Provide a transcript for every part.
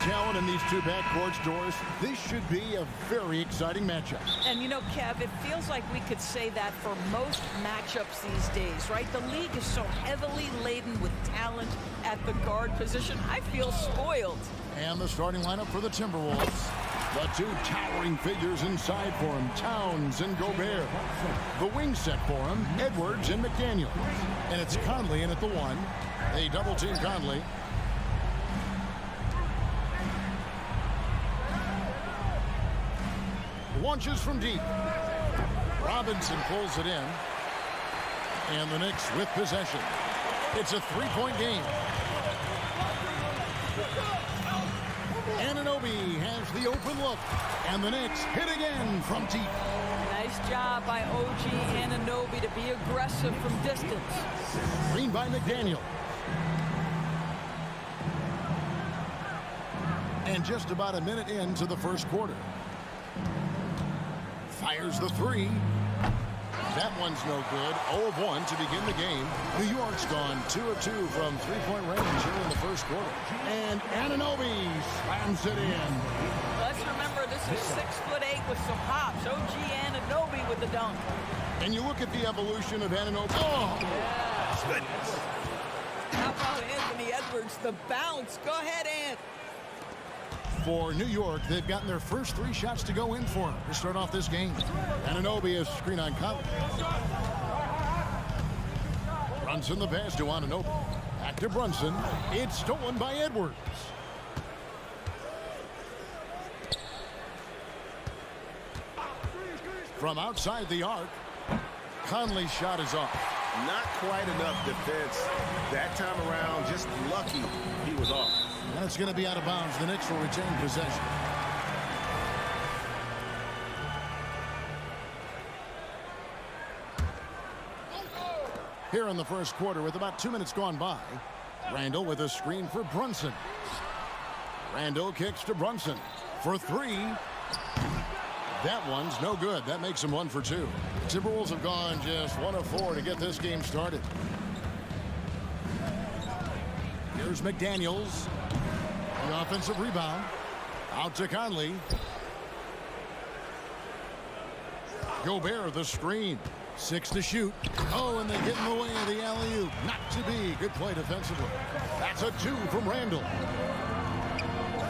talent in these two backcourts, Doris. This should be a very exciting matchup. And, you know, Kev, it feels like we could say that for most matchups these days, right? The league is so heavily laden with talent at the guard position. I feel spoiled. And the starting lineup for the Timberwolves. The two towering figures inside for him, Towns and Gobert. The wing set for him, Edwards and McDaniel. And it's Conley in at the 1. They double-team Conley. Launches from deep. Robinson pulls it in. And the Knicks with possession. It's a three-point game. Anunoby has the open look. And the Knicks hit again from deep. Nice job by OG Anunoby to be aggressive from distance. Screen by McDaniel. And just about a minute into the first quarter. Fires the 3. That one's no good. 0 of 1 to begin the game. New York's gone 2 of 2 from three-point range here in the first quarter. And Anunoby slams it in. Let's remember this is 6'8" with some hops. OG Anunoby with the dunk. And you look at the evolution of Anunoby. Oh! Yeah. Goodness. How about Anthony Edwards? The bounce. Go ahead, Ant. For New York, they've gotten their first 3 shots to go in for him to start off this game. Anunoby is screen on Conley. Brunson the pass to Anunoby. Back to Brunson. It's stolen by Edwards. From outside the arc, Conley's shot is off. Not quite enough defense that time around. Just lucky he was off. And it's going to be out of bounds. The Knicks will retain possession. Here in the first quarter with about 2 minutes gone by. Randall with a screen for Brunson. Randall kicks to Brunson for 3. That one's no good. That makes him 1 for 2. Timberwolves have gone just 1 of 4 to get this game started. Here's McDaniels. The offensive rebound. Out to Conley. Gobert the screen. 6 to shoot. Oh, and they get in the way of the alley-oop. Not to be. Good play defensively. That's a 2 from Randall.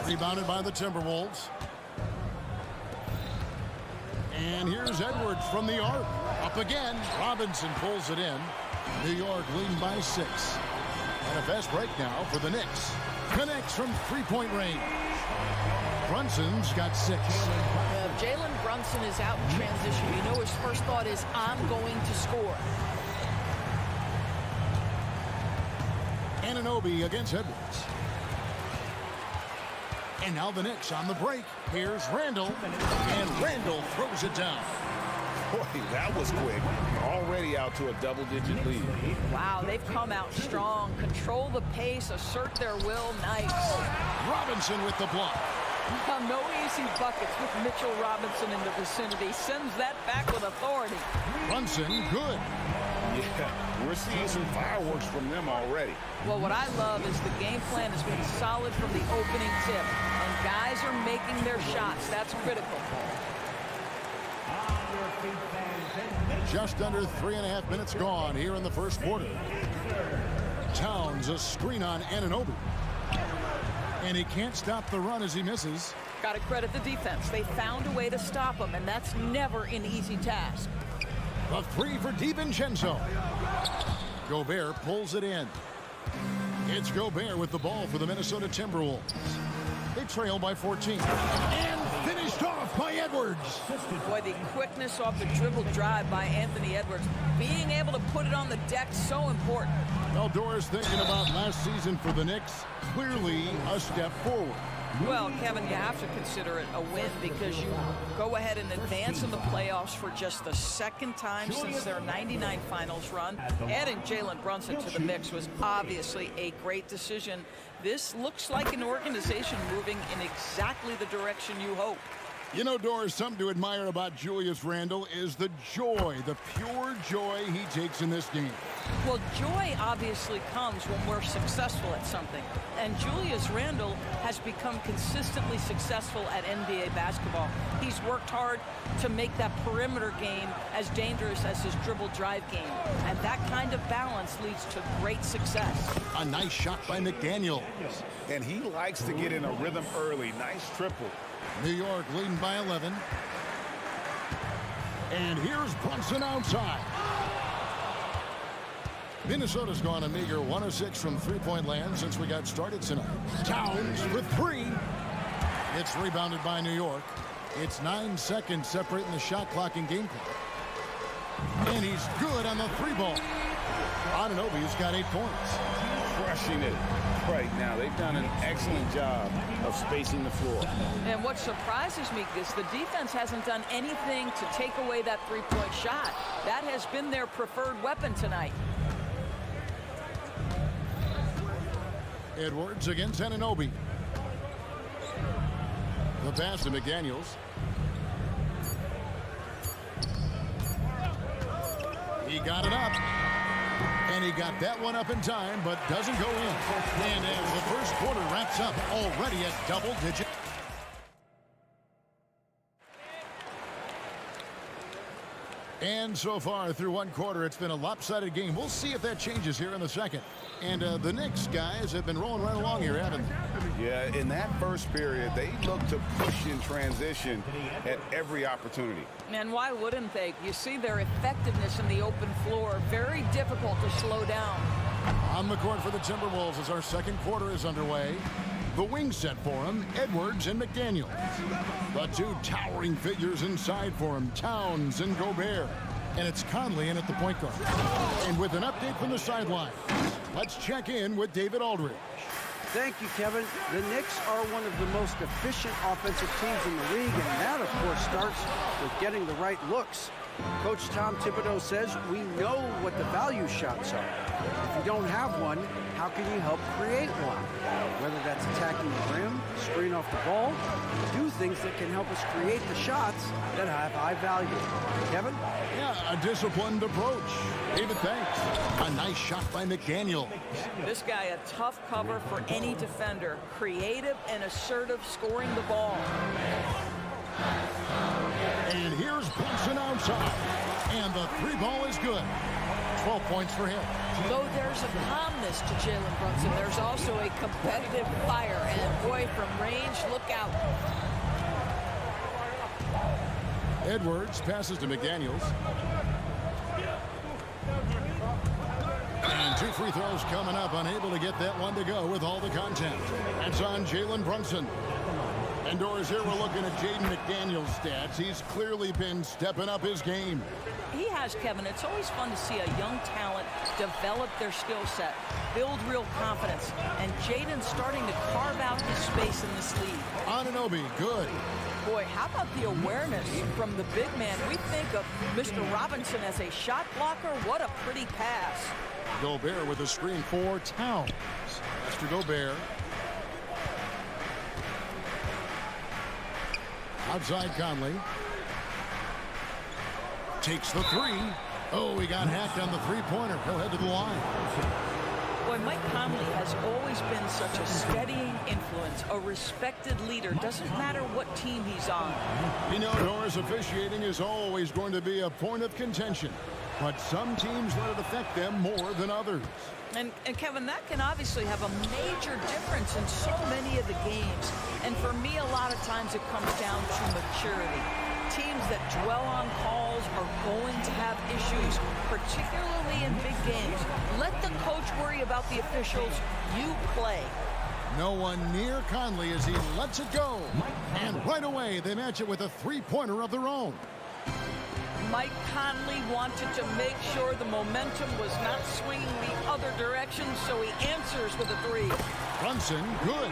Rebounded by the Timberwolves. And here's Edwards from the arc. Up again. Robinson pulls it in. New York leading by 6. And a fast break now for the Knicks. Connects from three-point range. Brunson's got 6. Jalen Brunson is out in transition. You know his first thought is, I'm going to score. Anunoby against Edwards. And now the Knicks on the break. Here's Randall. And Randall throws it down. Boy, that was quick. Already out to a double-digit lead. Wow, they've come out strong. Control the pace, assert their will. Nice. Robinson with the block. No easy buckets with Mitchell Robinson in the vicinity. Sends that back with authority. Brunson, good. Yeah, we're seeing some fireworks from them already. Well, what I love is the game plan has been solid from the opening tip. And guys are making their shots. That's critical. Just under 3.5 minutes gone here in the first quarter. Towns a screen on Anunoby. And he can't stop the run as he misses. Got to credit the defense. They found a way to stop him, and that's never an easy task. A 3 for DiVincenzo. Gobert pulls it in. It's Gobert with the ball for the Minnesota Timberwolves. They trail by 14. And finished off by Edwards. Boy, the quickness off the dribble drive by Anthony Edwards. Being able to put it on the deck, so important. Well, Doris, thinking about last season for the Knicks, clearly a step forward. Well, Kevin, you have to consider it a win because you go ahead and advance in the playoffs for just the second time since their '99 finals run. Adding Jalen Brunson to the mix was obviously a great decision. This looks like an organization moving in exactly the direction you hope. You know, Doris, something to admire about Julius Randle is the joy, the pure joy he takes in this game. Well, joy obviously comes when we're successful at something. And Julius Randle has become consistently successful at NBA basketball. He's worked hard to make that perimeter game as dangerous as his dribble drive game. And that kind of balance leads to great success. A nice shot by McDaniel. And he likes to get in a rhythm early. Nice triple. New York leading by 11. And here's Brunson outside. Minnesota's gone a meager 1 of 6 from three-point land since we got started tonight. Towns with 3. It's rebounded by New York. It's 9 seconds separating the shot clock and game clock. And he's good on the 3-ball. Ananobi's got 8 points. Crushing it right now. They've done an excellent job of spacing the floor. And what surprises me is the defense hasn't done anything to take away that three-point shot. That has been their preferred weapon tonight. Edwards against Anunoby. The pass to McDaniels. He got it up. And he got that one up in time, but doesn't go in. And as the first quarter wraps up, already at double digit. And so far through one quarter, it's been a lopsided game. We'll see if that changes here in the second. And the Knicks guys have been rolling right along here, haven't they? Yeah, in that first period, they looked to push in transition at every opportunity. And why wouldn't they? You see their effectiveness in the open floor. Very difficult to slow down. On the court for the Timberwolves as our second quarter is underway. The wing set for him, Edwards and McDaniels. The two towering figures inside for him, Towns and Gobert. And it's Conley in at the point guard. And with an update from the sideline, let's check in with David Aldridge. Thank you, Kevin. The Knicks are one of the most efficient offensive teams in the league, and that, of course, starts with getting the right looks. Coach Tom Thibodeau says we know what the value shots are. If you don't have one, how can you help create one? Whether that's attacking the rim, screen off the ball, do things that can help us create the shots that have high value. Kevin? Yeah, a disciplined approach. David, thanks. A nice shot by McDaniel. This guy, a tough cover for any defender. Creative and assertive scoring the ball. And here's Brunson outside. And the 3-ball is good. 12 points for him. Though there's a calmness to Jalen Brunson, there's also a competitive fire. And boy, from range, look out. Edwards passes to McDaniels. And 2 free throws coming up. Unable to get that one to go with all the contact. That's on Jalen Brunson. And Doris, here we're looking at Jaden McDaniels' stats. He's clearly been stepping up his game. He has, Kevin. It's always fun to see a young talent develop their skill set, build real confidence, and Jaden's starting to carve out his space in this league. Anunoby, good. Boy, how about the awareness from the big man? We think of Mr. Robinson as a shot blocker. What a pretty pass. Gobert with a screen for Towns. Mr. Gobert. Outside Conley. Takes the 3. Oh, he got hacked on the three-pointer. He'll head to the line. Boy, Mike Conley has always been such a steadying influence, a respected leader. Doesn't matter what team he's on. You know, Doris, officiating is always going to be a point of contention. But some teams let it affect them more than others. And Kevin, that can obviously have a major difference in so many of the games. And for me, a lot of times it comes down to maturity. Teams that dwell on calls are going to have issues, particularly in big games. Let the coach worry about the officials. You play. No one near Conley as he lets it go. And right away, they match it with a three-pointer of their own. Mike Conley wanted to make sure the momentum was not swinging the other direction, so he answers with a 3. Brunson, good.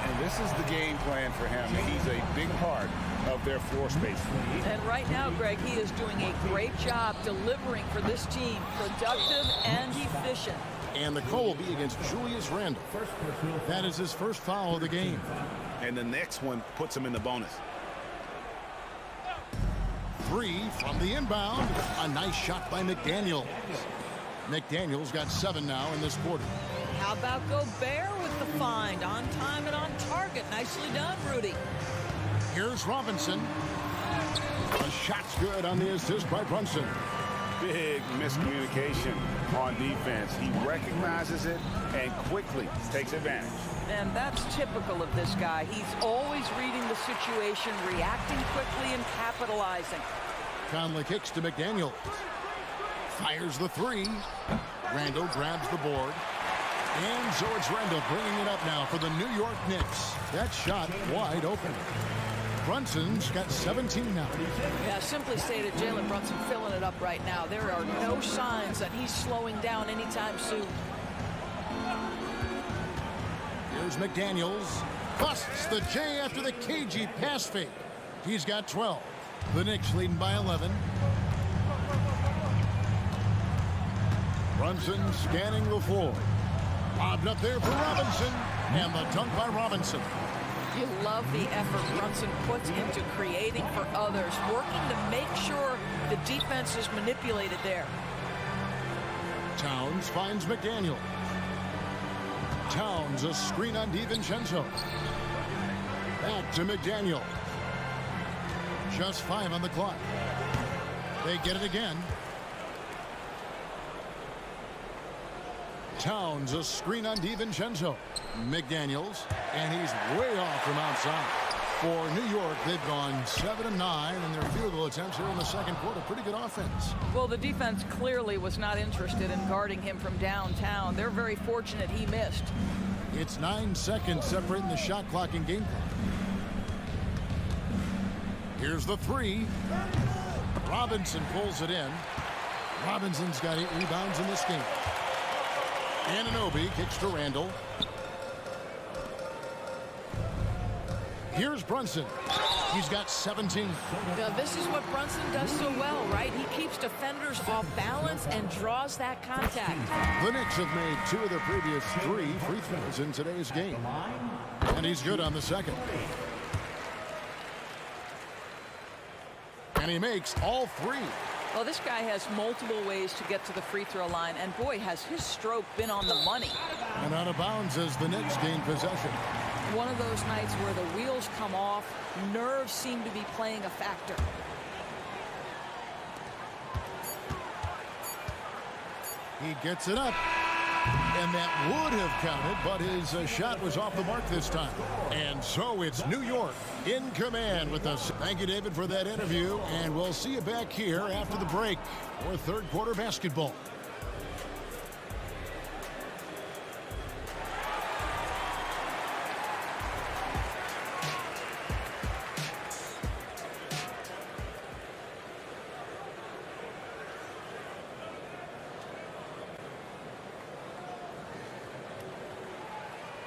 And this is the game plan for him. He's a big part of their floor space. And right now, Greg, he is doing a great job delivering for this team, productive and efficient. And the call will be against Julius Randle. That is his first foul of the game. And the next one puts him in the bonus. three from the inbound. A nice shot by McDaniels. McDaniels got 7 now in this quarter. How about Gobert with the find? On time and on target. Nicely done, Rudy. Here's Robinson. The shot's good on the assist by Brunson. Big miscommunication on defense. He recognizes it and quickly takes advantage. And that's typical of this guy. He's always reading the situation, reacting quickly, and capitalizing. Conley kicks to McDaniels. Fires the three. Randall grabs the board. And so it's Randall bringing it up now for the New York Knicks. That shot wide open. Brunson's got 17 now. Yeah, simply stated, Jalen Brunson filling it up right now. There are no signs that he's slowing down anytime soon. Here's McDaniels. Busts the J after the cagey pass fake. He's got 12. The Knicks leading by 11. Brunson scanning the floor. Lobbed up there for Robinson. And the dunk by Robinson. You love the effort Brunson puts into creating for others, working to make sure the defense is manipulated there. Towns finds McDaniel. Towns a screen on DiVincenzo. Back to McDaniel. Just 5 on the clock. They get it again. Towns a screen on DiVincenzo. McDaniels, and he's way off from outside. For New York, they've gone 7 of 9 in their field goal attempts here in the second quarter. Pretty good offense. Well, the defense clearly was not interested in guarding him from downtown. They're very fortunate he missed. It's 9 seconds separating the shot clock and game clock. Here's the three. Robinson pulls it in. Robinson's got 8 rebounds in this game. Anunoby kicks to Randall. Here's Brunson. He's got 17. Now, this is what Brunson does so well, right? He keeps defenders off balance and draws that contact. The Knicks have made 2 of their previous 3 free throws in today's game. And he's good on the second. And he makes all 3. Well, this guy has multiple ways to get to the free throw line, and boy, has his stroke been on the money. And out of bounds as the Knicks gain possession. One of those nights where the wheels come off, nerves seem to be playing a factor. He gets it up. And that would have counted, but his shot was off the mark this time. And so it's New York in command with us. Thank you, David, for that interview. And we'll see you back here after the break for third quarter basketball.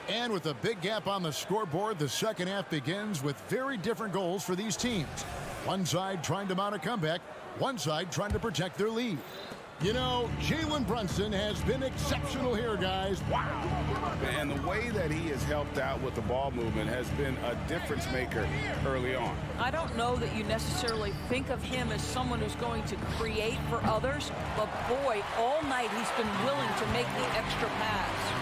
And with a big gap on the scoreboard, the second half begins with very different goals for these teams. One side trying to mount a comeback, one side trying to protect their lead. You know, Jalen Brunson has been exceptional here, guys. Wow. And the way that he has helped out with the ball movement has been a difference maker early on. I don't know that you necessarily think of him as someone who's going to create for others, but boy, all night he's been willing to make the extra pass.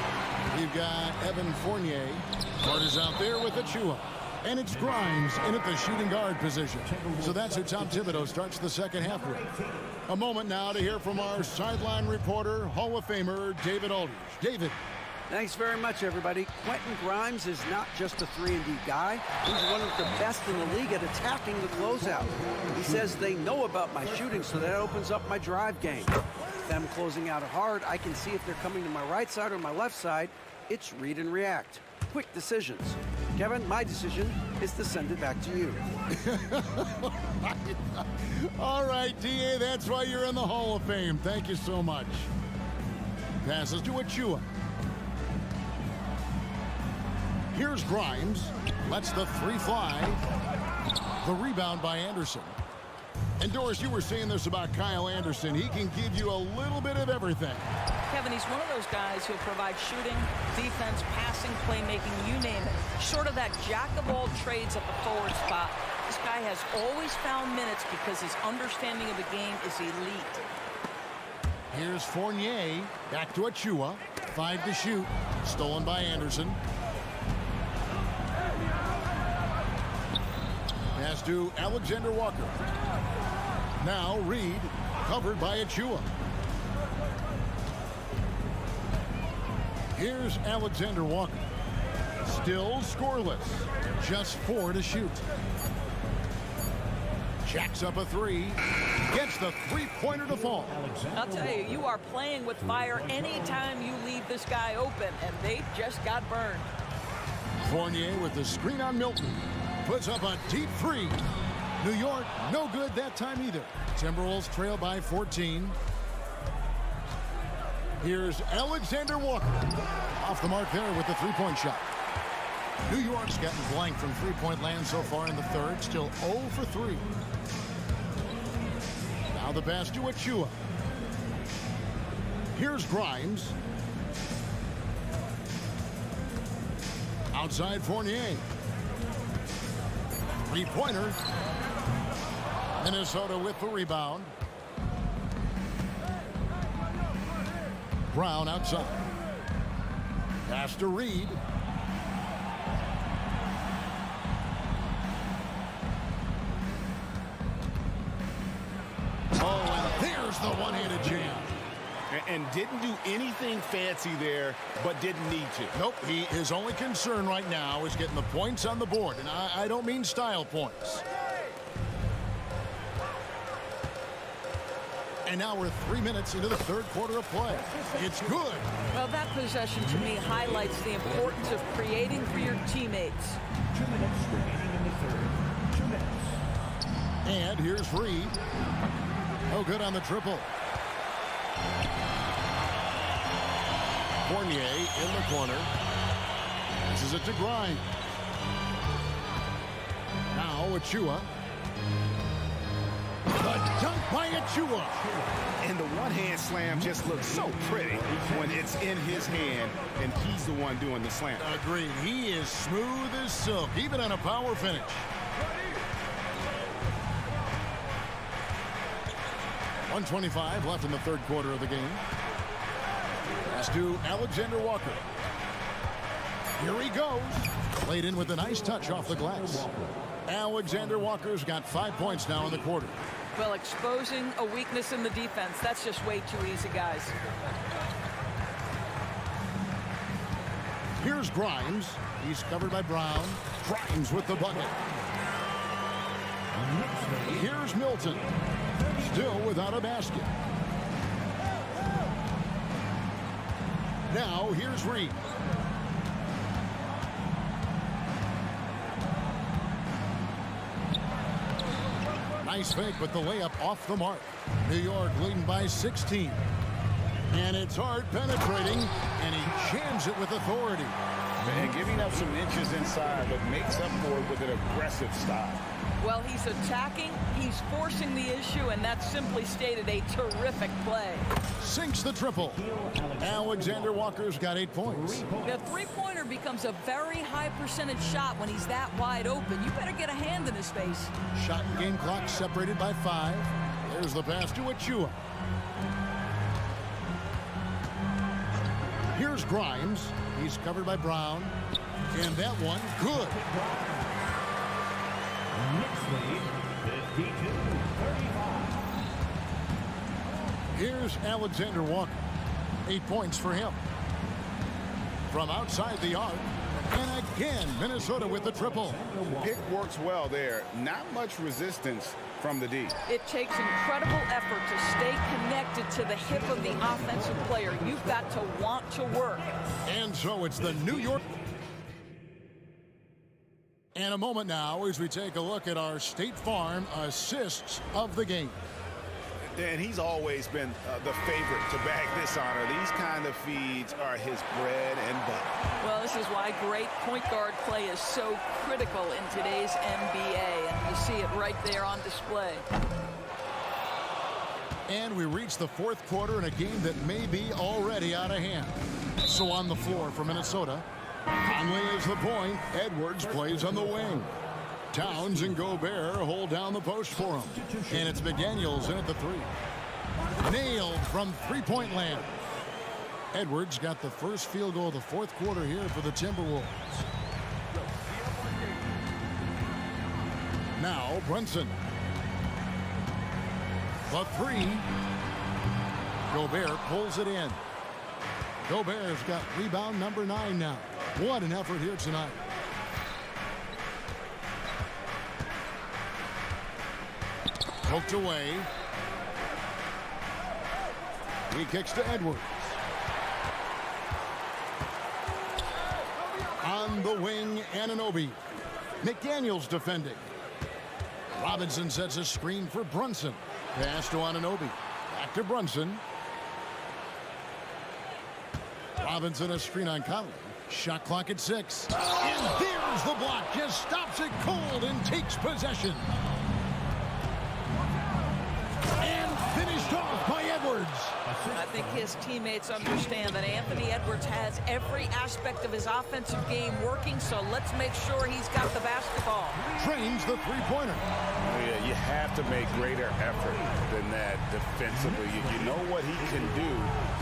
We've got Evan Fournier. Carter's out there with Achua. And it's Grimes in at the shooting guard position. So that's who Tom Thibodeau starts the second half with. A moment now to hear from our sideline reporter, Hall of Famer, David Aldridge. David. Thanks very much, everybody. Quentin Grimes is not just a 3-and-D guy. He's one of the best in the league at attacking the closeout. He says they know about my shooting, so that opens up my drive game. Them closing out hard, I can see if they're coming to my right side or my left side. It's read and react. Quick decisions. Kevin, my decision is to send it back to you. All right, D.A., that's why you're in the Hall of Fame. Thank you so much. Passes to Achua. Here's Grimes. Lets the three fly. The rebound by Anderson. And Doris, you were saying this about Kyle Anderson. He can give you a little bit of everything. Kevin, he's one of those guys who provide shooting, defense, passing, playmaking, you name it. Sort of that jack of all trades at the forward spot. This guy has always found minutes because his understanding of the game is elite. Here's Fournier. Back to Achua. 5 to shoot. Stolen by Anderson. Pass to Alexander Walker. Now Reed. Covered by Achua. Here's Alexander Walker. Still scoreless. Just 4 to shoot. Jacks up a 3. Gets the three-pointer to fall. I'll tell you, you are playing with fire anytime you leave this guy open, and they just got burned. Fournier with the screen on Milton. Puts up a deep 3. New York, no good that time either. Timberwolves trail by 14. Here's Alexander Walker. Off the mark there with the three-point shot. New York's gotten blank from three-point land so far in the third. Still 0 for 3. Now the pass to Achua. Here's Grimes. Outside Fournier. Three-pointer. Minnesota with the rebound. Brown outside. Pass to Reed. Oh, and there's the one-handed jam. And didn't do anything fancy there, but didn't need to. Nope, his only concern right now is getting the points on the board. And I don't mean style points. And now we're 3 minutes into the third quarter of play. It's good. Well, that possession to me highlights the importance of creating for your teammates. 2 minutes remaining in the third. 2 minutes. And here's Reed. Oh, good on the triple. Fournier in the corner. This is it to Grimes. Now Achua. The dunk by Achua. And the one-hand slam just looks so pretty when it's in his hand and he's the one doing the slam. Agreed. He is smooth as silk, even on a power finish. .125 left in the third quarter of the game. Pass to Alexander Walker. Here he goes. Played in with a nice touch off the glass. Alexander Walker's got 5 points now in the quarter. Well, exposing a weakness in the defense, that's just way too easy, guys. Here's Grimes. He's covered by Brown. Grimes with the bucket. Here's Milton. Still without a basket. Now here's Reed. Nice fake, but the layup off the mark. New York leading by 16. And it's hard penetrating, and he jams it with authority. And giving up some inches inside, but makes up for it with an aggressive style. Well, he's attacking, he's forcing the issue, and that's simply stated a terrific play. Sinks the triple. Alexander Walker's got 8 points. The three-pointer becomes a very high percentage shot when he's that wide open. You better get a hand in his face. Shot and game clock separated by 5. There's the pass to Achua. Here's Grimes. He's covered by Brown. And that one, good. Knicks lead 52-35. Here's Alexander Walker. 8 points for him. From outside the arc. And again, Minnesota with the triple. Pick works well there. Not much resistance from the D. It takes incredible effort to stay connected to the hip of the offensive player. You've got to want to work. And so it's the New York. And a moment now as we take a look at our State Farm assists of the game. And he's always been the favorite to bag this honor. These kind of feeds are his bread and butter. Well, this is why great point guard play is so critical in today's NBA, and you see it right there on display. And we reach the fourth quarter in a game that may be already out of hand. So on the floor for Minnesota, Conley is the point. Edwards plays on the wing. Towns and Gobert hold down the post for him. And it's McDaniels in at the three. Nailed from three-point land. Edwards got the first field goal of the fourth quarter here for the Timberwolves. Now Brunson. The three. Gobert pulls it in. Gobert's got rebound number 9 now. What an effort here tonight. Poked away. He kicks to Edwards. On the wing, Anunoby. McDaniels defending. Robinson sets a screen for Brunson. Pass to Anunoby. Back to Brunson. Robinson a screen on Conley. Shot clock at 6. And there's the block. Just stops it cold and takes possession. And finished off by Edwards. I think his teammates understand that Anthony Edwards has every aspect of his offensive game working, so let's make sure he's got the basketball. Drains the three-pointer. Yeah, you have to make greater effort than that defensively. You know what he can do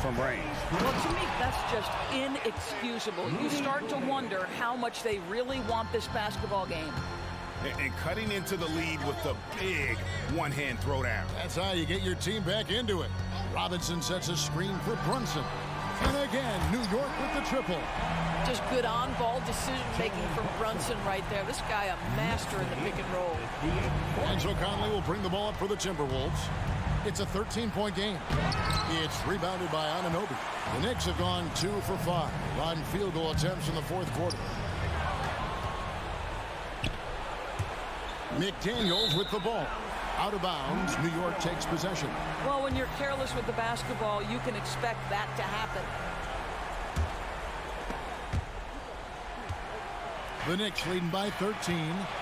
from range. Well, to me, that's just inexcusable. You start to wonder how much they really want this basketball game. And cutting into the lead with the big one-hand throwdown. That's how you get your team back into it. Robinson sets a screen for Brunson. And again, New York with the triple. Just good on-ball decision-making from Brunson right there. This guy a master in the pick and roll. And so Conley will bring the ball up for the Timberwolves. It's a 13-point game. It's rebounded by Anunoby. The Knicks have gone 2 for 5 on field goal attempts in the fourth quarter. McDaniels with the ball. Out of bounds, New York takes possession. Well, when you're careless with the basketball, you can expect that to happen. The Knicks leading by 13.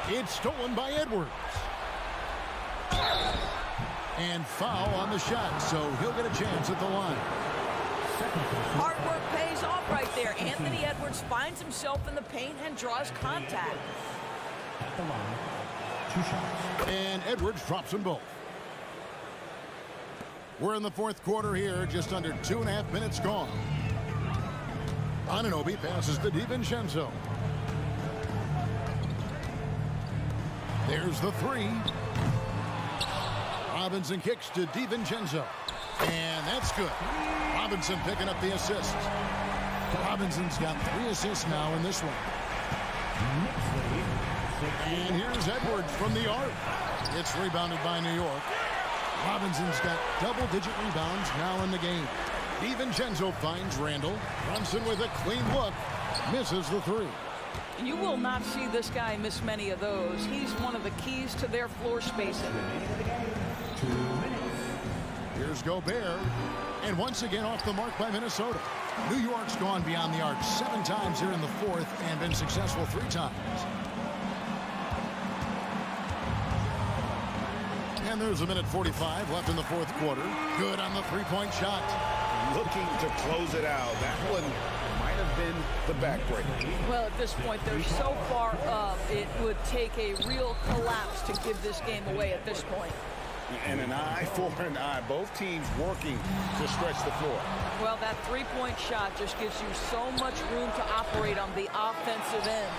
It's stolen by Edwards. And foul on the shot, so he'll get a chance at the line. Hard work pays off right there. Anthony Edwards finds himself in the paint and draws contact. At the line, 2 shots. And Edwards drops them both. We're in the fourth quarter here, just under 2.5 minutes gone. Anunoby passes to DiVincenzo. There's the three. Robinson kicks to DiVincenzo. And that's good. Robinson picking up the assist. Robinson's got 3 assists now in this one. And here's Edwards from the arc. It's rebounded by New York. Robinson's got double-digit rebounds now in the game. DiVincenzo finds Randall. Brunson with a clean look. Misses the three. You will not see this guy miss many of those. He's one of the keys to their floor spacing. Here's Gobert. And once again off the mark by Minnesota. New York's gone beyond the arc 7 times here in the fourth and been successful 3 times. And there's 1:45 left in the fourth quarter. Good on the three-point shot. Looking to close it out. That one might have been the backbreaker. Well, at this point, they're so far up, it would take a real collapse to give this game away at this point. And an eye for an eye. Both teams working to stretch the floor. Well, that three-point shot just gives you so much room to operate on the offensive end.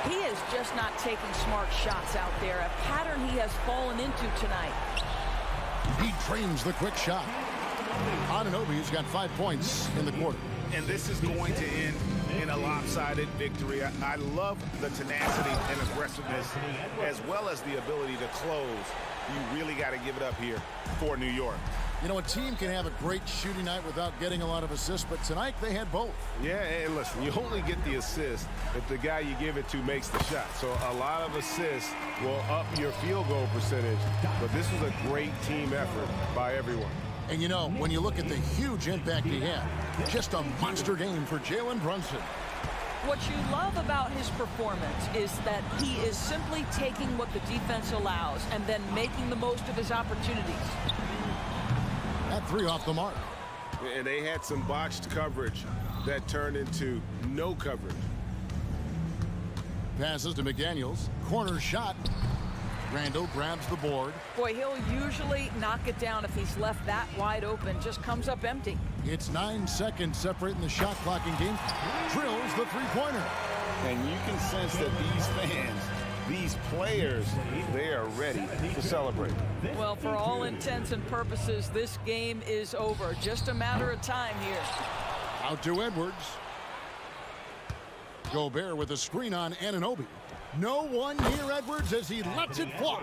He is just not taking smart shots out there, a pattern he has fallen into tonight. He trains the quick shot. Anunoby's got 5 points in the quarter. And this is going to end in a lopsided victory. I love the tenacity and aggressiveness as well as the ability to close. You really got to give it up here for New York. You know, a team can have a great shooting night without getting a lot of assists, but tonight they had both. Yeah, and listen, you only get the assist if the guy you give it to makes the shot. So a lot of assists will up your field goal percentage, but this was a great team effort by everyone. And you know, when you look at the huge impact he had, just a monster game for Jalen Brunson. What you love about his performance is that he is simply taking what the defense allows and then making the most of his opportunities. That 3 off the mark. And they had some botched coverage that turned into no coverage. passes to McDaniels. Corner shot. Randall grabs the board. Boy, he'll usually knock it down if he's left that wide open. Just comes up empty. It's 9 seconds separating the shot clock in game. Drills the three-pointer. And you can sense that these fans, these players, they are ready to celebrate. Well, for all intents and purposes, this game is over. Just a matter of time here. Out to Edwards. Gobert with a screen on Anunoby. No one near Edwards as he lets it fly.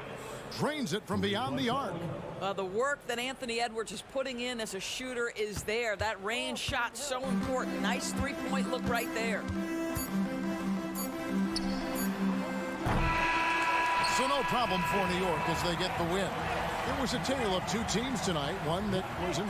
Drains it from beyond the arc. The work that Anthony Edwards is putting in as a shooter is there. That range shot so important. Nice three-point look right there. So no problem for New York as they get the win. It was a tale of two teams tonight, one that was in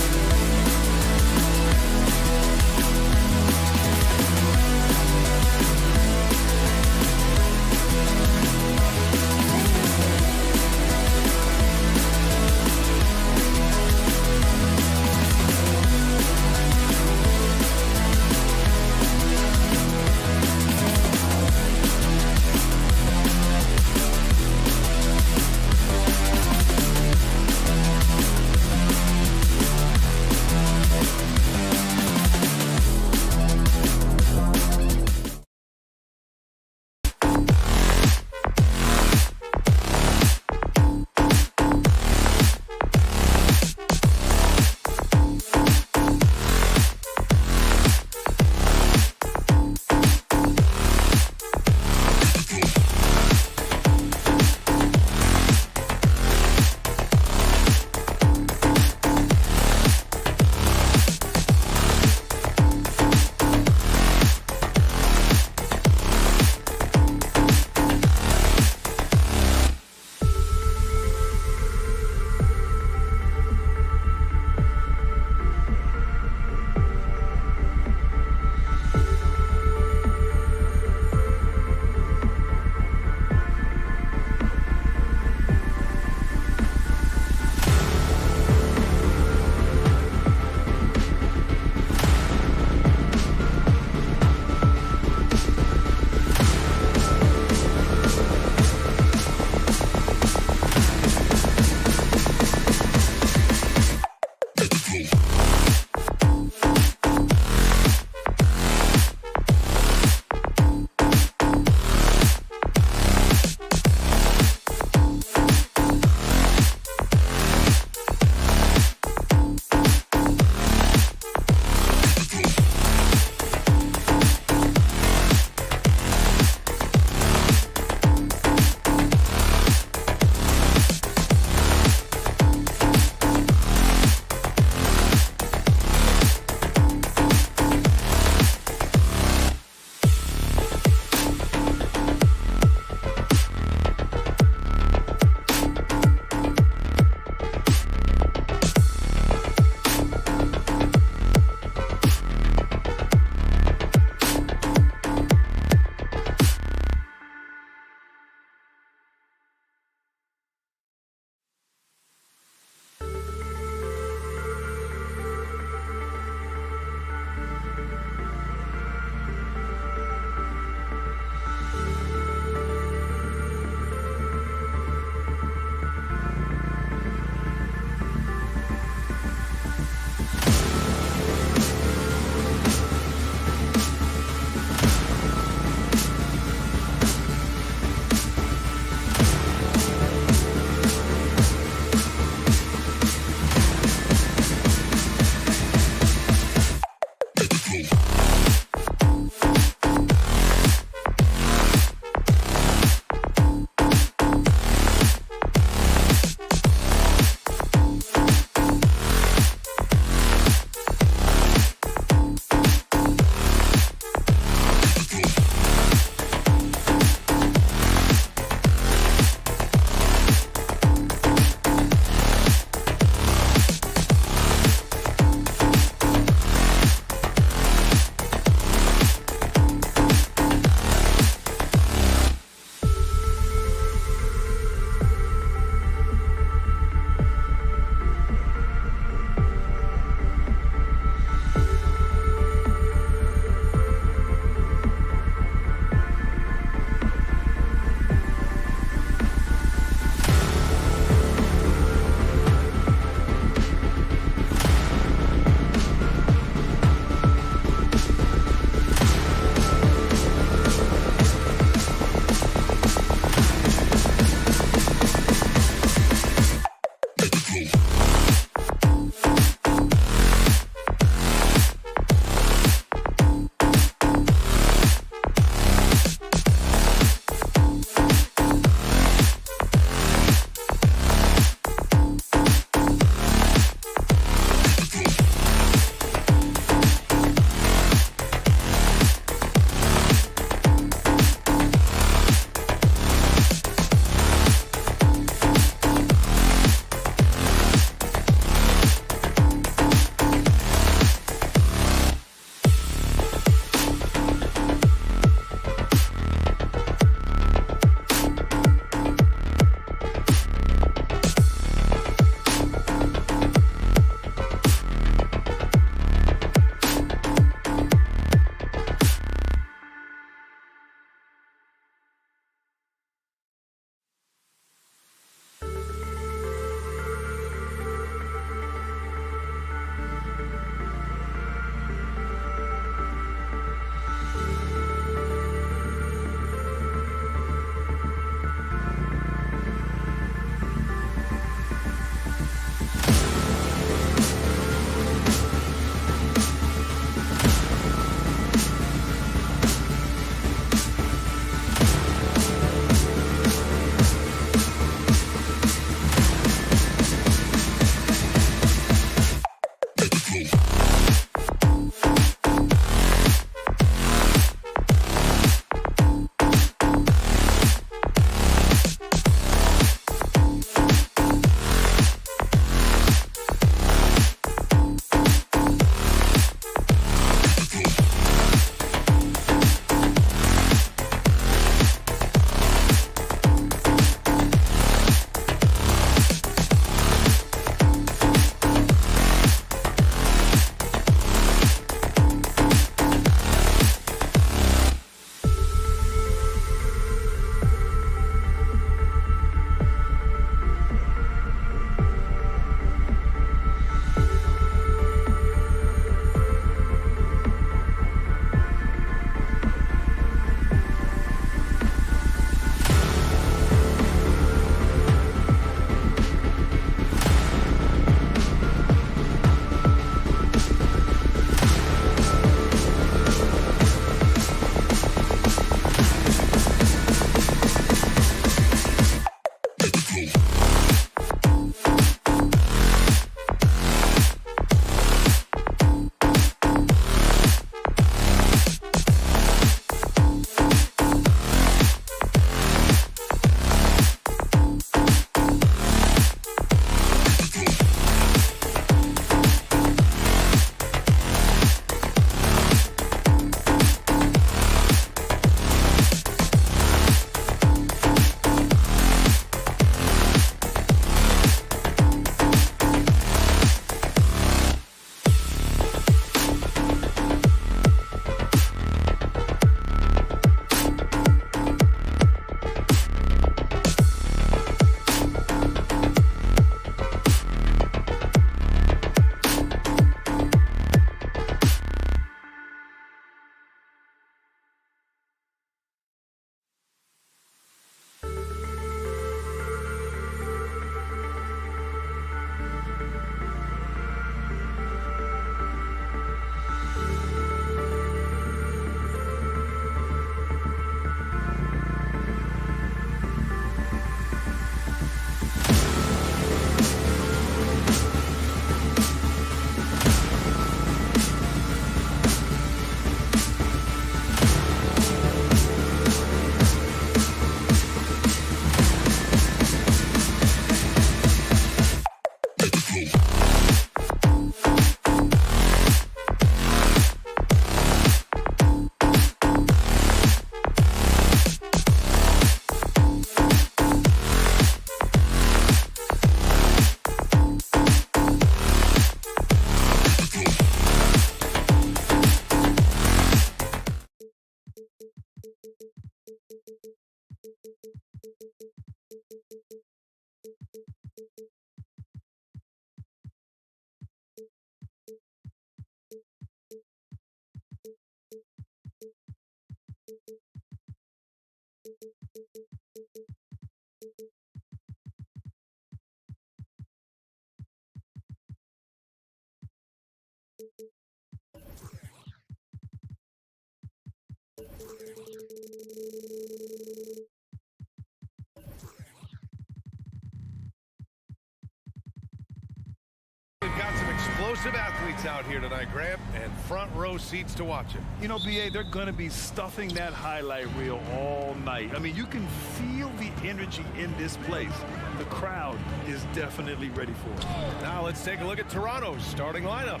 We've got some explosive athletes out here tonight, Grant, and front row seats to watch it. You know, BA, they're going to be stuffing that highlight reel all night. I mean, you can feel the energy in this place. The crowd is definitely ready for it. Now let's take a look at Toronto's starting lineup.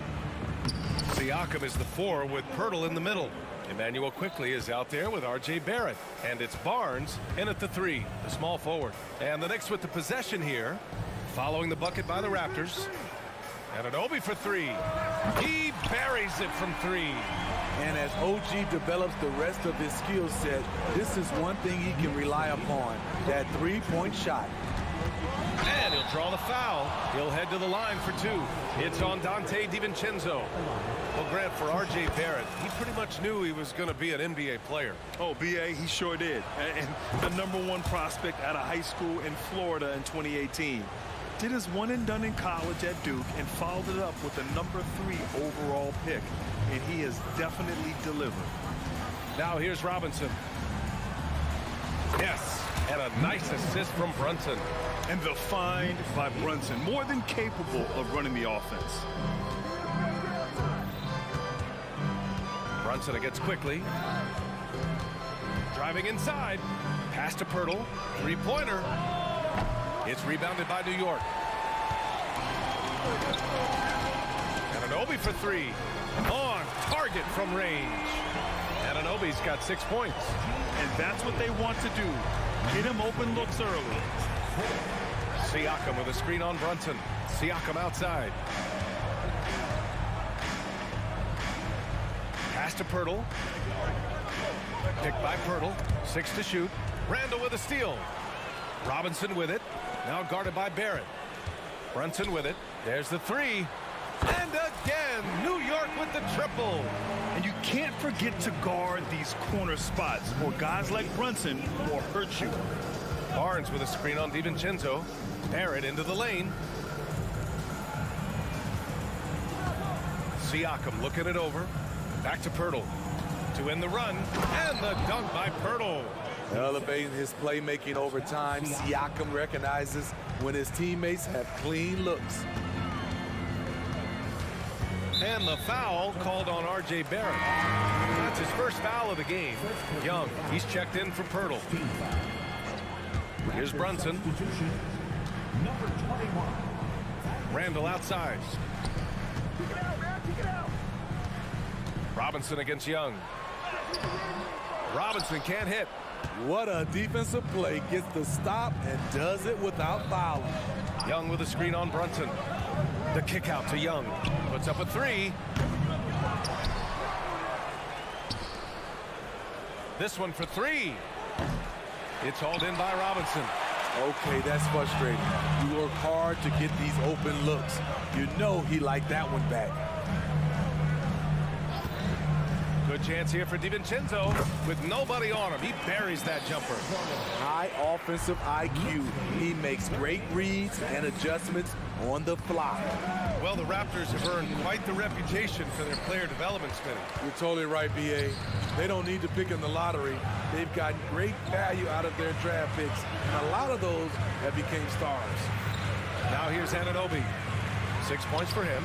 Siakam is the 4 with Pirtle in the middle. Emmanuel quickly is out there with R.J. Barrett. And it's Barnes in at the 3, the small forward. And the Knicks with the possession here, following the bucket by the Raptors. And an Obi for 3. He buries it from 3. And as OG develops the rest of his skill set, this is one thing he can rely upon, that three-point shot. And he'll draw the foul. He'll head to the line for 2. It's on Dante DiVincenzo. Well, Grant, for R.J. Barrett, he pretty much knew he was going to be an NBA player. Oh, BA, he sure did. And the #1 prospect out of high school in Florida in 2018. Did his one and done in college at Duke and followed it up with the #3 overall pick. And he has definitely delivered. Now here's Robinson. Yes, and a nice assist from Brunson. And the find by Brunson, more than capable of running the offense. Brunson against quickly. Driving inside. Pass to Pirtle. 3-pointer. It's rebounded by New York. And Anunoby for 3. On target from range. And Anunoby's got 6 points. And that's what they want to do. Get him open looks early. Siakam with a screen on Brunson. Siakam outside. Pass to Pirtle. Picked by Pirtle. 6 to shoot. Randall with a steal. Robinson with it. Now guarded by Barrett. Brunson with it. There's the 3. And again, New York with the triple. And you can't forget to guard these corner spots, or guys like Brunson will hurt you. Barnes with a screen on DiVincenzo. Barrett into the lane. Siakam looking it over. Back to Pirtle. To end the run. And the dunk by Pirtle. Elevating his playmaking over time, Siakam recognizes when his teammates have clean looks. And the foul called on R.J. Barrett. That's his first foul of the game. Young, he's checked in for Pirtle. Here's Brunson. Number 21. Randall outside. Robinson against Young. Robinson can't hit. What a defensive play. Gets the stop and does it without fouling. Young with a screen on Brunson. The kick out to Young. Puts up a 3. This one for 3. It's hauled in by Robinson. Okay, that's frustrating. You work hard to get these open looks. You know he liked that one back. Good chance here for DiVincenzo with nobody on him. He buries that jumper. High offensive IQ. He makes great reads and adjustments on the fly. Well, the Raptors have earned quite the reputation for their player development spinning. You're totally right, B.A. They don't need to pick in the lottery. They've gotten great value out of their draft picks, and a lot of those have become stars. Now here's Anunoby. 6 points for him.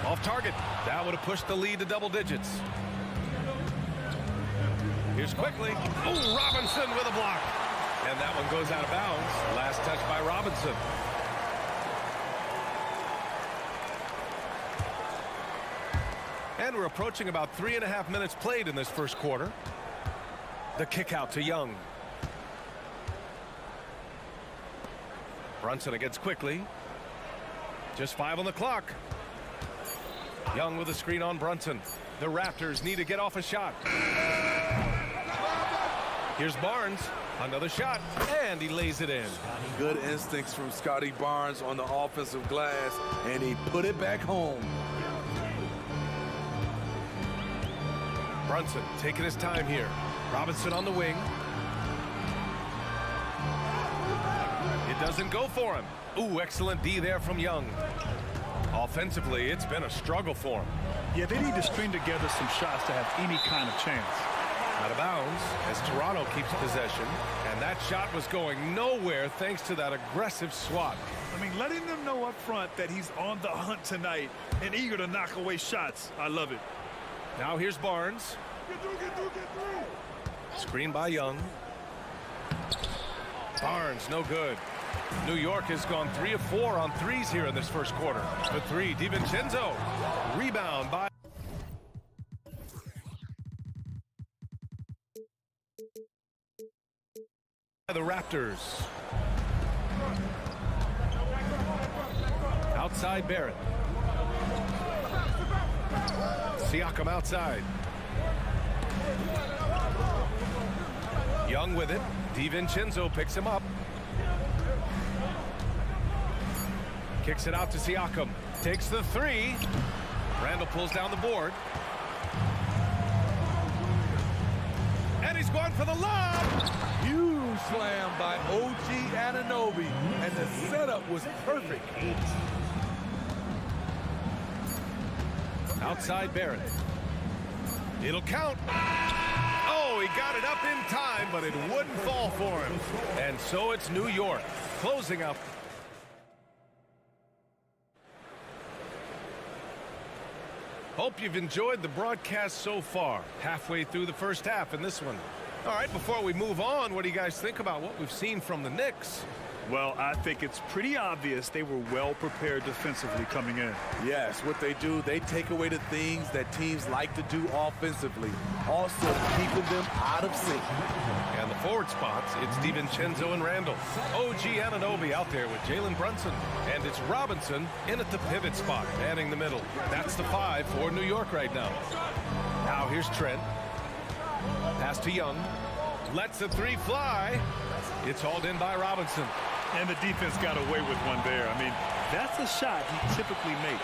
Off target. That would have pushed the lead to double digits. Here's quickly. Oh, Robinson with a block. And that one goes out of bounds. Last touch by Robinson. And we're approaching about 3.5 minutes played in this first quarter. The kick out to Young. Brunson against quickly. Just 5 on the clock. Young with a screen on Brunson. The Raptors need to get off a shot. Here's Barnes. Another shot. And he lays it in. Good instincts from Scotty Barnes on the offensive glass, and he put it back home. Brunson taking his time here. Robinson on the wing. It doesn't go for him. Ooh, excellent D there from Young. Offensively, it's been a struggle for him. Yeah, they need to string together some shots to have any kind of chance. Out of bounds as Toronto keeps possession. And that shot was going nowhere thanks to that aggressive swat. I mean, letting them know up front that he's on the hunt tonight and eager to knock away shots. I love it. Now here's Barnes. Get through. Screen by Young. Barnes, no good. New York has gone 3 of 4 on threes here in this first quarter. The 3, DiVincenzo. Rebound by the Raptors. Outside Barrett. Siakam outside. Young with it. DiVincenzo picks him up. Kicks it out to Siakam. Takes the 3. Randall pulls down the board. And he's going for the lob. Huge slam by OG Anunoby, and the setup was perfect. Outside Barrett. It'll count. Oh, he got it up in time, but it wouldn't fall for him. And so it's New York closing up. Hope you've enjoyed the broadcast so far. Halfway through the first half in this one. All right, before we move on, what do you guys think about what we've seen from the Knicks? Well, I think it's pretty obvious they were well prepared defensively coming in. Yes, what they do, they take away the things that teams like to do offensively, also keeping them out of sync. And the forward spots, it's DiVincenzo and Randall. OG Anunoby out there with Jalen Brunson. And it's Robinson in at the pivot spot, manning the middle. That's the 5 for New York right now. Now here's Trent. Pass to Young. Lets the 3 fly. It's hauled in by Robinson. And the defense got away with one there. I mean, that's a shot he typically makes.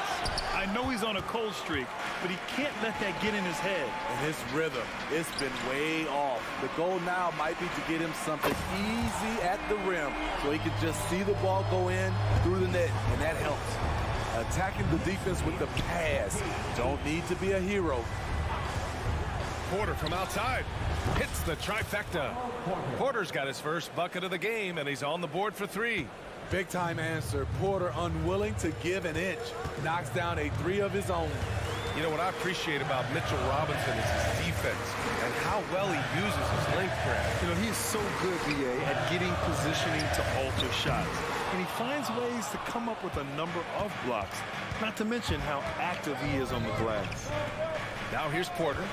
I know he's on a cold streak, but he can't let that get in his head. And his rhythm, it's been way off. The goal now might be to get him something easy at the rim so he can just see the ball go in through the net, and that helps. Attacking the defense with the pass. Don't need to be a hero. Porter from outside. Hits the trifecta. Porter's got his first bucket of the game, and he's on the board for 3. Big time answer. Porter unwilling to give an inch. Knocks down a 3 of his own. You know what I appreciate about Mitchell Robinson is his defense and how well he uses his length grab. You know, he's so good, BA, at getting positioning to alter shots. And he finds ways to come up with a number of blocks, not to mention how active he is on the glass. Now here's Porter.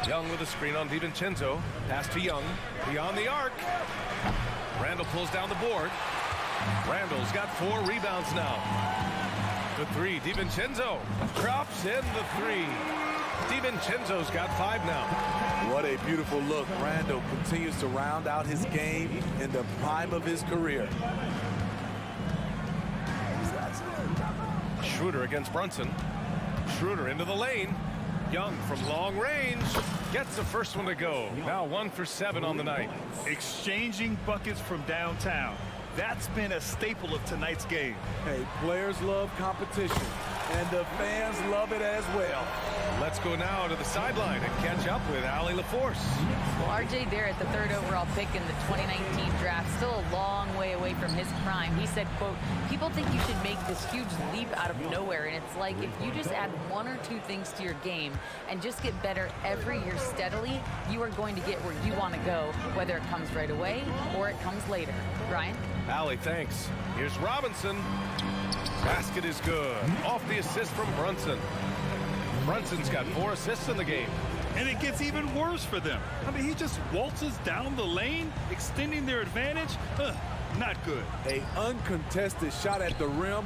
Young with a screen on DiVincenzo. Pass to Young. Beyond the arc. Randall pulls down the board. Randall's got 4 rebounds now. The 3. DiVincenzo drops in the 3. DiVincenzo's got 5 now. What a beautiful look. Randall continues to round out his game in the prime of his career. Schroeder against Brunson. Schroeder into the lane. Young from long range gets the first one to go. Now 1 for 7 on the night. Exchanging buckets from downtown. That's been a staple of tonight's game. Hey, players love competition, and the fans love it as well. Let's go now to the sideline and catch up with Allie LaForce. Well, R.J. Barrett, the 3rd overall pick in the 2019 draft, still a long way away from his prime. He said, quote, people think you should make this huge leap out of nowhere, and it's like if you just add 1 or 2 things to your game and just get better every year steadily, you are going to get where you want to go, whether it comes right away or it comes later. Ryan? Allie, thanks. Here's Robinson. Basket is good. Off the assist from Brunson. Brunson's got 4 assists in the game. And it gets even worse for them. I mean, he just waltzes down the lane, extending their advantage. Not good. An uncontested shot at the rim.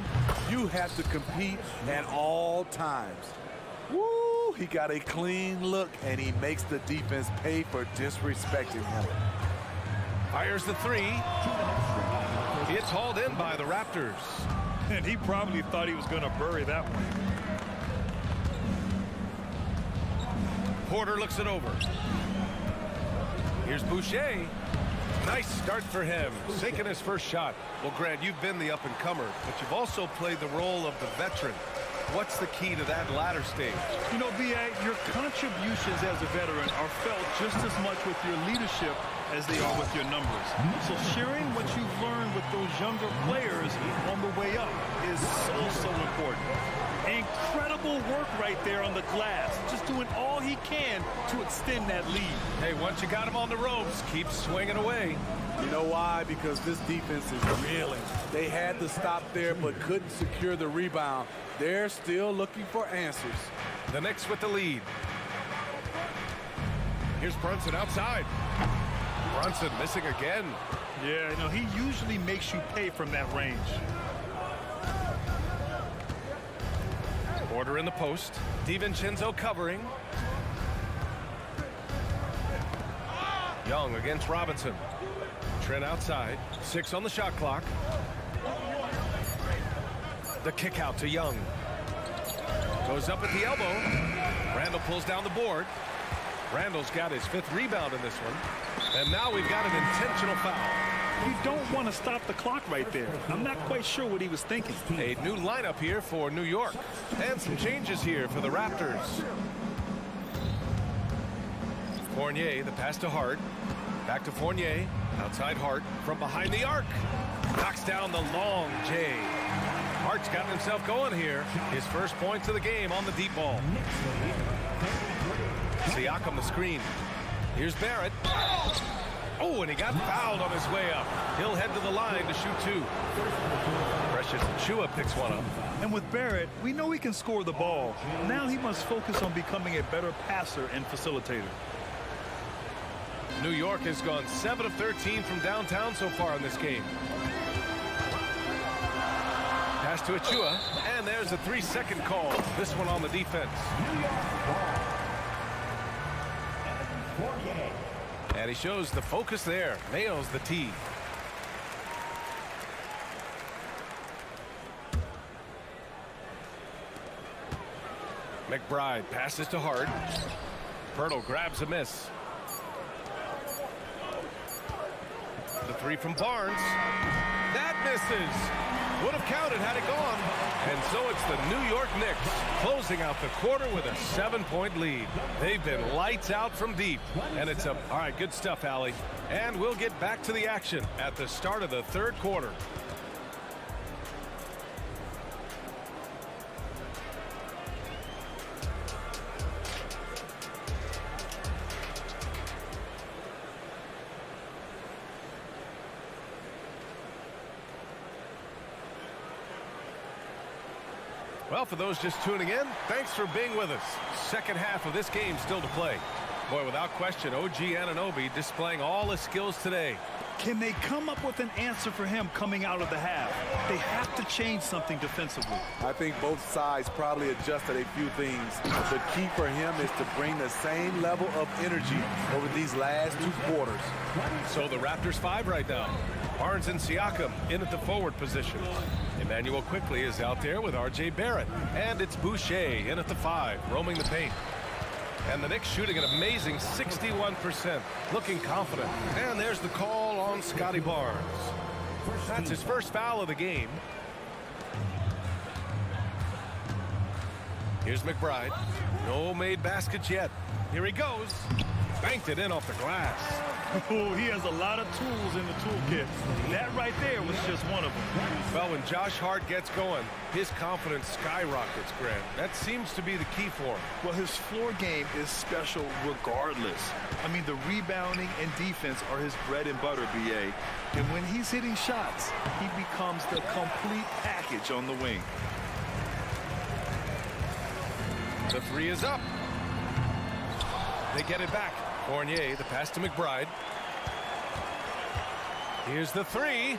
You have to compete at all times. Woo! He got a clean look, and he makes the defense pay for disrespecting him. Fires the 3. It's hauled in by the Raptors. And he probably thought he was going to bury that one. Porter looks it over. Here's Boucher. Nice start for him, sinking his first shot. Well, Grant, you've been the up-and-comer, but you've also played the role of the veteran. What's the key to that latter stage? You know, B.A., your contributions as a veteran are felt just as much with your leadership as they are with your numbers. So sharing what you've learned with those younger players on the way up is so important. Incredible work right there on the glass. Just doing all he can to extend that lead. Hey, once you got him on the ropes, keep swinging away. You know why? Because this defense is reeling. They had to stop there but couldn't secure the rebound. They're still looking for answers. The Knicks with the lead. Here's Brunson outside. Brunson missing again. Yeah, you know, he usually makes you pay from that range. Porter in the post. DiVincenzo covering. Young against Robinson. Trent outside. 6 on the shot clock. The kick out to Young. Goes up at the elbow. Randall pulls down the board. Randall's got his 5th rebound in this one. And now we've got an intentional foul. You don't want to stop the clock right there. I'm not quite sure what he was thinking. A new lineup here for New York. And some changes here for the Raptors. Fournier, the pass to Hart. Back to Fournier. Outside Hart from behind the arc. Knocks down the long J. Hart's got himself going here. His first points of the game on the deep ball. Siakam the screen. Here's Barrett. Oh, and he got fouled on his way up. He'll head to the line to shoot 2. Precious Achiuwa picks one up. And with Barrett, we know he can score the ball. Now he must focus on becoming a better passer and facilitator. New York has gone 7 of 13 from downtown so far in this game. Pass to Achiuwa, and there's a 3-second call. This one on the defense. And he shows the focus there. Nails the tee. McBride passes to Hart. Pirtle grabs a miss. The 3 from Barnes. That misses. Would have counted had it gone. And so it's the New York Knicks closing out the quarter with a 7-point lead. They've been lights out from deep. And it's a... All right, good stuff, Allie. And we'll get back to the action at the start of the 3rd quarter. Well, for those just tuning in, thanks for being with us. Second half of this game still to play. Boy, without question, OG Anunoby displaying all his skills today. Can they come up with an answer for him coming out of the half? They have to change something defensively. I think both sides probably adjusted a few things. The key for him is to bring the same level of energy over these last 2 quarters. So the Raptors 5 right now. Barnes and Siakam in at the forward position. Emmanuel quickly is out there with R.J. Barrett. And it's Boucher in at the 5, roaming the paint. And the Knicks shooting an amazing 61%, looking confident. And there's the call on Scotty Barnes. That's his first foul of the game. Here's McBride. No made baskets yet. Here he goes. Banked it in off the glass. Oh, he has a lot of tools in the toolkit. That right there was just one of them. Well, when Josh Hart gets going, his confidence skyrockets, Grant. That seems to be the key for him. Well, his floor game is special regardless. I mean, the rebounding and defense are his bread and butter, B.A. And when he's hitting shots, he becomes the complete package on the wing. The 3 is up. They get it back. Fournier, the pass to McBride. Here's the 3.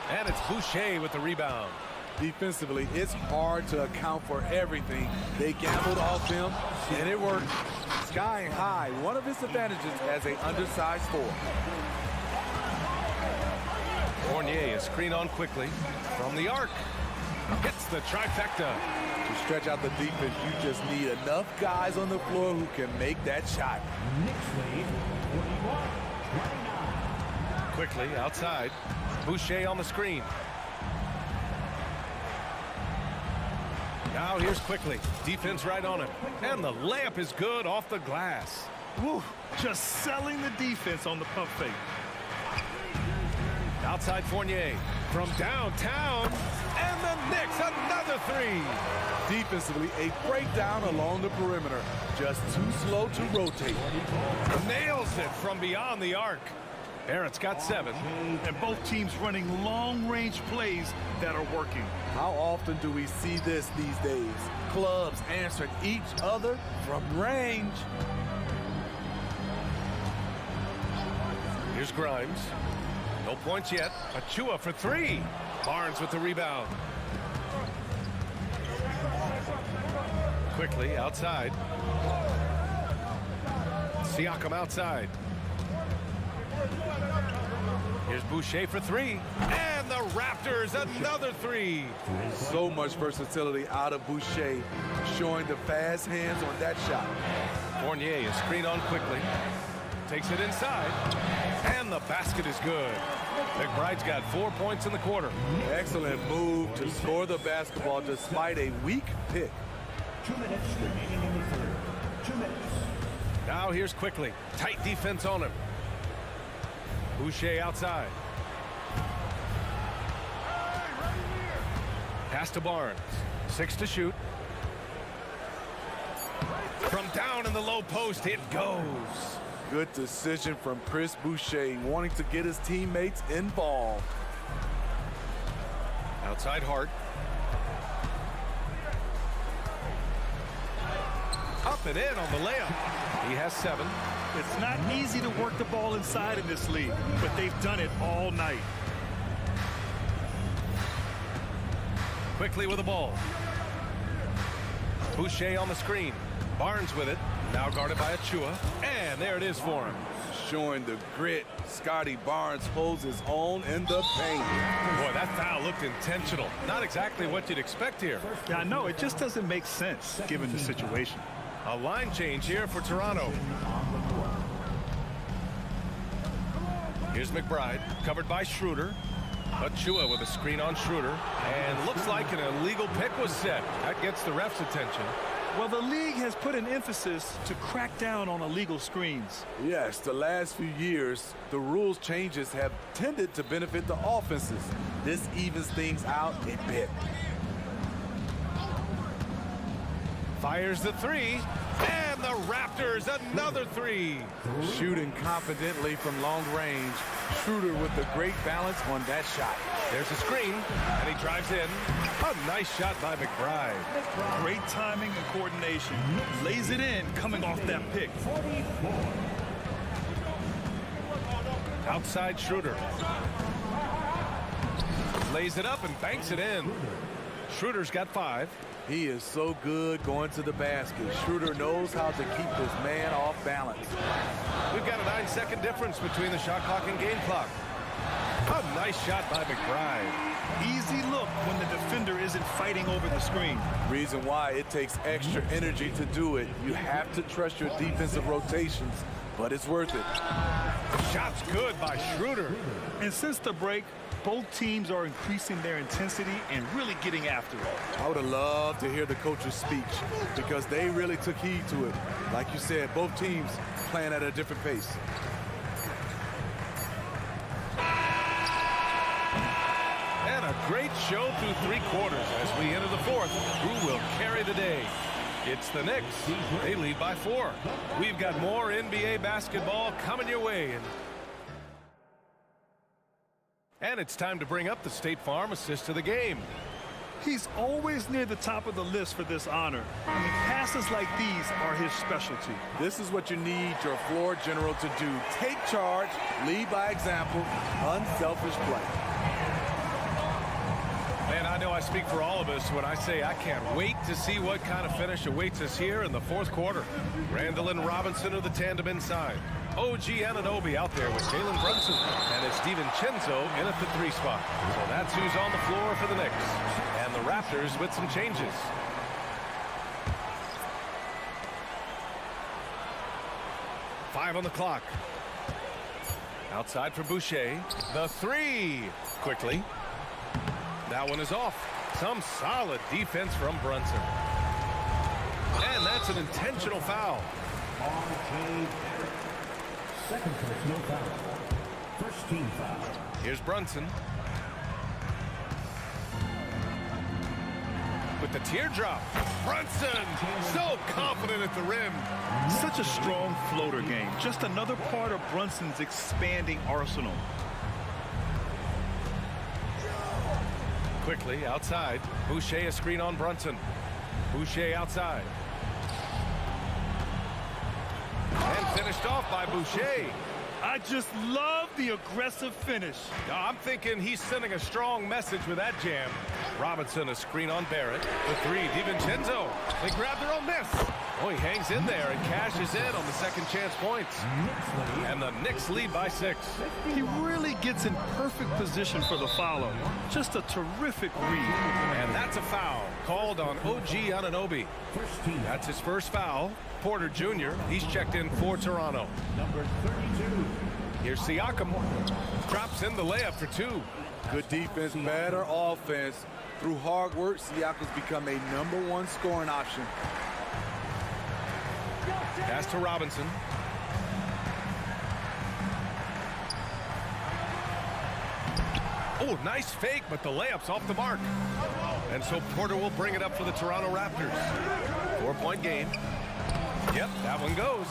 And it's Boucher with the rebound. Defensively, it's hard to account for everything. They gambled off him, and it worked. Skying high, one of his advantages as an undersized 4. Fournier is screen on quickly from the arc. Hits the trifecta. To stretch out the defense, you just need enough guys on the floor who can make that shot. Quickly outside. Boucher on the screen. Now here's quickly. Defense right on him. And the layup is good off the glass. Woo, just selling the defense on the pump fake. Outside Fournier from downtown. And the Knicks, another three. Defensively, a breakdown along the perimeter. Just too slow to rotate. Nails it from beyond the arc. Barrett's got 7. And both teams running long-range plays that are working. How often do we see this these days? Clubs answering each other from range. Here's Grimes. No points yet. Achua for 3. Barnes with the rebound. Quickly outside. Siakam outside. Here's Boucher for 3. And the Raptors, another 3. So much versatility out of Boucher, showing the fast hands on that shot. Fournier is screened on quickly. Takes it inside. And the basket is good. McBride's got 4 points in the quarter. Excellent move to score the basketball despite a weak pick. 2 minutes remaining in the third. 2 minutes. Now here's quickly. Tight defense on him. Boucher outside. Pass to Barnes. 6 to shoot. From down in the low post, it goes. Good decision from Chris Boucher, wanting to get his teammates involved. Outside Hart. Up and in on the layup. He has 7. It's not easy to work the ball inside in this league, but they've done it all night. Quickly with the ball. Boucher on the screen. Barnes with it. Now guarded by Achua. And there it is for him. Showing the grit, Scotty Barnes holds his own in the paint. Boy, that foul looked intentional. Not exactly what you'd expect here. Yeah, I know. It just doesn't make sense given the situation. A line change here for Toronto. Here's McBride, covered by Schroeder. Achua with a screen on Schroeder. And looks like an illegal pick was set. That gets the ref's attention. Well, the league has put an emphasis to crack down on illegal screens. Yes, the last few years, the rules changes have tended to benefit the offenses. This evens things out a bit. Fires the 3. And the Raptors, another 3. Shooting confidently from long range. Schroeder with the great balance on that shot. There's a screen, and he drives in. A nice shot by McBride. Great timing and coordination. Lays it in coming off that pick. Outside Schroeder. Lays it up and banks it in. Schroeder's got 5. He is so good going to the basket. Schroeder knows how to keep his man off balance. We've got a 9-second difference between the shot clock and game clock. A nice shot by McBride. Easy look when the defender isn't fighting over the screen. Reason why it takes extra energy to do it. You have to trust your defensive rotations, but it's worth it. Shot's good by Schroeder. And since the break, both teams are increasing their intensity and really getting after it. I would have loved to hear the coach's speech because they really took heed to it. Like you said, both teams playing at a different pace. And a great show through 3 quarters as we enter the 4th. Who will carry the day? It's the Knicks. They lead by 4. We've got more NBA basketball coming your way. And it's time to bring up the State Farm assist of the game. He's always near the top of the list for this honor. I mean, passes like these are his specialty. This is what you need your floor general to do. Take charge, lead by example, unselfish play. Man, I know I speak for all of us when I say I can't wait to see what kind of finish awaits us here in the 4th quarter. Randall and Robinson are the tandem inside. OG Anunoby out there with Jalen Brunson, and it's DiVincenzo in at the 3 spot. So that's who's on the floor for the Knicks. And the Raptors with some changes. Five on the clock. Outside for Boucher. The 3. Quickly. That one is off. Some solid defense from Brunson. And that's an intentional foul. Second personal foul. First team foul. Here's Brunson. With the teardrop. Brunson, so confident at the rim. Such a strong floater game. Just another part of Brunson's expanding arsenal. Quickly outside. Boucher a screen on Brunson. Boucher outside. And finished off by Boucher. I just love the aggressive finish. I'm thinking he's sending a strong message with that jam. Robinson a screen on Barrett. The three, DiVincenzo. They grab their own miss. Oh, he hangs in there and cashes in on the second chance points. And the Knicks lead by 6. He really gets in perfect position for the follow. Just a terrific read. And that's a foul called on OG Anunoby. That's his first foul. Porter Jr., he's checked in for Toronto. Number 32. Here's Siakam. Drops in the layup for 2. Good defense, better offense. Through hard work, Siakam's become a #1 scoring option. Pass to Robinson. Oh, nice fake, but the layup's off the mark. And so Porter will bring it up for the Toronto Raptors. 4-point game. Yep, that one goes.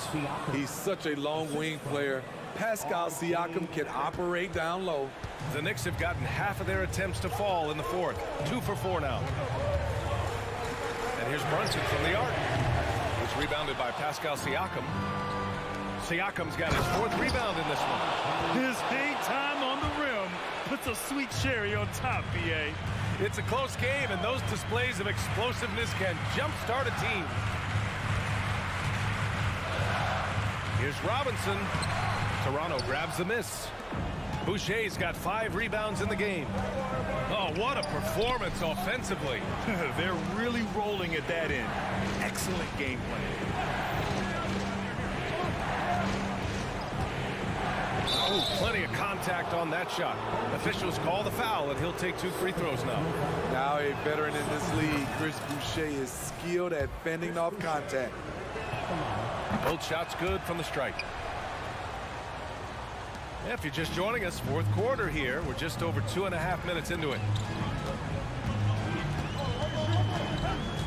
He's such a long wing player. Pascal Siakam can operate down low. The Knicks have gotten half of their attempts to fall in the 4th. 2 for 4 now. And here's Brunson from the arc. It's rebounded by Pascal Siakam. Siakam's got his 4th rebound in this one. His hang time on the rim puts a sweet cherry on top, BA. It's a close game, and those displays of explosiveness can jumpstart a team. Here's Robinson. Toronto grabs the miss. Boucher's got 5 rebounds in the game. Oh, what a performance offensively. They're really rolling at that end. Excellent game plan. Oh, plenty of contact on that shot. Officials call the foul, and he'll take 2 free throws now. Now a veteran in this league, Chris Boucher is skilled at fending off contact. Both shots good from the strike. Yeah, if you're just joining us, 4th quarter here. We're just over 2.5 minutes into it.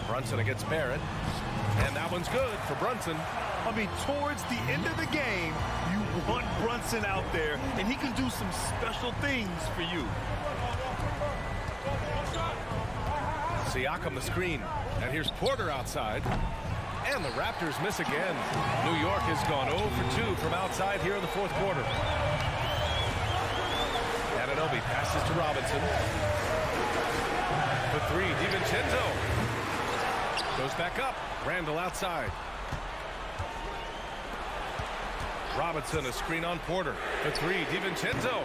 Brunson against Barrett. And that one's good for Brunson. I mean, towards the end of the game, you want Brunson out there, and he can do some special things for you. Siakam the screen. And here's Porter outside. And the Raptors miss again. New York has gone 0 for 2 from outside here in the 4th quarter. Anunoby passes to Robinson. The 3, DiVincenzo. Goes back up. Randall outside. Robinson, a screen on Porter. The 3, DiVincenzo.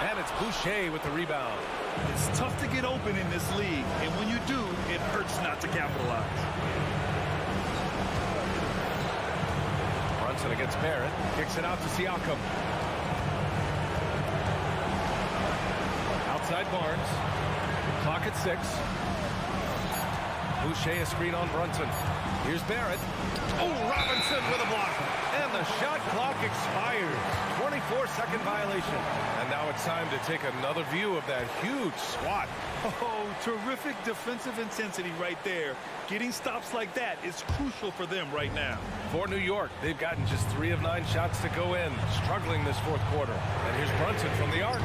And it's Boucher with the rebound. It's tough to get open in this league, and when you do, it hurts not to capitalize. Brunson against Barrett. Kicks it out to Siakam. Outside Barnes. Clock at 6. Boucher a screen on Brunson. Here's Barrett. Oh, Robinson with a block. And the shot clock expires. 24-second violation. And now it's time to take another view of that huge swat. Oh, terrific defensive intensity right there. Getting stops like that is crucial for them right now. For New York, they've gotten just 3 of 9 shots to go in, struggling this 4th quarter. And here's Brunson from the arc.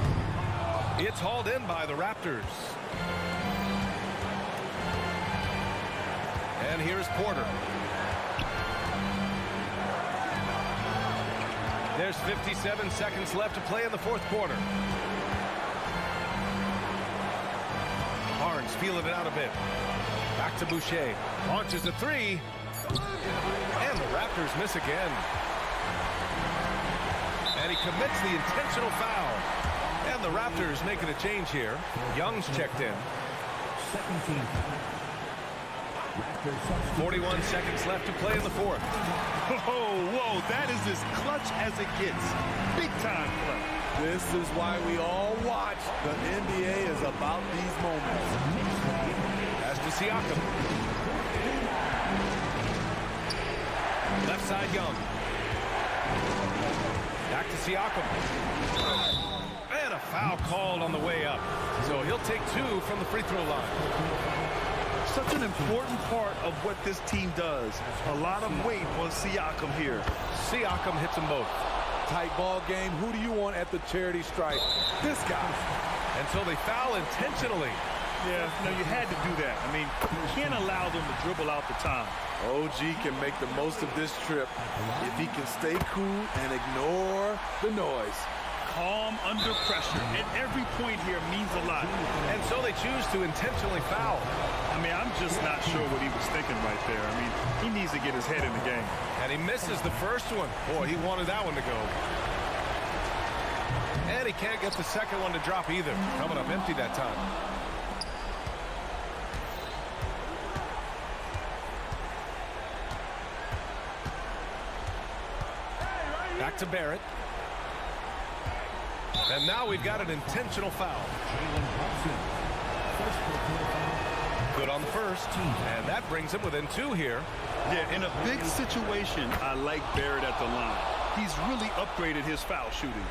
It's hauled in by the Raptors. And here's Porter. There's 57 seconds left to play in the 4th quarter. Barnes feeling it out a bit. Back to Boucher. Launches a 3. And the Raptors miss again. And he commits the intentional foul. And the Raptors making a change here. Young's checked in. 41 seconds left to play in the 4th. Whoa, that is as clutch as it gets. Big time play. This is why we all watch. The NBA is about these moments. to Siakam. Left side Young. Back to Siakam. And a foul called on the way up. So he'll take 2 from the free throw line. Such an important part of what this team does. A lot of weight on Siakam here. Siakam hits them both. Tight ball game. Who do you want at the charity stripe? This guy. And so they foul intentionally. Yeah, no, you had to do that. I mean, you can't allow them to dribble out the time. OG can make the most of this trip if he can stay cool and ignore the noise. Calm under pressure. And every point here means a lot. And so they choose to intentionally foul. I mean, I'm just not sure what he was thinking right there. I mean, he needs to get his head in the game. And he misses the first one. Boy, he wanted that one to go. And he can't get the second one to drop either. Coming up empty that time. Back to Barrett. And now we've got an intentional foul. Good on the first. And that brings him within 2 here. Yeah, in a big situation, I like Barrett at the line. He's really upgraded his foul shooting.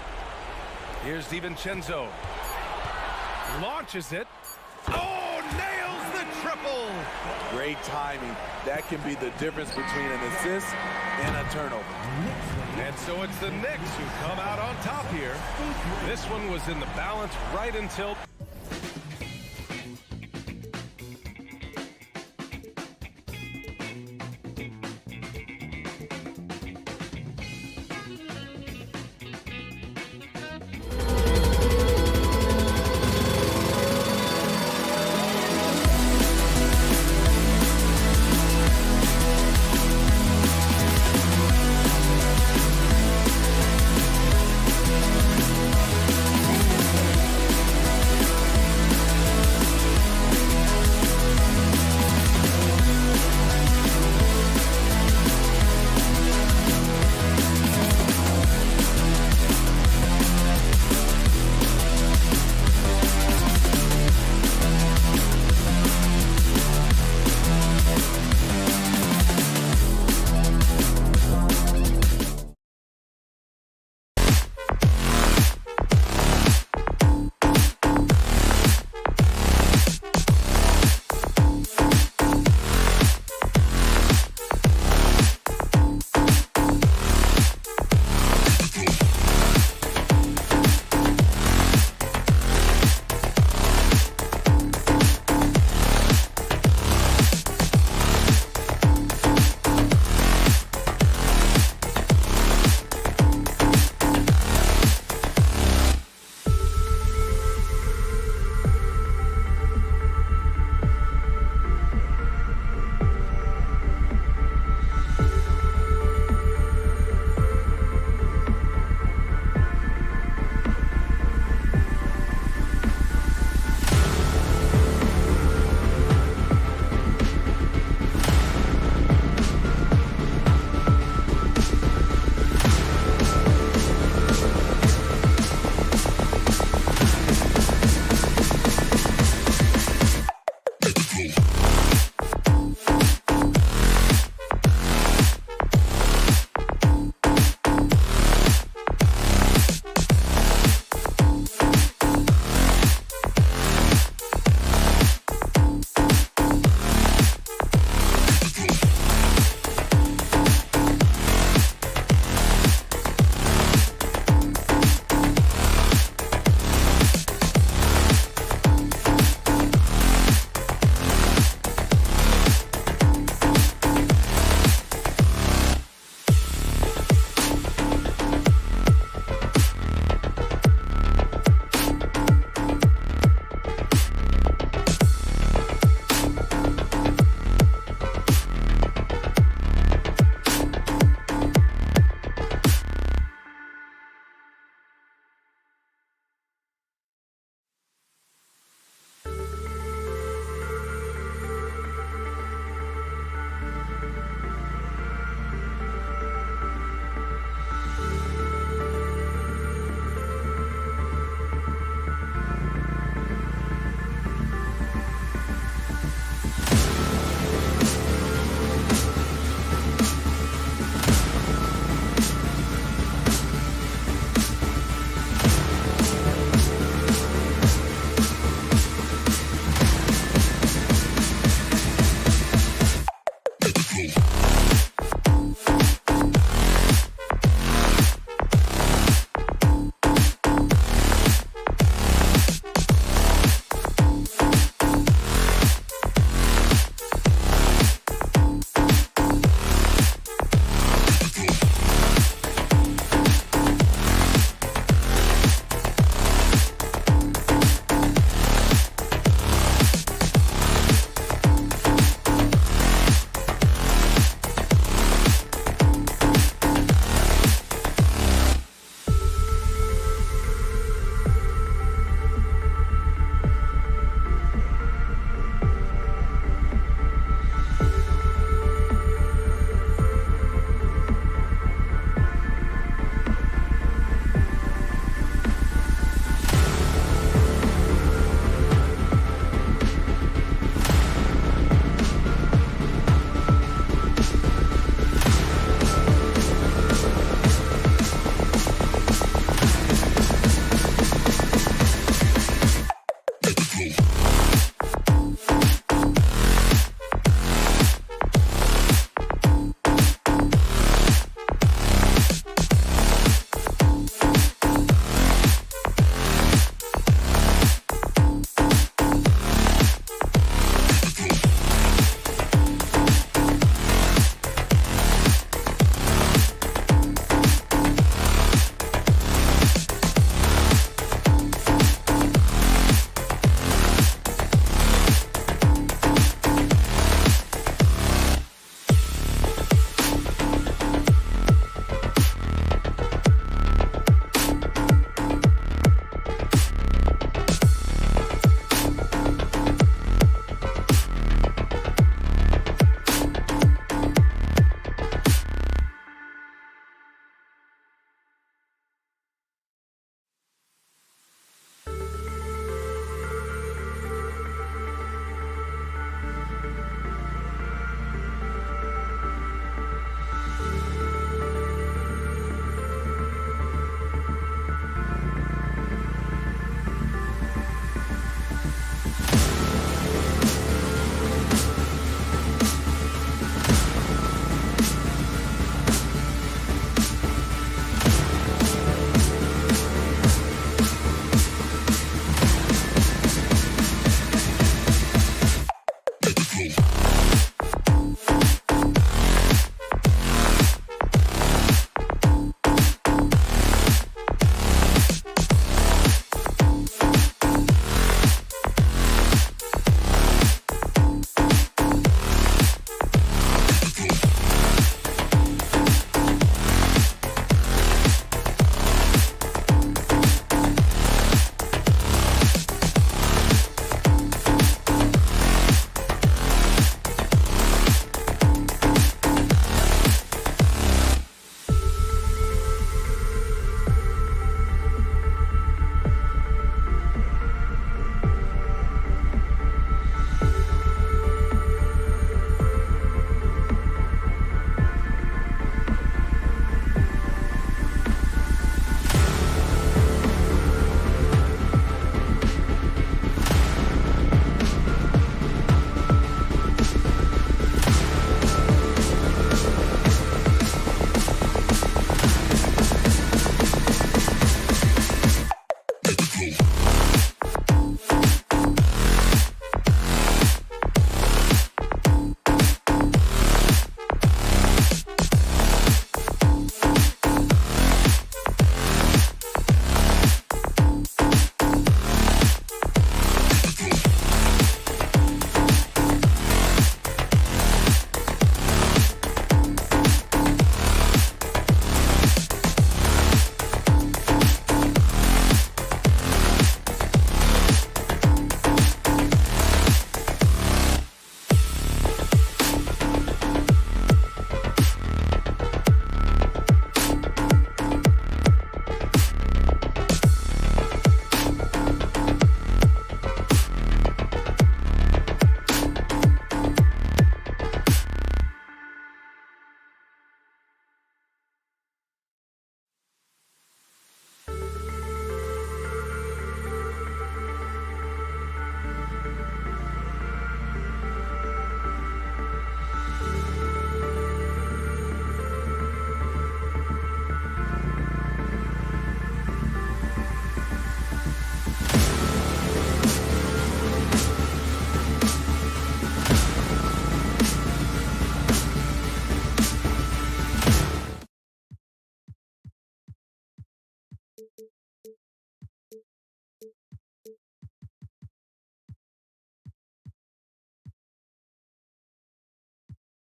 Here's DiVincenzo. Launches it. Oh, nails the triple. Great timing. That can be the difference between an assist and a turnover. And so it's the Knicks who come out on top here. This one was in the balance right until...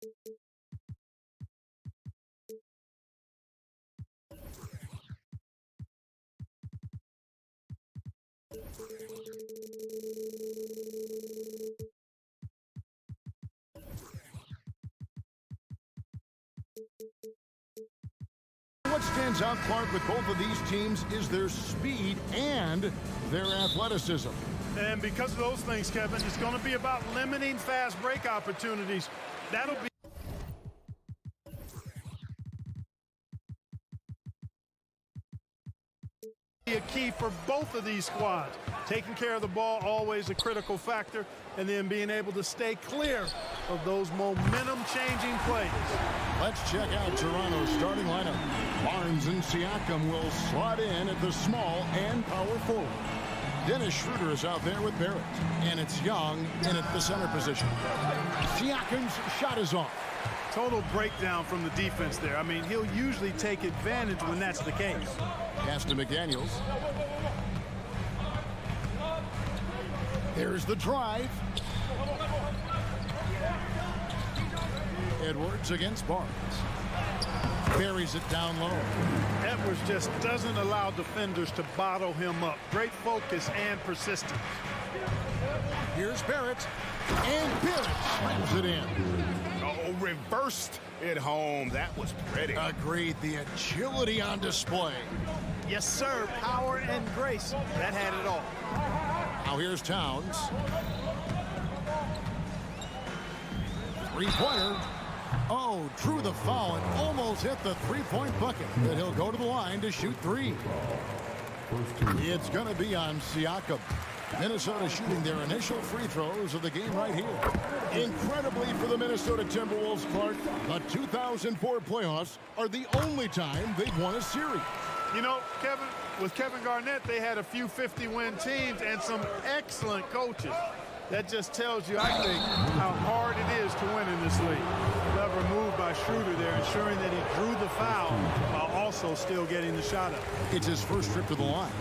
What stands out, Clark, with both of these teams is their speed and their athleticism. And because of those things, Kevin, it's going to be about limiting fast break opportunities. That'll be a key for both of these squads. Taking care of the ball, always a critical factor, and then being able to stay clear of those momentum-changing plays. Let's check out Toronto's starting lineup. Barnes and Siakam will slot in at the small and power forward. Dennis Schroeder is out there with Barrett, and it's Young in at the center position. Siakam's shot is off. Total breakdown from the defense there. I mean, he'll usually take advantage when that's the case. Pass to McDaniels. There's the drive. Edwards against Barnes. Buries it down low. Edwards just doesn't allow defenders to bottle him up. Great focus and persistence. Here's Barrett. And Barrett slams it in. Oh, reversed it home. That was pretty. Agreed. The agility on display. Yes, sir. Power and grace. That had it all. Now here's Towns. Three-pointer. Oh, drew the foul and almost hit the three-point bucket. But he'll go to the line to shoot three. It's going to be on Siakam. Minnesota shooting their initial free throws of the game right here. Incredibly for the Minnesota Timberwolves, Clark, the 2004 playoffs are the only time they've won a series. You know, Kevin, with Kevin Garnett, they had a few 50-win teams and some excellent coaches. That just tells you, I think, how hard it is to win in this league. Clever move by Schroeder there, ensuring that he drew the foul while also still getting the shot up. It's his first trip to the line.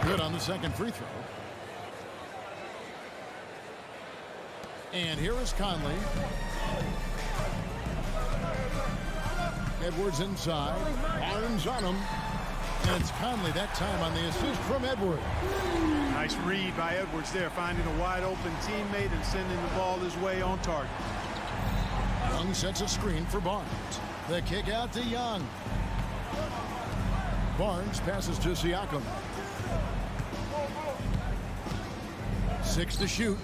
Good on the second free throw. And here is Conley. Edwards inside. Barnes on him. And it's Conley that time on the assist from Edwards. Nice read by Edwards there, finding a wide open teammate and sending the ball his way on target. Young sets a screen for Barnes. The kick out to Young. Barnes passes to Siakam. 6 to shoot.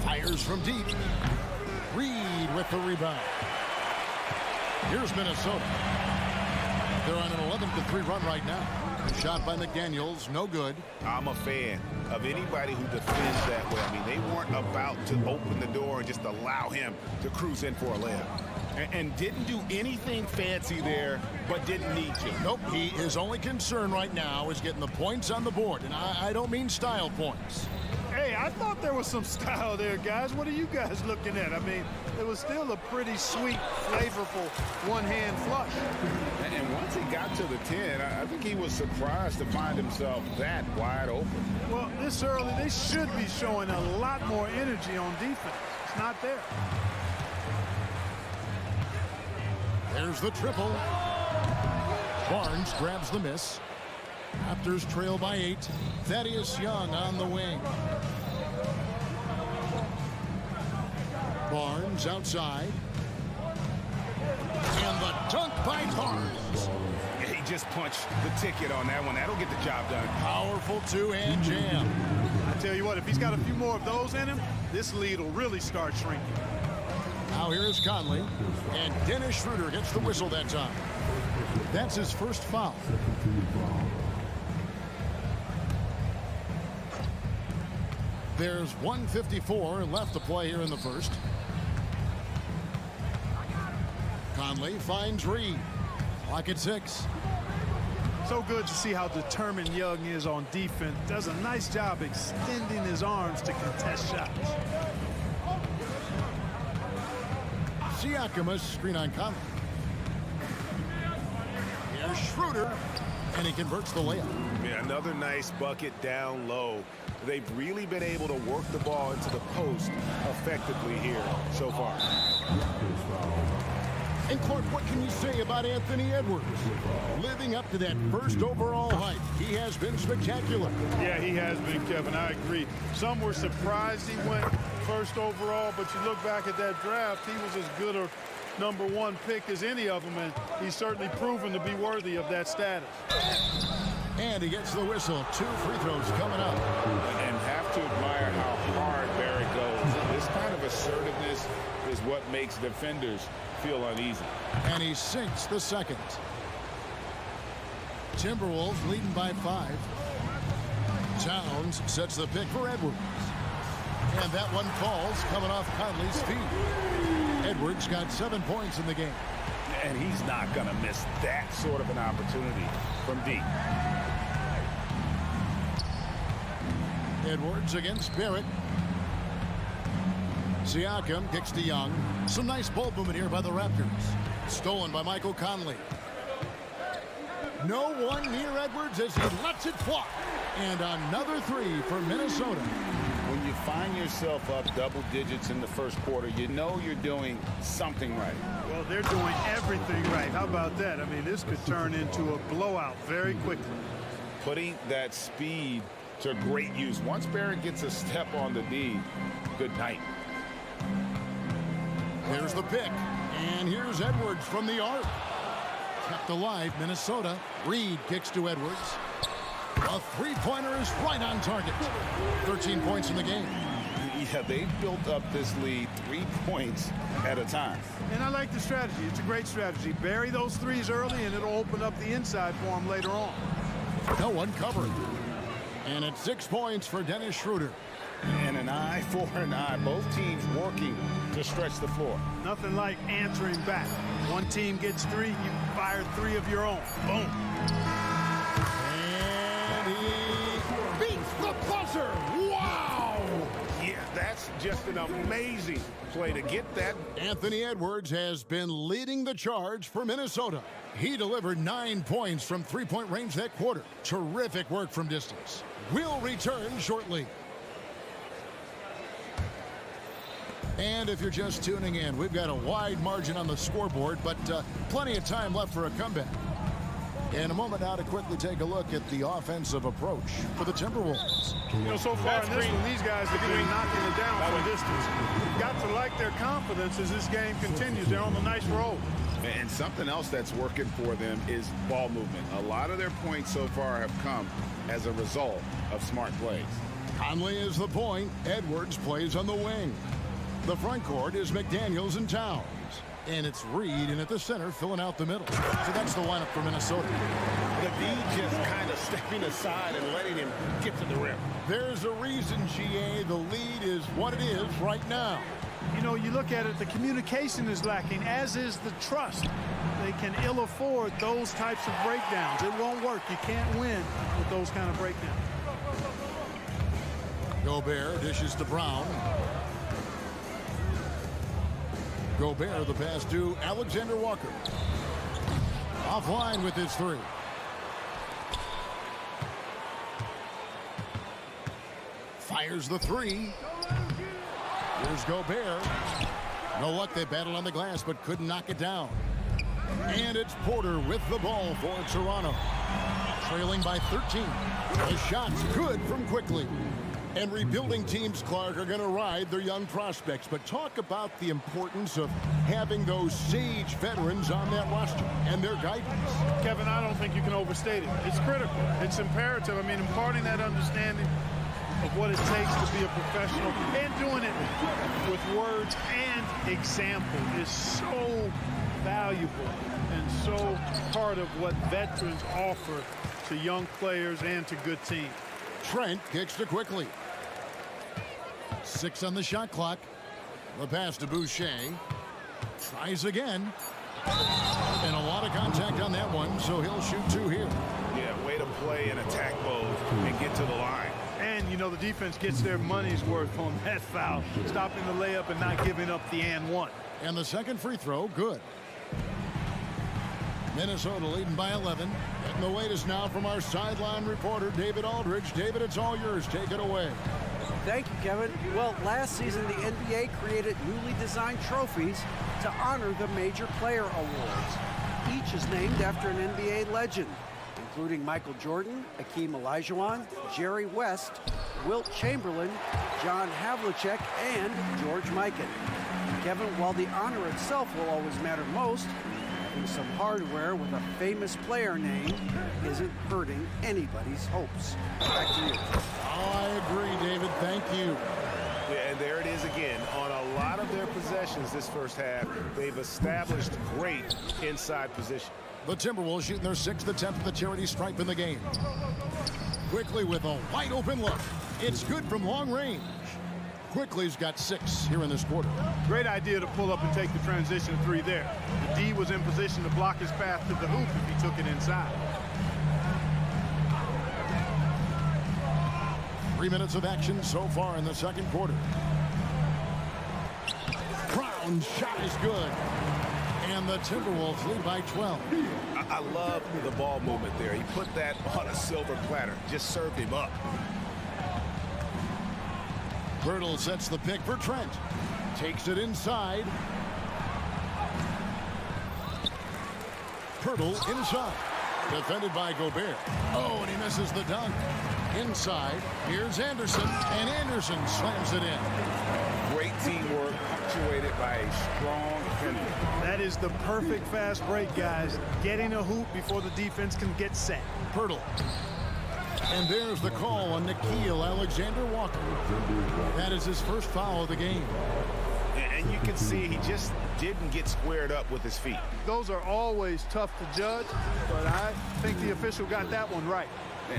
Fires from deep. Reed with the rebound. Here's Minnesota. They're on an 11-3 run right now. Shot by McDaniels, no good. I'm a fan of anybody who defends that way. I mean, they weren't about to open the door and just allow him to cruise in for a layup. And didn't do anything fancy there, but didn't need to. Nope, his only concern right now is getting the points on the board. And I don't mean style points. Hey, I thought there was some style there, guys. What are you guys looking at? I mean, it was still a pretty sweet, flavorful one-hand flush. And once he got to the 10, I think he was surprised to find himself that wide open. Well, this early, they should be showing a lot more energy on defense. It's not there. There's the triple. Barnes grabs the miss. Raptors trail by 8. Thaddeus Young on the wing. Barnes outside. And the dunk by Barnes. Yeah, he just punched the ticket on that one. That'll get the job done. Powerful two-hand jam. I tell you what, if he's got a few more of those in him, this lead will really start shrinking. Now here is Conley. And Dennis Schroeder gets the whistle that time. That's his first foul. There's 1:54 left to play here in the first. Conley finds Reed. Clock at 6. So good to see how determined Young is on defense. Does a nice job extending his arms to contest shots. Siakam, a screen on Conley. Here's Schroeder, and he converts the layup. Yeah, another nice bucket down low. They've really been able to work the ball into the post effectively here so far. And Clark, what can you say about Anthony Edwards? Living up to that first overall hype, he has been spectacular. Yeah, he has been, Kevin. I agree. Some were surprised he went first overall, but you look back at that draft, he was as good a #1 pick as any of them, and he's certainly proven to be worthy of that status. And he gets the whistle. 2 free throws coming up. And have to admire how hard Barrett goes. This kind of assertiveness is what makes defenders feel uneasy. And he sinks the second. Timberwolves leading by 5. Towns sets the pick for Edwards. And that one falls coming off Conley's feet. Edwards got 7 points in the game. And he's not going to miss that sort of an opportunity from deep. Edwards against Barrett. Siakam kicks to Young. Some nice ball movement here by the Raptors. Stolen by Michael Conley. No one near Edwards as he lets it fly. And another 3 for Minnesota. When you find yourself up double digits in the first quarter, you know you're doing something right. Well, they're doing everything right. How about that? I mean, this could turn into a blowout very quickly. Putting that speed to great use. Once Barrett gets a step on the D, good night. Here's the pick. And here's Edwards from the arc. Kept alive, Minnesota. Reed kicks to Edwards. A 3-pointer is right on target. 13 points in the game. Yeah, they've built up this lead 3 points at a time. And I like the strategy. It's a great strategy. Bury those threes early, and it'll open up the inside for him later on. No one covered. And it's 6 points for Dennis Schroeder. And an eye for an eye. Both teams working to stretch the floor. Nothing like answering back. One team gets 3, you fire 3 of your own. Boom. And he beats the buzzer. Wow! Yeah, that's just an amazing play to get that. Anthony Edwards has been leading the charge for Minnesota. He delivered 9 points from 3-point range that quarter. Terrific work from distance. We'll return shortly. And if you're just tuning in, we've got a wide margin on the scoreboard, but plenty of time left for a comeback. In a moment now to quickly take a look at the offensive approach for the Timberwolves. You know, so far in this one, these guys have been knocking it down from distance. You've got to like their confidence as this game continues. They're on a nice roll. And something else that's working for them is ball movement. A lot of their points so far have come as a result of smart plays. Conley is the point. Edwards plays on the wing. The front court is McDaniels and Towns. And it's Reed in at the center, filling out the middle. So that's the lineup for Minnesota. The D just kind of stepping aside and letting him get to the rim. There's a reason, GA, the lead is what it is right now. You know, you look at it, the communication is lacking, as is the trust. They can ill afford those types of breakdowns. It won't work. You can't win with those kind of breakdowns. Gobert dishes to Brown. Gobert, the pass to Alexander Walker. Offline with his 3. Fires the 3. Here's Gobert. No luck, they battled on the glass, but couldn't knock it down. And it's Porter with the ball for Toronto. Trailing by 13. The shot's good from quickly. And rebuilding teams, Clark, are going to ride their young prospects. But talk about the importance of having those sage veterans on that roster and their guidance. Kevin, I don't think you can overstate it. It's critical. It's imperative. I mean, imparting that understanding of what it takes to be a professional and doing it with words and example is so valuable and so part of what veterans offer to young players and to good teams. Trent kicks to quickly. 6 on the shot clock. The pass to Boucher. Tries again. And a lot of contact on that one, so he'll shoot 2 here. Yeah, way to play in attack mode and get to the line. And, you know, the defense gets their money's worth on that foul. Stopping the layup and not giving up the and one. And the second free throw, good. Minnesota leading by 11. Getting the latest now from our sideline reporter, David Aldridge. David, it's all yours. Take it away. Thank you, Kevin. Well, last season, the NBA created newly designed trophies to honor the major player awards. Each is named after an NBA legend, including Michael Jordan, Hakeem Olajuwon, Jerry West, Wilt Chamberlain, John Havlicek, and George Mikan. Kevin, while the honor itself will always matter most, having some hardware with a famous player name isn't hurting anybody's hopes. Back to you. Oh, I agree, David. Thank you. Yeah, and there it is again. On a lot of their possessions this first half, they've established great inside position. The Timberwolves shooting their 6th attempt at the charity stripe in the game. Quickly with a wide open look. It's good from long range. Quickly's got 6 here in this quarter. Great idea to pull up and take the transition 3 there. The D was in position to block his path to the hoop if he took it inside. 3 minutes of action so far in the second quarter. Brown's shot is good. And the Timberwolves lead by 12. I love the ball movement there. He put that on a silver platter. Just served him up. Birtle sets the pick for Trent. Takes it inside. Pirtle inside. Defended by Gobert. Oh, and he misses the dunk. Inside, here's Anderson, and Anderson slams it in. Great teamwork, punctuated by a strong defender. That is the perfect fast break, guys. Getting a hoop before the defense can get set. Pirtle. And there's the call on Nickeil Alexander-Walker. That is his first foul of the game. And you can see he just didn't get squared up with his feet. Those are always tough to judge, but I think the official got that one right.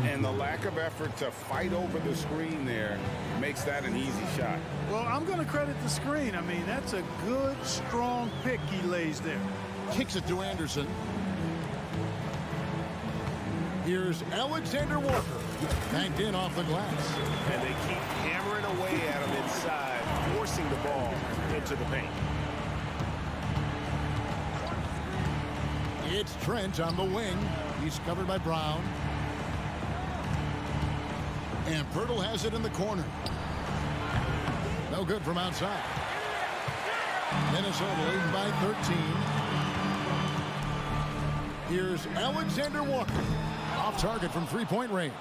And the lack of effort to fight over the screen there makes that an easy shot. Well, I'm going to credit the screen. I mean, that's a good, strong pick he lays there. Kicks it to Anderson. Here's Alexander Walker. Banked in off the glass. And they keep hammering away at him inside, forcing the ball into the paint. It's Trent on the wing. He's covered by Brown. And Pirtle has it in the corner. No good from outside. Minnesota leading by 13. Here's Alexander Walker. Off target from three-point range.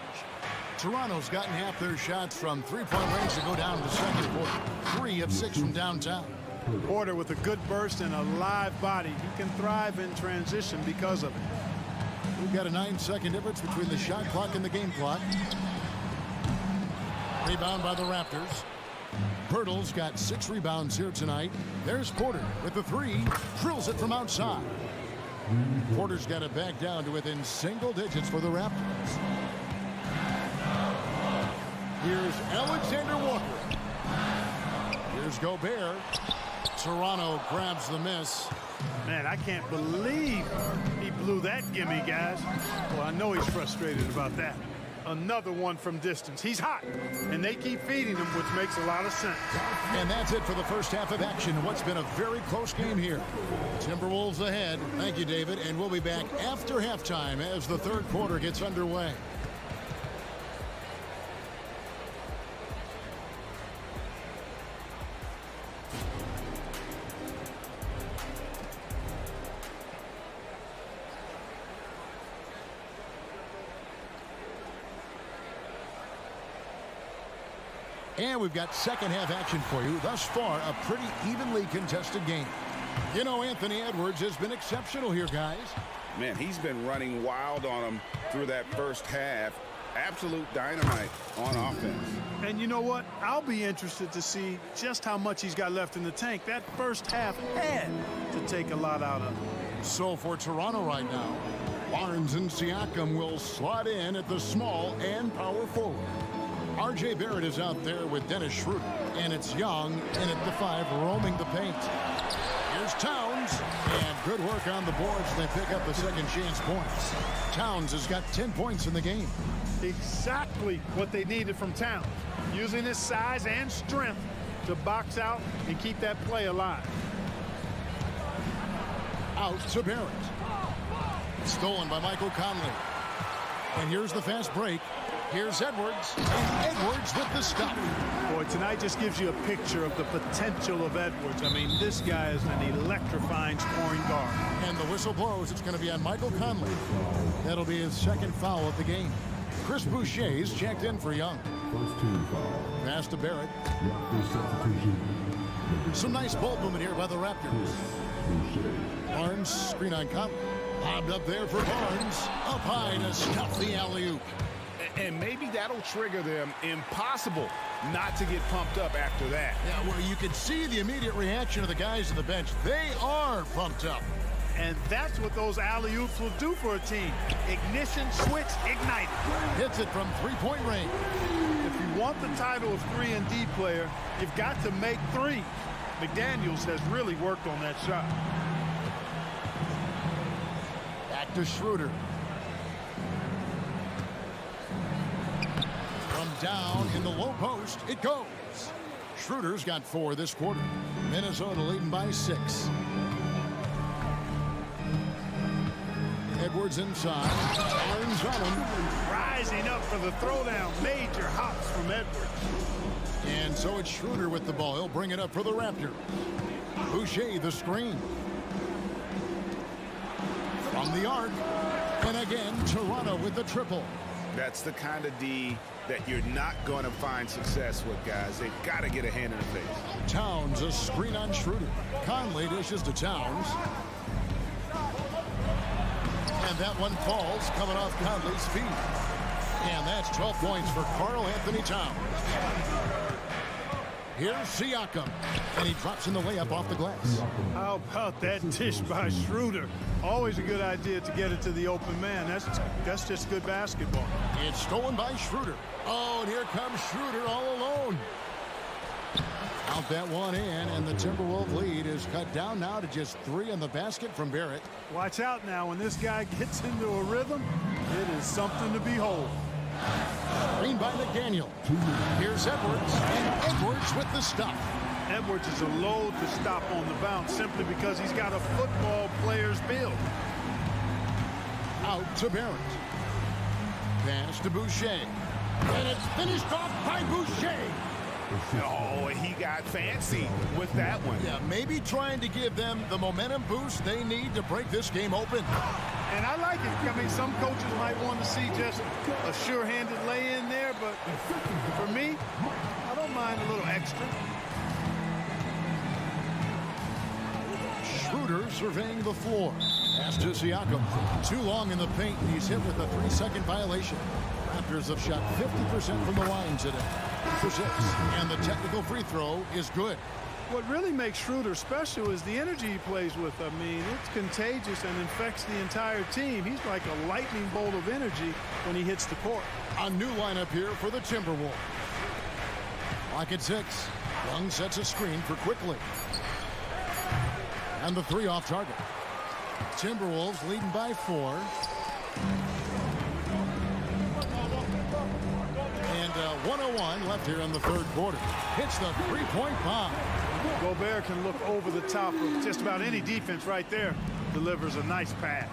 Toronto's gotten half their shots from three-point range to go down to the second quarter. 3 of 6 from downtown. Porter with a good burst and a live body. He can thrive in transition because of it. We've got a 9-second difference between the shot clock and the game clock. Rebound by the Raptors. Pirtle's got 6 rebounds here tonight. There's Porter with the 3. Drills it from outside. Porter's got it back down to within single digits for the Raptors. Here's Alexander Walker. Here's Gobert. Toronto grabs the miss. Man, I can't believe he blew that gimme, guys. Well, I know he's frustrated about that. Another one from distance. He's hot, and they keep feeding him, which makes a lot of sense. And that's it for the first half of action in what's been a very close game here. Timberwolves ahead. Thank you, David. And we'll be back after halftime as the third quarter gets underway. And we've got second half action for you. Thus far, a pretty evenly contested game. You know, Anthony Edwards has been exceptional here, guys. Man, he's been running wild on them through that first half. Absolute dynamite on offense. And you know what? I'll be interested to see just how much he's got left in the tank. That first half had to take a lot out of him. So for Toronto right now, Barnes and Siakam will slot in at the small and power forward. R.J. Barrett is out there with Dennis Schroeder, and it's Young in at the 5, roaming the paint. Here's Towns, and good work on the boards. They pick up the second chance points. Towns has got 10 points in the game. Exactly what they needed from Towns, using his size and strength to box out and keep that play alive. Out to Barrett. Stolen by Michael Conley. And here's the fast break. Here's Edwards. And Edwards with the stop. Boy, tonight just gives you a picture of the potential of Edwards. I mean, this guy is an electrifying scoring guard. And the whistle blows. It's going to be on Michael Conley. That'll be his second foul of the game. Chris Boucher's checked in for Young. First team foul. Pass to Barrett. Raptors substitution. Some nice ball movement here by the Raptors. Barnes, screen on Conley. Lobbed up there for Barnes. Up high to stuff the alley-oop. And maybe that'll trigger them. Impossible not to get pumped up after that. Yeah, well, you can see the immediate reaction of the guys on the bench. They are pumped up. And that's what those alley-oops will do for a team. Ignition, switch, ignite. Hits it from three-point range. If you want the title of 3-and-D player, you've got to make three. McDaniels has really worked on that shot. Back to Schroeder. From down in the low post, it goes. Schroeder's got 4 this quarter. Minnesota leading by 6. Edwards inside. Barnes on him. Rising up for the throwdown. Major hops from Edwards. And so it's Schroeder with the ball. He'll bring it up for the Raptors. Boucher the screen. From the arc. And again, Toronto with the triple. That's the kind of D that you're not going to find success with, guys. They've got to get a hand in the face. Towns a screen on Schroeder. Conley dishes to Towns. And that one falls coming off Conley's feet. And that's 12 points for Karl Anthony Towns. Here's Siakam. And he drops in the layup off the glass. How about that dish by Schroeder? Always a good idea to get it to the open man. That's just good basketball. It's stolen by Schroeder. Oh, and here comes Schroeder all alone. Out that one in, and the Timberwolves lead is cut down now to just 3 on the basket from Barrett. Watch out now. When this guy gets into a rhythm, it is something to behold. Screen by McDaniel. Here's Edwards, and Edwards with the stop. Edwards is a load to stop on the bounce simply because he's got a football player's build. Out to Barrett. Pass to Boucher. And it's finished off by Boucher. Oh, he got fancy with that one. Yeah, maybe trying to give them the momentum boost they need to break this game open. And I like it. I mean, some coaches might want to see just a sure-handed lay-in there, but for me, I don't mind a little extra. Schroeder surveying the floor. Pass to Siakam. Too long in the paint. He's hit with a 3-second violation. Raptors have shot 50% from the line today. For 6. And the technical free throw is good. What really makes Schroeder special is the energy he plays with. I mean, it's contagious and infects the entire team. He's like a lightning bolt of energy when he hits the court. A new lineup here for the Timberwolves. Lock at 6. Young sets a screen for Quickly. And the 3 off target. Timberwolves leading by 4. And 1:01 left here in the third quarter. Hits the 3-point bomb. Gobert can look over the top of just about any defense right there. Delivers a nice pass.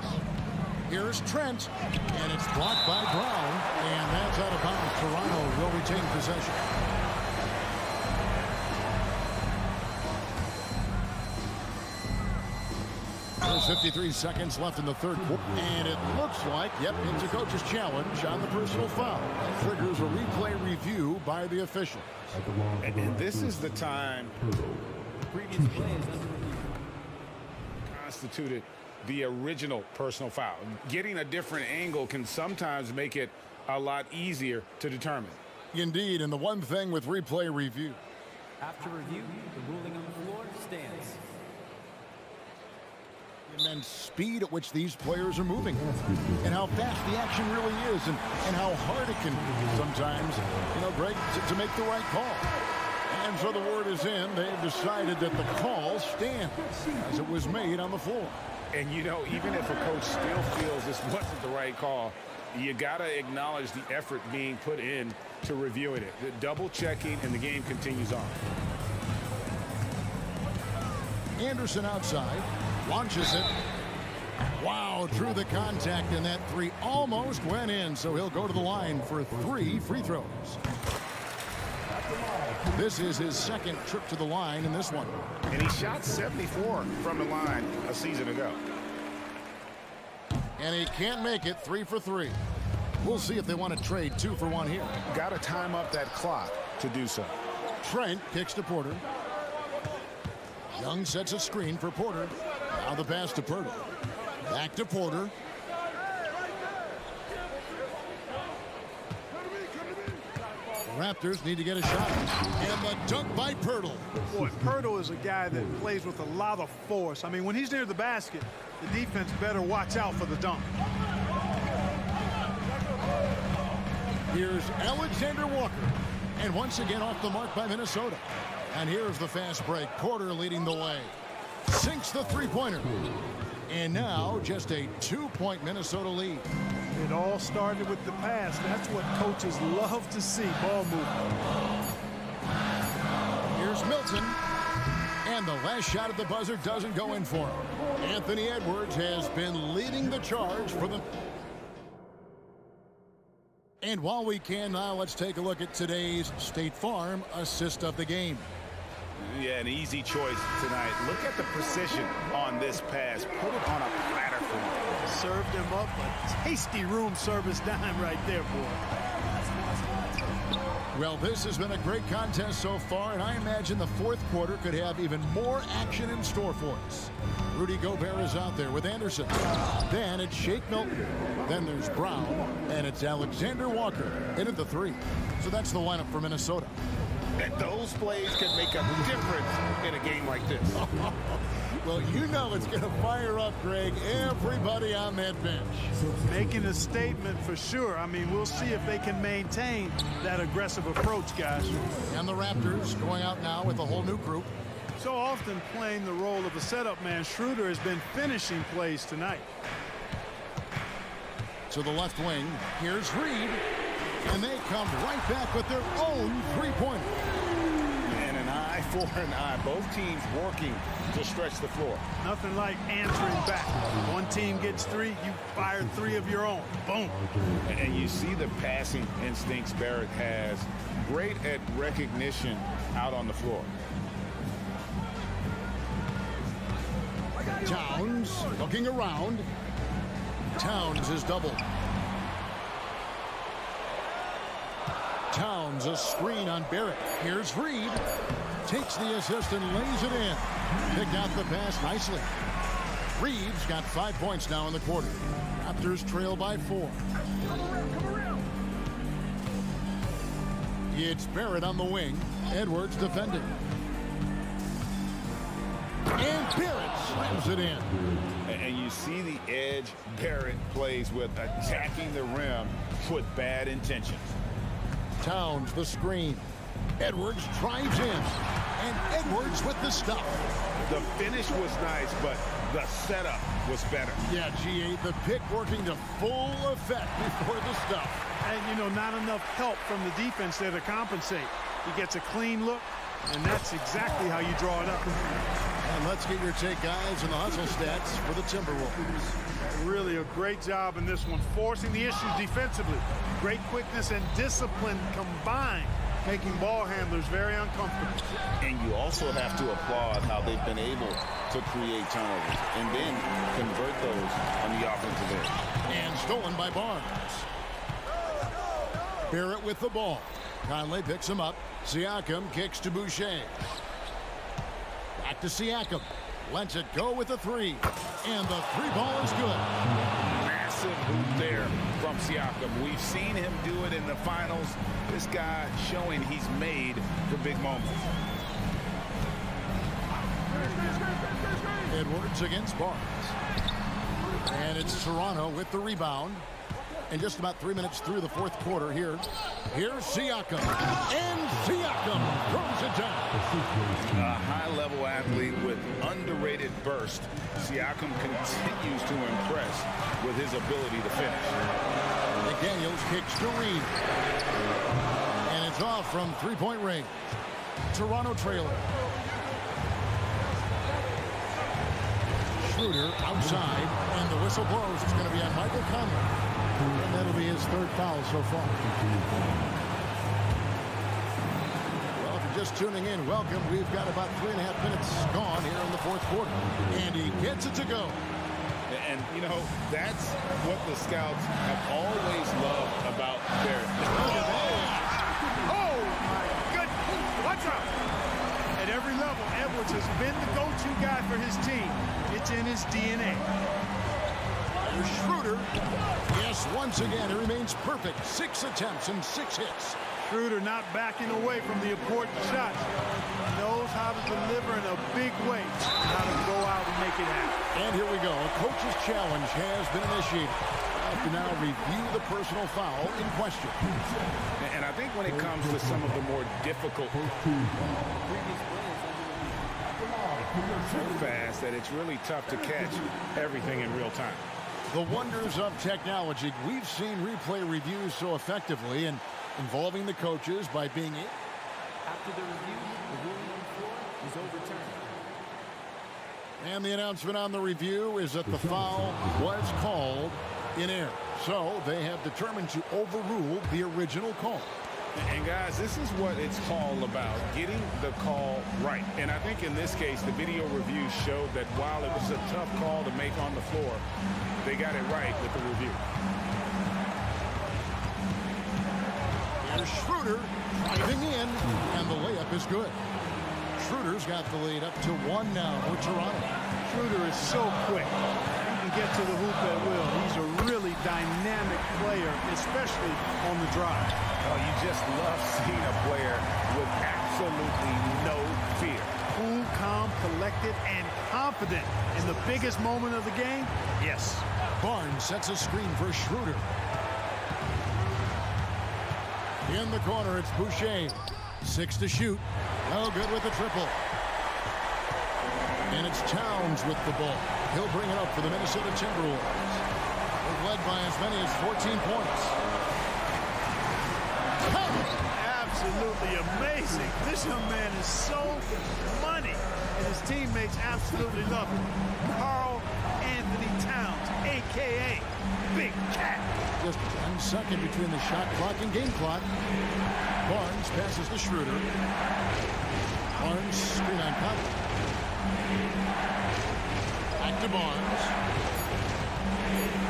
Here's Trent. And it's blocked by Brown. And that's out of bounds. Toronto will retain possession. There's 53 seconds left in the third quarter. And it looks like, yep, it's a coach's challenge on the personal foul. That triggers a replay review by the official. And this is the time Previous plays constituted the original personal foul. Getting a different angle can sometimes make it a lot easier to determine. Indeed, and the one thing with replay review. After review, the ruling on the floor stands. And then speed at which these players are moving and how fast the action really is and how hard it can be sometimes, Greg, to make the right call. And so the word is in. They've decided that the call stands as it was made on the floor. And, even if a coach still feels this wasn't the right call, you got to acknowledge the effort being put in to reviewing it. The double checking, and the game continues on. Anderson outside. Launches it. Wow, through the contact, and that three almost went in, so he'll go to the line for 3 free throws. This is his second trip to the line in this one. And he shot 74 from the line a season ago. And he can't make it 3 for 3. We'll see if they want to trade 2 for 1 here. Got to time up that clock to do so. Trent kicks to Porter. Young sets a screen for Porter. Now the pass to Porter. Back to Porter. The Raptors need to get a shot. And the dunk by Pirtle. Boy, Pirtle is a guy that plays with a lot of force. I mean, when he's near the basket, the defense better watch out for the dunk. Here's Alexander Walker. And once again off the mark by Minnesota. And here's the fast break. Porter leading the way. Sinks the three-pointer. And now just a 2-point Minnesota lead. It all started with the pass. That's what coaches love to see, ball movement. Here's Milton. And the last shot at the buzzer doesn't go in for him. Anthony Edwards has been leading the charge for them. And while we can now, let's take a look at today's State Farm assist of the game. Yeah, an easy choice tonight. Look at the precision on this pass. Put it on a platter for him. Served him up a tasty room service dime right there, boy. Well, this has been a great contest so far, and I imagine the fourth quarter could have even more action in store for us. Rudy Gobert is out there with Anderson. Then it's Shake Milton. Then there's Brown, and it's Alexander Walker in at the 3. So that's the lineup for Minnesota. And those plays can make a difference in a game like this. Well, you know it's going to fire up, Greg, everybody on that bench. Making a statement for sure. I mean, we'll see if they can maintain that aggressive approach, guys. And the Raptors going out now with a whole new group. So often playing the role of a setup man, Schroeder has been finishing plays tonight. To the left wing, here's Reed. And they come right back with their own three-pointer. And an eye for an eye. Both teams working to stretch the floor. Nothing like answering back. One team gets 3, you fire 3 of your own. Boom. And you see the passing instincts Barrett has. Great at recognition out on the floor. Towns looking around. Towns is doubled. Towns a screen on Barrett. Here's Reed. Takes the assist and lays it in. Picked out the pass nicely. Reed's got 5 points now in the quarter. Raptors trail by 4. It's Barrett on the wing. Edwards defending. And Barrett slams it in. And you see the edge Barrett plays with, attacking the rim with bad intentions. Towns the screen. Edwards drives in. And Edwards with the stuff. The finish was nice, but the setup was better. Yeah, G8, the pick working to full effect before the stuff. And, you know, not enough help from the defense there to compensate. He gets a clean look, and that's exactly how you draw it up. And let's get your take, guys, on the hustle stats for the Timberwolves. Really a great job in this one, forcing the issues defensively. Great quickness and discipline combined, making ball handlers very uncomfortable. And you also have to applaud how they've been able to create turnovers and then convert those on the offensive end. And stolen by Barnes. Barrett with the ball. Conley picks him up. Siakam kicks to Boucher. Back to Siakam. Lets it go with the 3. And the 3 ball is good. Massive hoop there from Siakam. We've seen him do it in the finals. This guy showing he's made for big moments. Edwards against Barnes. And it's Toronto with the rebound. And just about 3 minutes through the fourth quarter here. Here's Siakam. And Siakam throws it down. A high-level athlete with underrated burst. Siakam continues to impress with his ability to finish. McDaniels kicks to Reed. And it's off from three-point range. Toronto trailing. Schroeder outside, and the whistle blows. It's going to be on Michael Conley. And that'll be his third foul so far. Well, if you're just tuning in, welcome. We've got about 3.5 minutes gone here in the fourth quarter. And he gets it to go. And, you know, that's what the scouts have always loved about their... Oh, my goodness. Watch out. At every level, Edwards has been the go-to guy for his team. It's in his DNA. Schroeder. Yes, once again, it remains perfect. 6 attempts and 6 hits. Schroeder not backing away from the important shots. He knows how to deliver in a big way, how to go out and make it happen. And here we go. A coach's challenge has been initiated. I have to now review the personal foul in question. And I think when it comes to some of the more difficult... so fast that it's really tough to catch everything in real time. The wonders of technology. We've seen replay reviews so effectively and involving the coaches by being... After the review, the ruling on the floor is overturned. And the announcement on the review is that the foul was called in error. So they have determined to overrule the original call. And guys, this is what it's all about, getting the call right. And I think in this case, the video review showed that while it was a tough call to make on the floor, they got it right with the review. Here's Schroeder driving in, and the layup is good. Schroeder's got the lead up to 1 now for Toronto. Schroeder is so quick. He can get to the hoop at will. He's a really dynamic player, especially on the drive. Oh, you just love seeing a player with absolutely no fear. Cool, calm, collected, and confident in the biggest moment of the game. Yes. Barnes sets a screen for Schroeder. In the corner, it's Boucher. 6 to shoot. No good with the triple. And it's Towns with the ball. He'll bring it up for the Minnesota Timberwolves. They've led by as many as 14 points. Absolutely amazing. This young man is so money, and his teammates absolutely love him. Karl Anthony Towns, a.k.a. Big Cat. Just 1 second between the shot clock and game clock. Barnes passes to Schroeder. Barnes screen on Conley. Back to Barnes.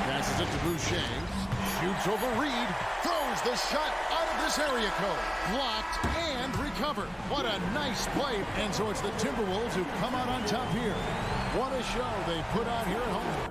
Passes it to Boucher. Shoots over Reed. Throws the shot out of this area code. Blocked and recovered. What a nice play. And so it's the Timberwolves who come out on top here. What a show they put on here at home.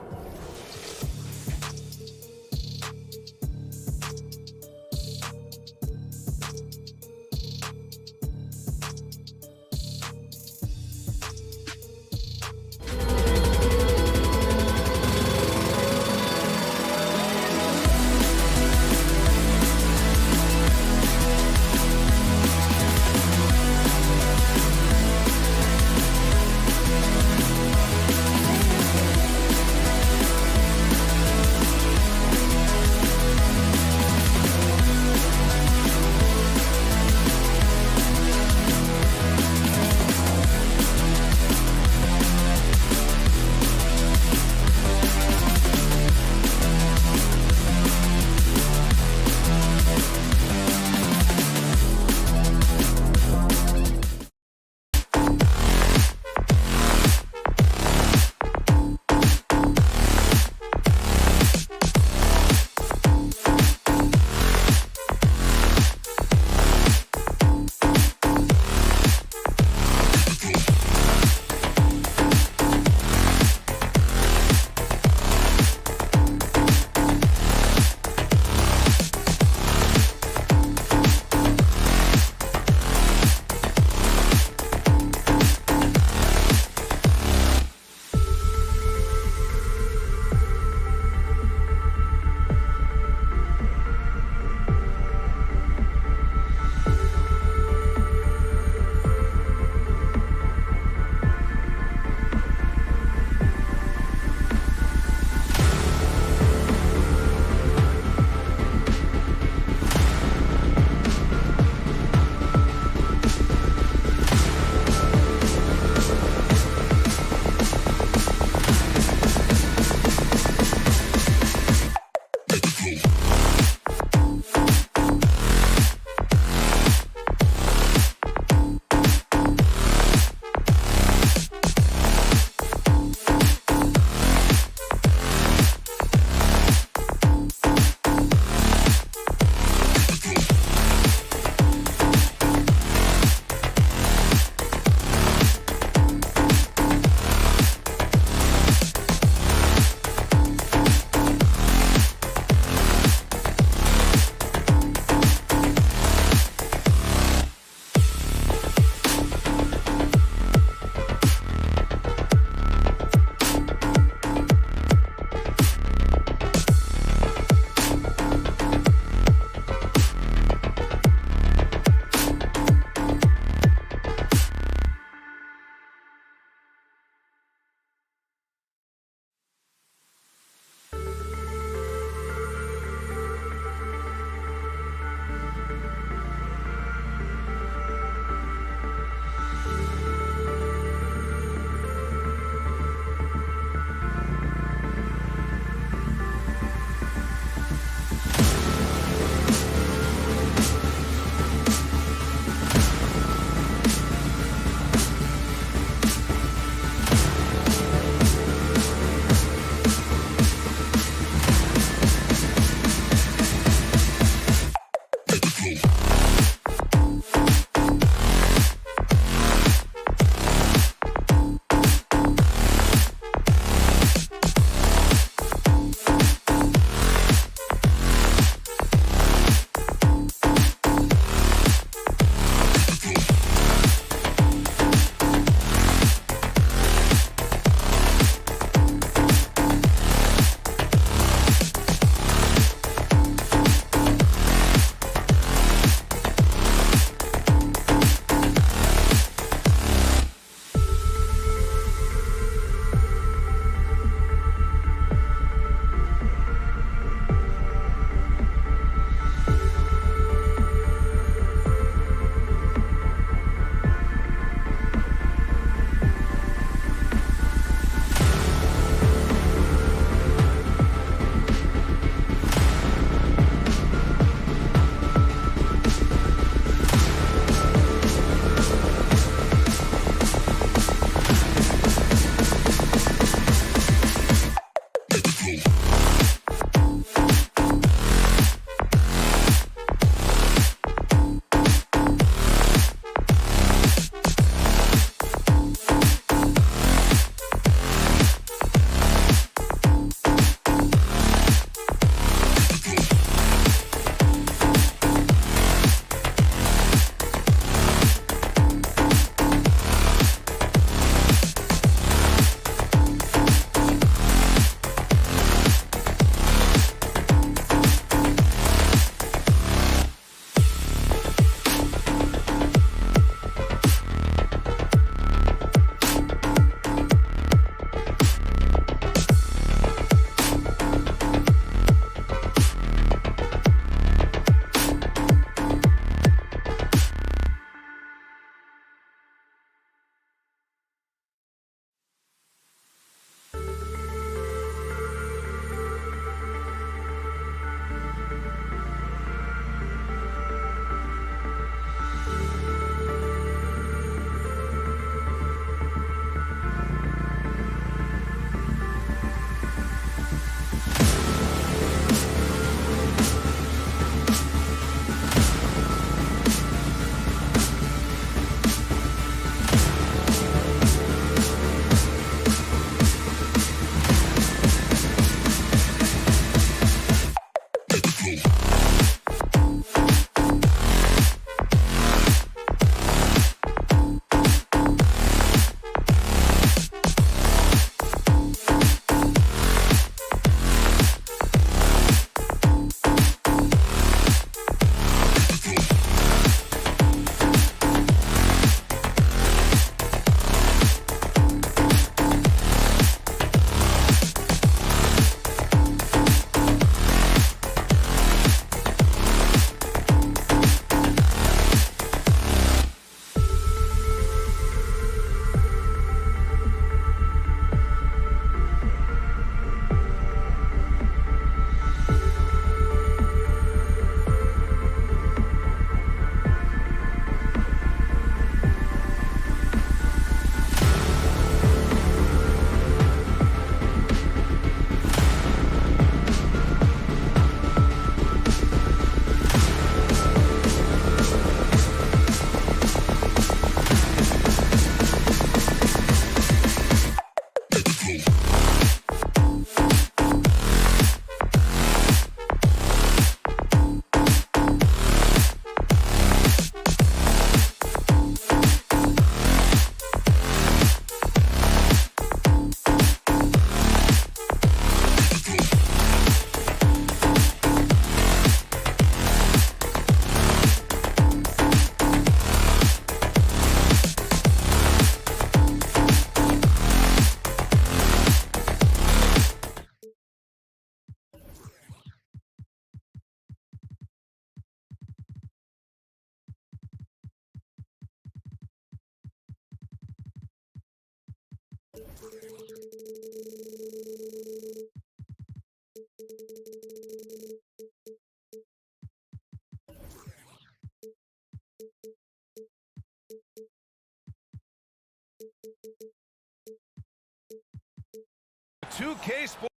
2K Sports.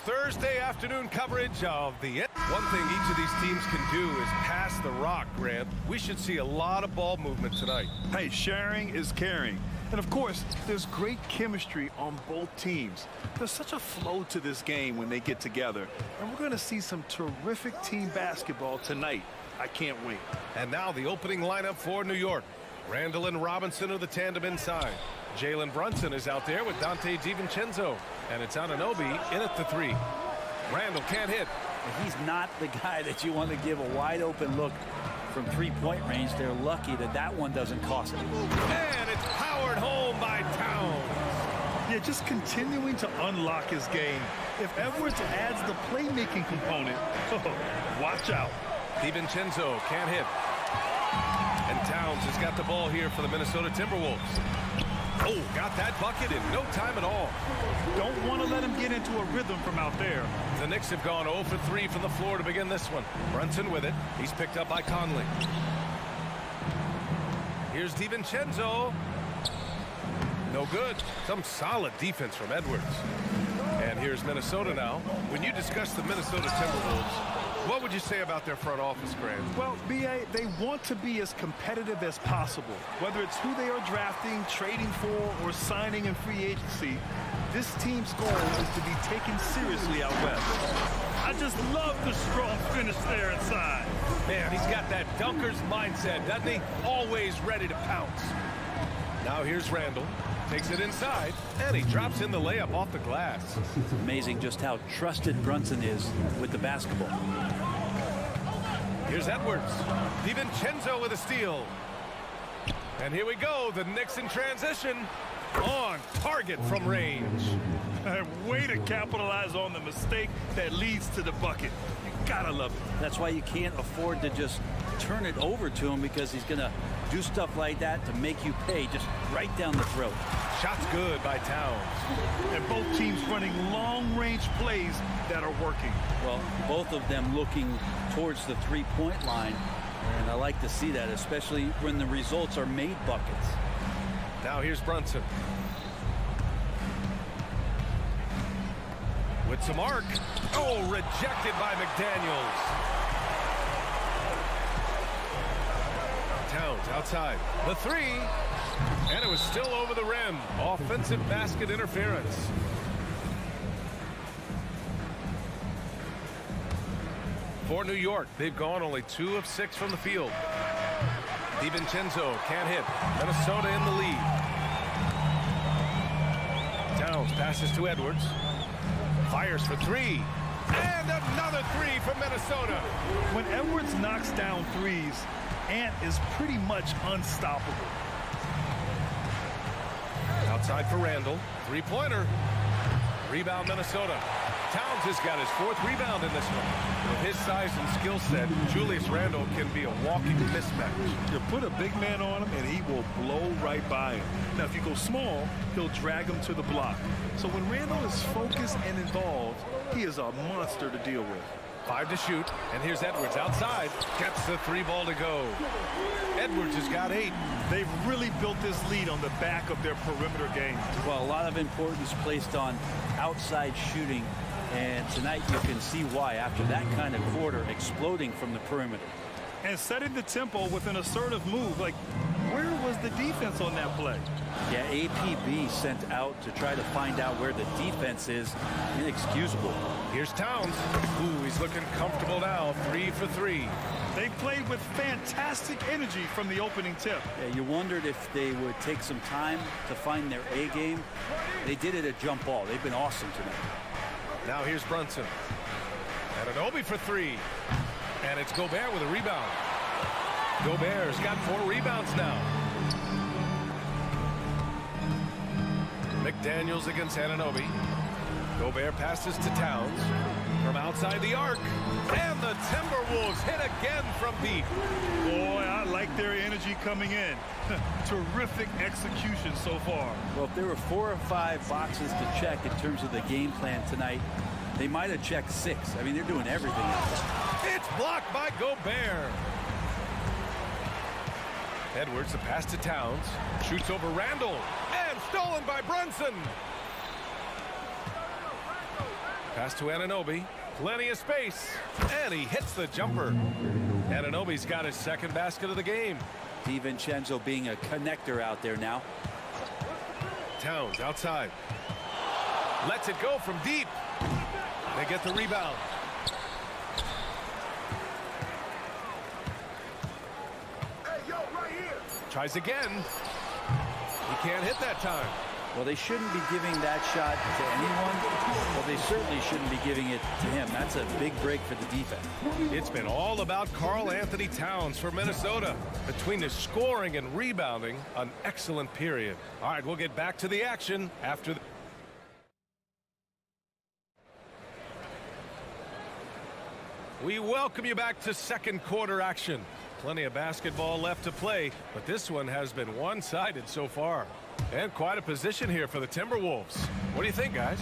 Thursday afternoon coverage of the one thing each of these teams can do is pass the rock, Grant. We should see a lot of ball movement tonight. Hey, sharing is caring. And of course, there's great chemistry on both teams. There's such a flow to this game when they get together. And we're going to see some terrific team basketball tonight. I can't wait. And now the opening lineup for New York. Randall and Robinson are the tandem inside. Jalen Brunson is out there with Dante DiVincenzo. And it's Anunoby in at the 3. Randall can't hit. He's not the guy that you want to give a wide open look from three-point range. They're lucky that that one doesn't cost them. And it's powered home by Towns. Yeah, just continuing to unlock his game. If Edwards adds the playmaking component, watch out. DiVincenzo can't hit. And Towns has got the ball here for the Minnesota Timberwolves. Oh, got that bucket in no time at all. Don't want to let him get into a rhythm from out there. The Knicks have gone 0 for 3 from the floor to begin this one. Brunson with it. He's picked up by Conley. Here's DiVincenzo. No good. Some solid defense from Edwards. And here's Minnesota now. When you discuss the Minnesota Timberwolves, what would you say about their front office, Grant? Well, B.A., they want to be as competitive as possible. Whether it's who they are drafting, trading for, or signing in free agency, this team's goal is to be taken seriously out west. I just love the strong finish there inside. Man, he's got that dunker's mindset, doesn't he? Always ready to pounce. Now here's Randall. Takes it inside, and he drops in the layup off the glass. It's amazing just how trusted Brunson is with the basketball. Here's Edwards. DiVincenzo with a steal. And here we go. The Knicks in transition. On target from range. Way to capitalize on the mistake that leads to the bucket. You gotta love it. That's why you can't afford to just turn it over to him, because he's going to do stuff like that to make you pay just right down the throat. Shot's good by Towns. And both teams running long-range plays that are working. Well, both of them looking towards the three-point line, and I like to see that, especially when the results are made buckets. Now here's Brunson. With some arc. Oh, rejected by McDaniels. Towns outside. The 3. And it was still over the rim. Offensive basket interference. For New York, they've gone only 2 of 6 from the field. DiVincenzo can't hit. Minnesota in the lead. Towns passes to Edwards. Fires for 3. And another 3 from Minnesota. When Edwards knocks down threes, Ant is pretty much unstoppable. Outside for Randall. Three-pointer. Rebound Minnesota. Towns has got his 4th rebound in this one. With his size and skill set, Julius Randle can be a walking mismatch. You put a big man on him and he will blow right by him. Now, if you go small, he'll drag him to the block. So when Randle is focused and involved, he is a monster to deal with. 5 to shoot, and here's Edwards outside. Gets the 3 ball to go. Edwards has got 8. They've really built this lead on the back of their perimeter game. Well, a lot of importance placed on outside shooting, and tonight you can see why after that kind of quarter, exploding from the perimeter. And setting the tempo with an assertive move. Like, where was the defense on that play? Yeah, APB sent out to try to find out where the defense is. Inexcusable. Here's Towns. Ooh, he's looking comfortable now. 3 for 3. They played with fantastic energy from the opening tip. Yeah, you wondered if they would take some time to find their A game. They did it at jump ball. They've been awesome tonight. Now here's Brunson. Anunoby for three. And it's Gobert with a rebound. Gobert's got 4 rebounds now. McDaniels against Anunoby. Gobert passes to Towns from outside the arc. And the Timberwolves hit again from deep. Boy, I like their energy coming in. Terrific execution so far. Well, if there were 4 or 5 boxes to check in terms of the game plan tonight, they might have checked 6. I mean, they're doing everything out there. It's blocked by Gobert. Edwards, the pass to Towns. Shoots over Randall. And stolen by Brunson. Pass to Anunoby. Plenty of space. And he hits the jumper. Anunoby's got his second basket of the game. DiVincenzo being a connector out there now. Towns outside. Lets it go from deep. They get the rebound. Tries again. He can't hit that time. Well, they shouldn't be giving that shot to anyone. Well, they certainly shouldn't be giving it to him. That's a big break for the defense. It's been all about Karl Anthony Towns for Minnesota. Between the scoring and rebounding, an excellent period. All right, we'll get back to the action after the... We welcome you back to second quarter action. Plenty of basketball left to play, but this one has been one-sided so far. And quite a position here for the Timberwolves. What do you think, guys?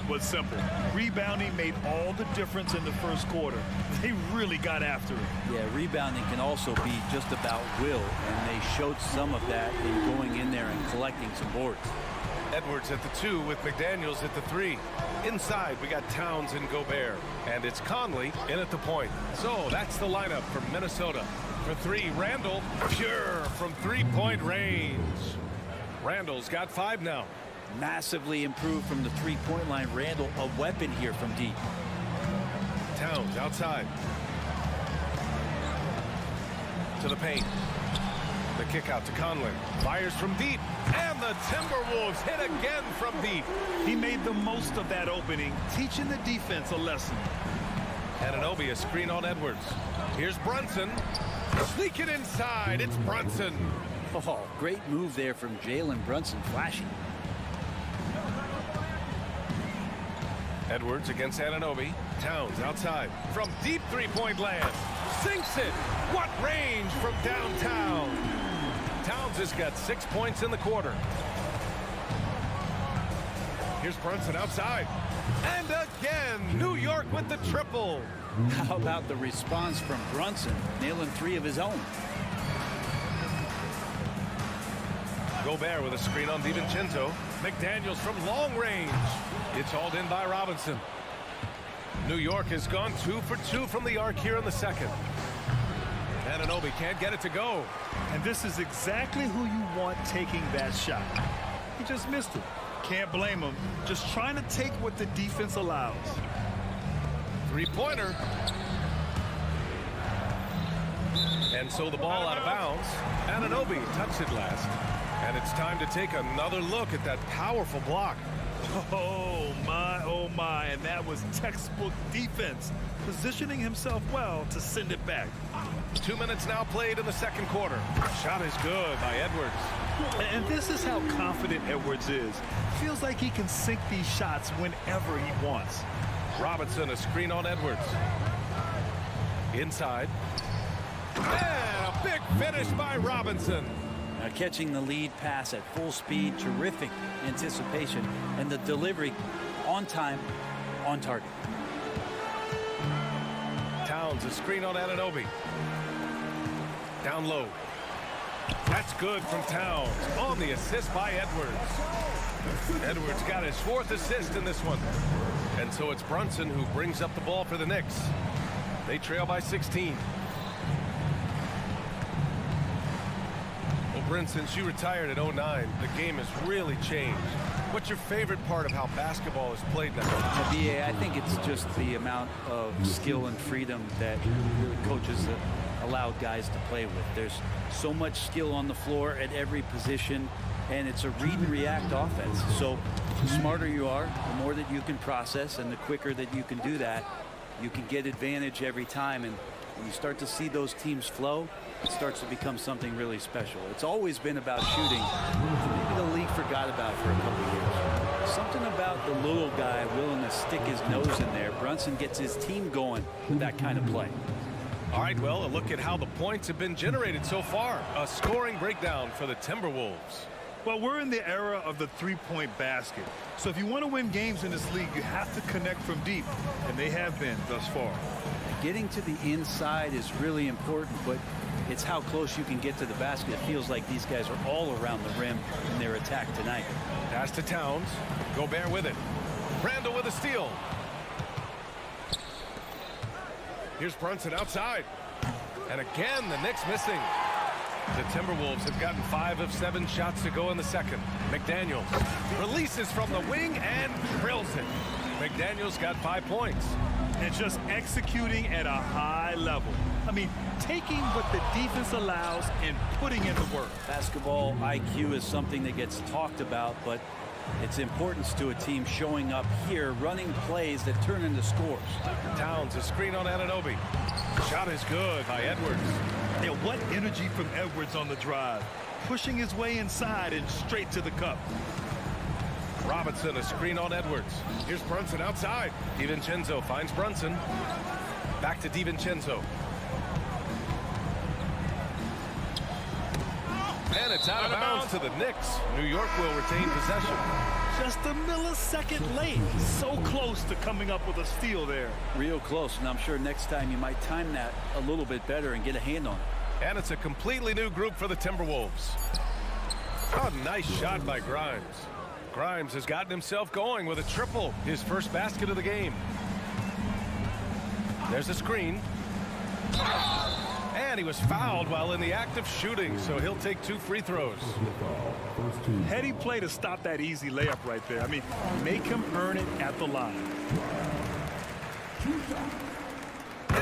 Was simple. Rebounding made all the difference in the first quarter. They really got after it. Yeah, rebounding can also be just about will, and they showed some of that in going in there and collecting some boards. Edwards at the 2 with McDaniels at the 3. Inside, we got Towns and Gobert. And it's Conley in at the point. So that's the lineup for Minnesota. For 3, Randall, pure from three-point range. Randall's got 5 now. Massively improved from the three-point line. Randall, a weapon here from deep. Towns outside. To the paint. The kick out to Conley. Fires from deep. And the Timberwolves hit again from deep. He made the most of that opening, teaching the defense a lesson. Anunoby, a screen on Edwards. Here's Brunson. Sneak it inside. It's Brunson. Oh, great move there from Jalen Brunson. Flashy. Edwards against Anunoby. Towns outside. From deep three-point land. Sinks it. What range from downtown. Towns has got 6 points in the quarter. Here's Brunson outside. And again, New York with the triple. How about the response from Brunson, nailing 3 of his own? Gobert with a screen on DiVincenzo. McDaniels from long range. It's hauled in by Robinson. New York has gone 2 for 2 from the arc here in the second. Anunoby can't get it to go. And this is exactly who you want taking that shot. He just missed it. Can't blame him. Just trying to take what the defense allows. Three-pointer. And so the ball out of bounds. Anunoby touched it last. And it's time to take another look at that powerful block. Oh my, and that was textbook defense, positioning himself well to send it back. 2 minutes now played in the second quarter. Shot is good by Edwards. And this is how confident Edwards is. Feels like he can sink these shots whenever he wants. Robinson, a screen on Edwards. Inside. And a big finish by Robinson. Now catching the lead pass at full speed, terrific anticipation, and the delivery on time, on target. Towns, a screen on Anunoby. Down low. That's good from Towns. On the assist by Edwards. Edwards got his 4th assist in this one. And so it's Brunson who brings up the ball for the Knicks. They trail by 16. Brent, since you retired at 09, the game has really changed. What's your favorite part of how basketball is played now? I think it's just the amount of skill and freedom that coaches allowed guys to play with. There's so much skill on the floor at every position, and it's a read and react offense. So the smarter you are, the more that you can process, and the quicker that you can do that, you can get advantage every time. And when you start to see those teams flow, it starts to become something really special. It's always been about shooting. Maybe the league forgot about it for a couple of years. Something about the little guy willing to stick his nose in there. Brunson gets his team going with that kind of play. All right, well, a look at how the points have been generated so far. A scoring breakdown for the Timberwolves. Well, we're in the era of the three-point basket. So if you want to win games in this league, you have to connect from deep, and they have been thus far. Getting to the inside is really important, but it's how close you can get to the basket. It feels like these guys are all around the rim in their attack tonight. Pass to Towns. Gobert with it. Randall with a steal. Here's Brunson outside. And again, the Knicks missing. The Timberwolves have gotten 5 of 7 shots to go in the second. McDaniels releases from the wing and drills it. McDaniels got 5 points. And just executing at a high level. I mean, taking what the defense allows and putting in the work. Basketball IQ is something that gets talked about, but its importance to a team showing up here, running plays that turn into scores. Towns, a screen on Anunoby. Shot is good by Edwards. Yeah, what energy from Edwards on the drive. Pushing his way inside and straight to the cup. Robinson, a screen on Edwards. Here's Brunson outside. DiVincenzo finds Brunson. Back to DiVincenzo. And it's out of bounds to the Knicks. New York will retain possession. Just a millisecond late. So close to coming up with a steal there. Real close, and I'm sure next time you might time that a little bit better and get a hand on it. And it's a completely new group for the Timberwolves. Oh, nice shot by Grimes. Grimes has gotten himself going with a triple, his first basket of the game. There's a screen. And he was fouled while in the act of shooting, so he'll take 2 free throws. Heady play to stop that easy layup right there. I mean, make him earn it at the line.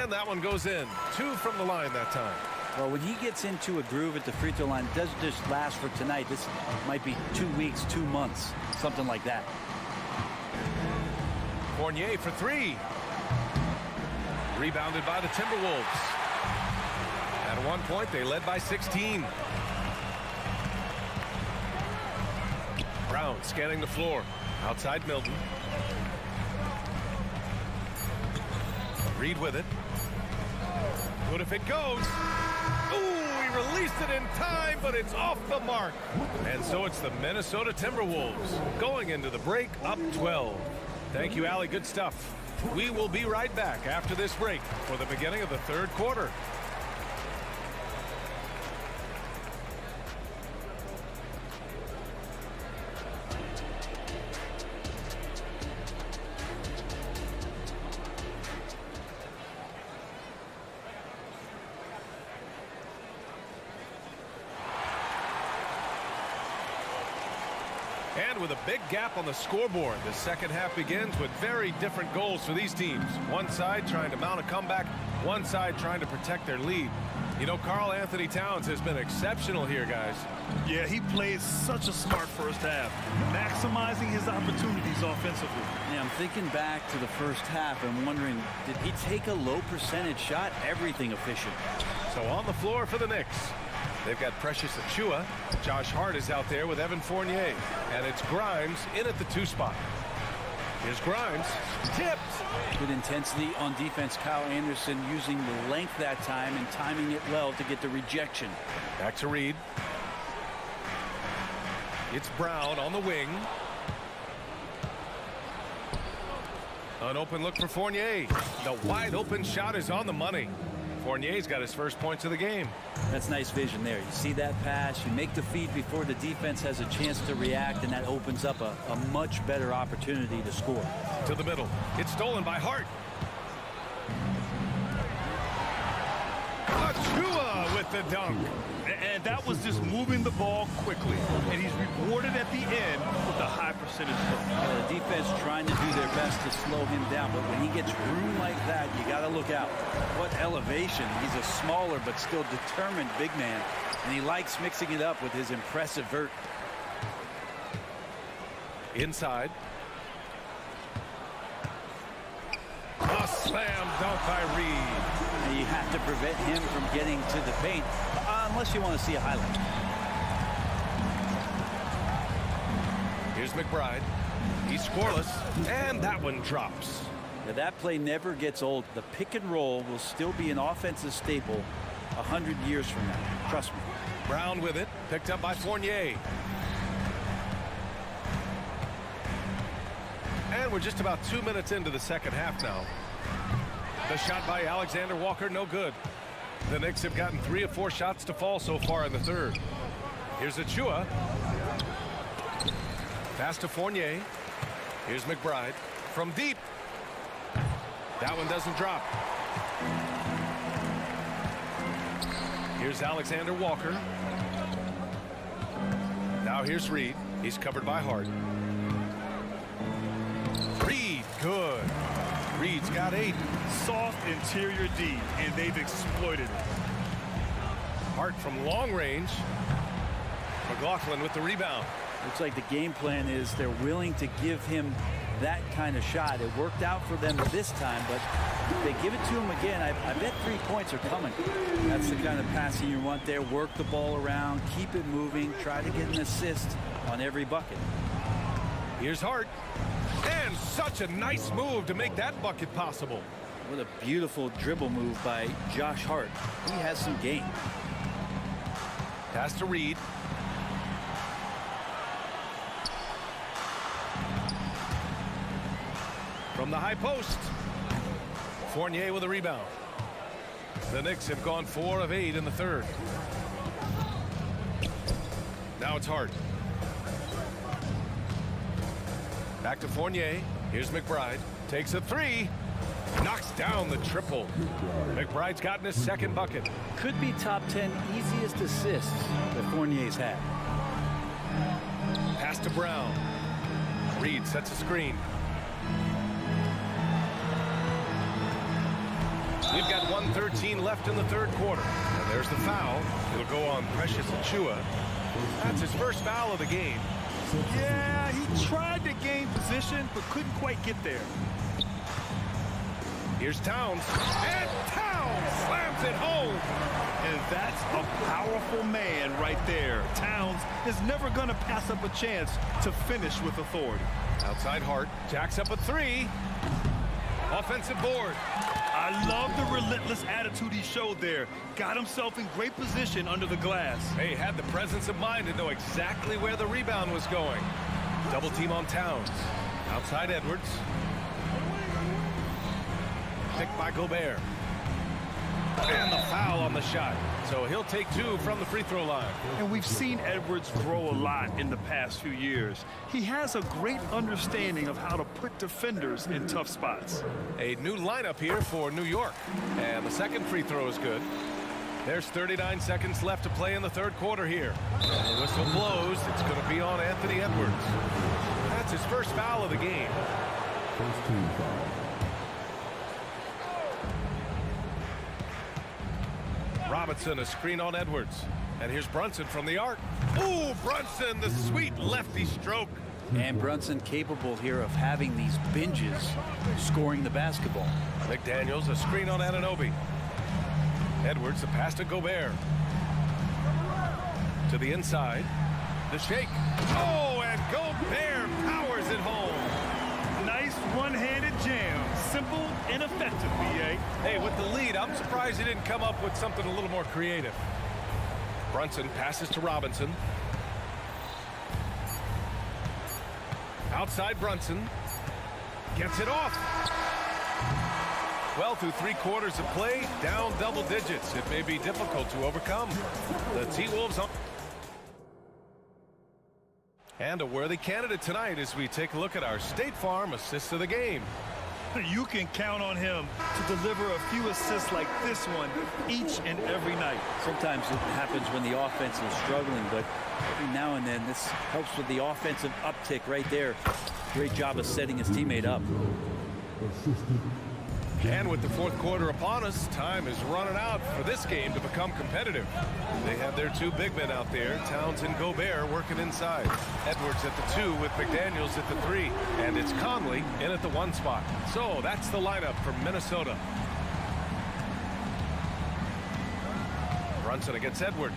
And that one goes in. 2 from the line that time. Well, when he gets into a groove at the free throw line, it doesn't just last for tonight. This might be 2 weeks, 2 months, something like that. Fournier for 3. Rebounded by the Timberwolves. At one point, they led by 16. Brown scanning the floor. Outside Milton. Reed with it. What if it goes? Ooh, he released it in time, but it's off the mark. And so it's the Minnesota Timberwolves going into the break up 12. Thank you, Allie. Good stuff. We will be right back after this break for the beginning of the third quarter. And with a big gap on the scoreboard, the second half begins with very different goals for these teams. One side trying to mount a comeback, one side trying to protect their lead. You know, Karl-Anthony Towns has been exceptional here, guys. Yeah, he plays such a smart first half, maximizing his opportunities offensively. Yeah, I'm thinking back to the first half and wondering, did he take a low percentage shot? Everything efficient. So on the floor for the Knicks. They've got Precious Achiuwa. Josh Hart is out there with Evan Fournier. And it's Grimes in at the 2 spot. Here's Grimes. Tipped. Good intensity on defense. Kyle Anderson using the length that time and timing it well to get the rejection. Back to Reed. It's Brown on the wing. An open look for Fournier. The wide open shot is on the money. Fournier's got his first points of the game. That's nice vision there. You see that pass, you make the feed before the defense has a chance to react, and that opens up a much better opportunity to score. To the middle. It's stolen by Hart. Achiuwa with the dunk. And that was just moving the ball quickly. And he's rewarded at the end with a high percentage dunk. The defense trying to do their best to slow him down, but when he gets room like that, you got to look out. What elevation. He's a smaller but still determined big man, and he likes mixing it up with his impressive vert. Inside. A Slam dunk by Reed. You have to prevent him from getting to the paint, unless you want to see a highlight. Here's McBride. He's scoreless, and that one drops. Now, that play never gets old. The pick and roll will still be an offensive staple 100 years from now. Trust me. Brown with it, picked up by Fournier. And we're just about 2 minutes into the second half now. The shot by Alexander Walker, no good. The Knicks have gotten 3 of 4 shots to fall so far in the third. Here's Achua. Pass to Fournier. Here's McBride from deep. That one doesn't drop. Here's Alexander Walker. Now here's Reed. He's covered by Hart. Reed, good. Reed's got 8. Soft interior D, and they've exploited it. Hart from long range. McLaughlin with the rebound. Looks like the game plan is they're willing to give him that kind of shot. It worked out for them this time, but if they give it to him again, I bet 3 points are coming. That's the kind of passing you want there. Work the ball around, keep it moving, try to get an assist on every bucket. Here's Hart. And such a nice move to make that bucket possible. What a beautiful dribble move by Josh Hart. He has some game. Pass to Reed. From the high post. Fournier with a rebound. The Knicks have gone 4 of 8 in the third. Now it's Hart. Back to Fournier. Here's McBride. Takes a 3. Knocks down the triple. McBride's gotten his second bucket. Could be top 10 easiest assists that Fournier's had. Pass to Brown. Reed sets a screen. We've got 1:13 left in the third quarter. And there's the foul. It'll go on Precious Achua. That's his first foul of the game. Yeah, he tried to gain position, but couldn't quite get there. Here's Towns. And Towns slams it home. And that's a powerful man right there. Towns is never going to pass up a chance to finish with authority. Outside Hart. Jacks up a 3. Offensive board. I love the relentless attitude he showed there. Got himself in great position under the glass. Hey, had the presence of mind to know exactly where the rebound was going. Double team on Towns. Outside Edwards. Picked by Gobert. And the foul on the shot. So he'll take 2 from the free throw line. And we've seen Edwards grow a lot in the past few years. He has a great understanding of how to put defenders in tough spots. A new lineup here for New York. And the second free throw is good. There's 39 seconds left to play in the third quarter here. The whistle blows. It's going to be on Anthony Edwards. That's his first foul of the game. First team foul. Robinson, a screen on Edwards. And here's Brunson from the arc. Ooh, Brunson, the sweet lefty stroke. And Brunson capable here of having these binges, scoring the basketball. McDaniels, a screen on Anunoby. Edwards, a pass to Gobert. To the inside. The shake. Oh, and Gobert powers it home. Nice one-handed jam. Simple and effective, B.A. Hey, with the lead, I'm surprised he didn't come up with something a little more creative. Brunson passes to Robinson. Outside Brunson. Gets it off. Well, through 3 quarters of play, down double digits. It may be difficult to overcome. The T-Wolves on. And a worthy candidate tonight as we take a look at our State Farm assists of the game. You can count on him to deliver a few assists like this one each and every night. Sometimes it happens when the offense is struggling, but every now and then this helps with the offensive uptick right there. Great job of setting his teammate up. And with the fourth quarter upon us, time is running out for this game to become competitive. They have their two big men out there, Towns and Gobert, working inside. Edwards at the 2 with McDaniels at the 3. And it's Conley in at the 1 spot. So that's the lineup for Minnesota. Brunson against Edwards.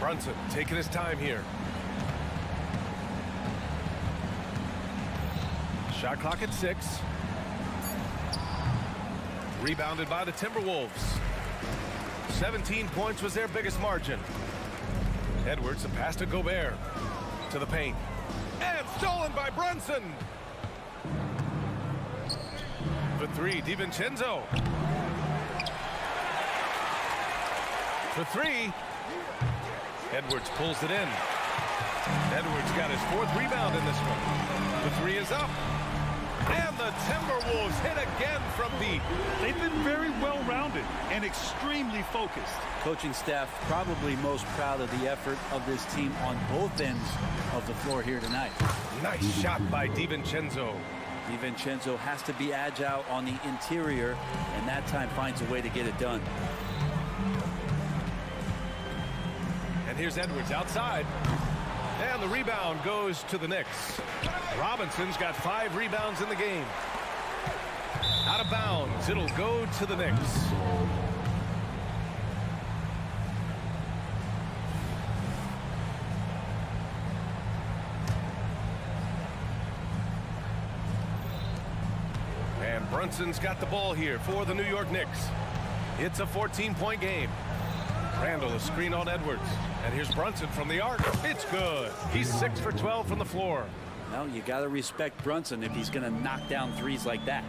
Brunson taking his time here. Shot clock at 6. Rebounded by the Timberwolves. 17 points was their biggest margin. Edwards, a pass to Gobert. To the paint. And stolen by Brunson. For 3, DiVincenzo. For 3. Edwards pulls it in. Edwards got his 4th rebound in this one. The 3 is up. And the Timberwolves hit again from deep. They've been very well-rounded and extremely focused. Coaching staff probably most proud of the effort of this team on both ends of the floor here tonight. Nice shot by DiVincenzo. DiVincenzo has to be agile on the interior, and that time finds a way to get it done. And here's Edwards outside. And the rebound goes to the Knicks. Robinson's got 5 rebounds in the game. Out of bounds. It'll go to the Knicks. And Brunson's got the ball here for the New York Knicks. It's a 14-point game. Randall, a screen on Edwards. And here's Brunson from the arc. It's good. He's 6 for 12 from the floor. Well, you got to respect Brunson if he's going to knock down threes like that.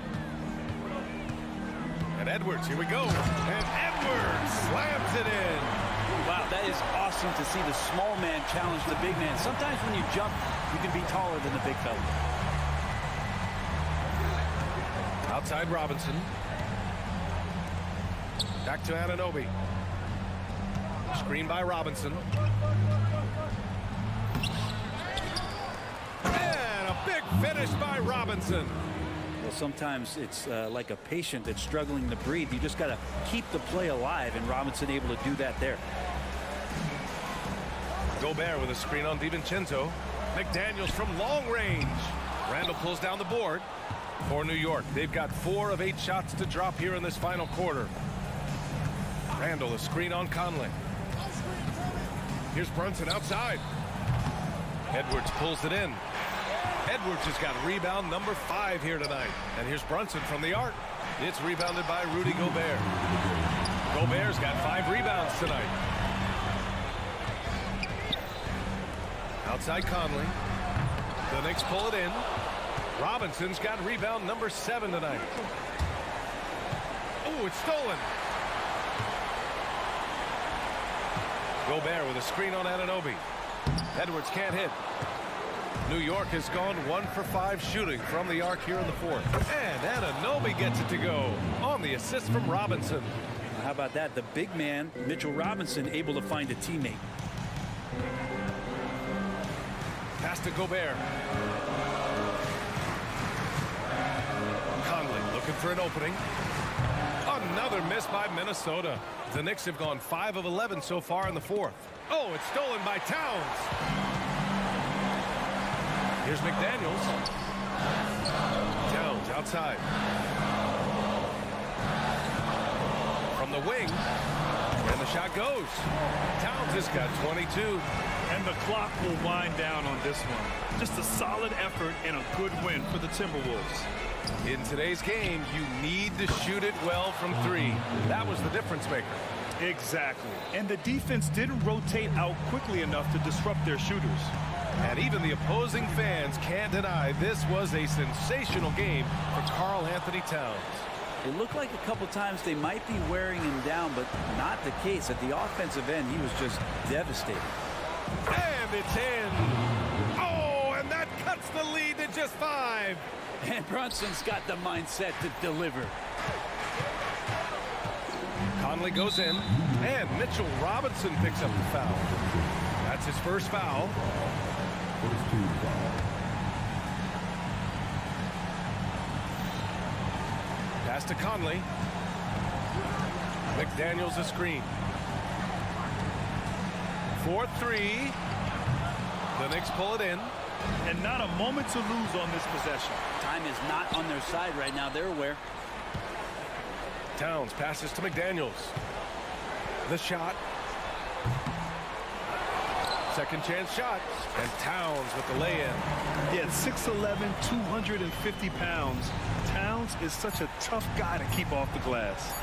And Edwards, here we go. And Edwards slams it in. Wow, that is awesome to see the small man challenge the big man. Sometimes when you jump, you can be taller than the big fella. Outside Robinson. Back to Anunoby. Screen by Robinson. And a big finish by Robinson. Well, sometimes it's like a patient that's struggling to breathe. You just got to keep the play alive, and Robinson able to do that there. Gobert with a screen on DiVincenzo. McDaniels from long range. Randall pulls down the board for New York. They've got 4 of 8 shots to drop here in this final quarter. Randall, a screen on Conley. Here's Brunson outside. Edwards pulls it in. Edwards has got rebound number 5 here tonight. And here's Brunson from the arc. It's rebounded by Rudy Gobert. Gobert's got 5 rebounds tonight. Outside Conley. The Knicks pull it in. Robinson's got rebound number 7 tonight. Oh, it's stolen. Gobert with a screen on Anunoby. Edwards can't hit. New York has gone 1 for 5 shooting from the arc here in the 4th. And Anunoby gets it to go on the assist from Robinson. How about that? The big man, Mitchell Robinson, able to find a teammate. Pass to Gobert. Conley looking for an opening. Another miss by Minnesota. The Knicks have gone 5 of 11 so far in the 4th. Oh, it's stolen by Towns. Here's McDaniels. Towns outside. From the wing. And the shot goes. Towns has got 22. And the clock will wind down on this one. Just a solid effort and a good win for the Timberwolves. In today's game, you need to shoot it well from 3. That was the difference maker. Exactly. And the defense didn't rotate out quickly enough to disrupt their shooters. And even the opposing fans can't deny this was a sensational game for Karl Anthony Towns. It looked like a couple times they might be wearing him down, but not the case. At the offensive end, he was just devastating. And it's in. Oh, and that cuts the lead to just 5. And Brunson's got the mindset to deliver. Conley goes in, and Mitchell Robinson picks up the foul. That's his first foul. Pass to Conley. McDaniels a screen. 4-3. The Knicks pull it in. And not a moment to lose on this possession. Time is not on their side right now. They're aware. Towns passes to McDaniels. The shot. Second chance shot. And Towns with the lay-in. Yeah, 6'11", 250 pounds. Towns is such a tough guy to keep off the glass.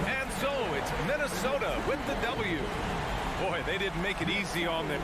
And so it's Minnesota with the W. Boy, they didn't make it easy on them.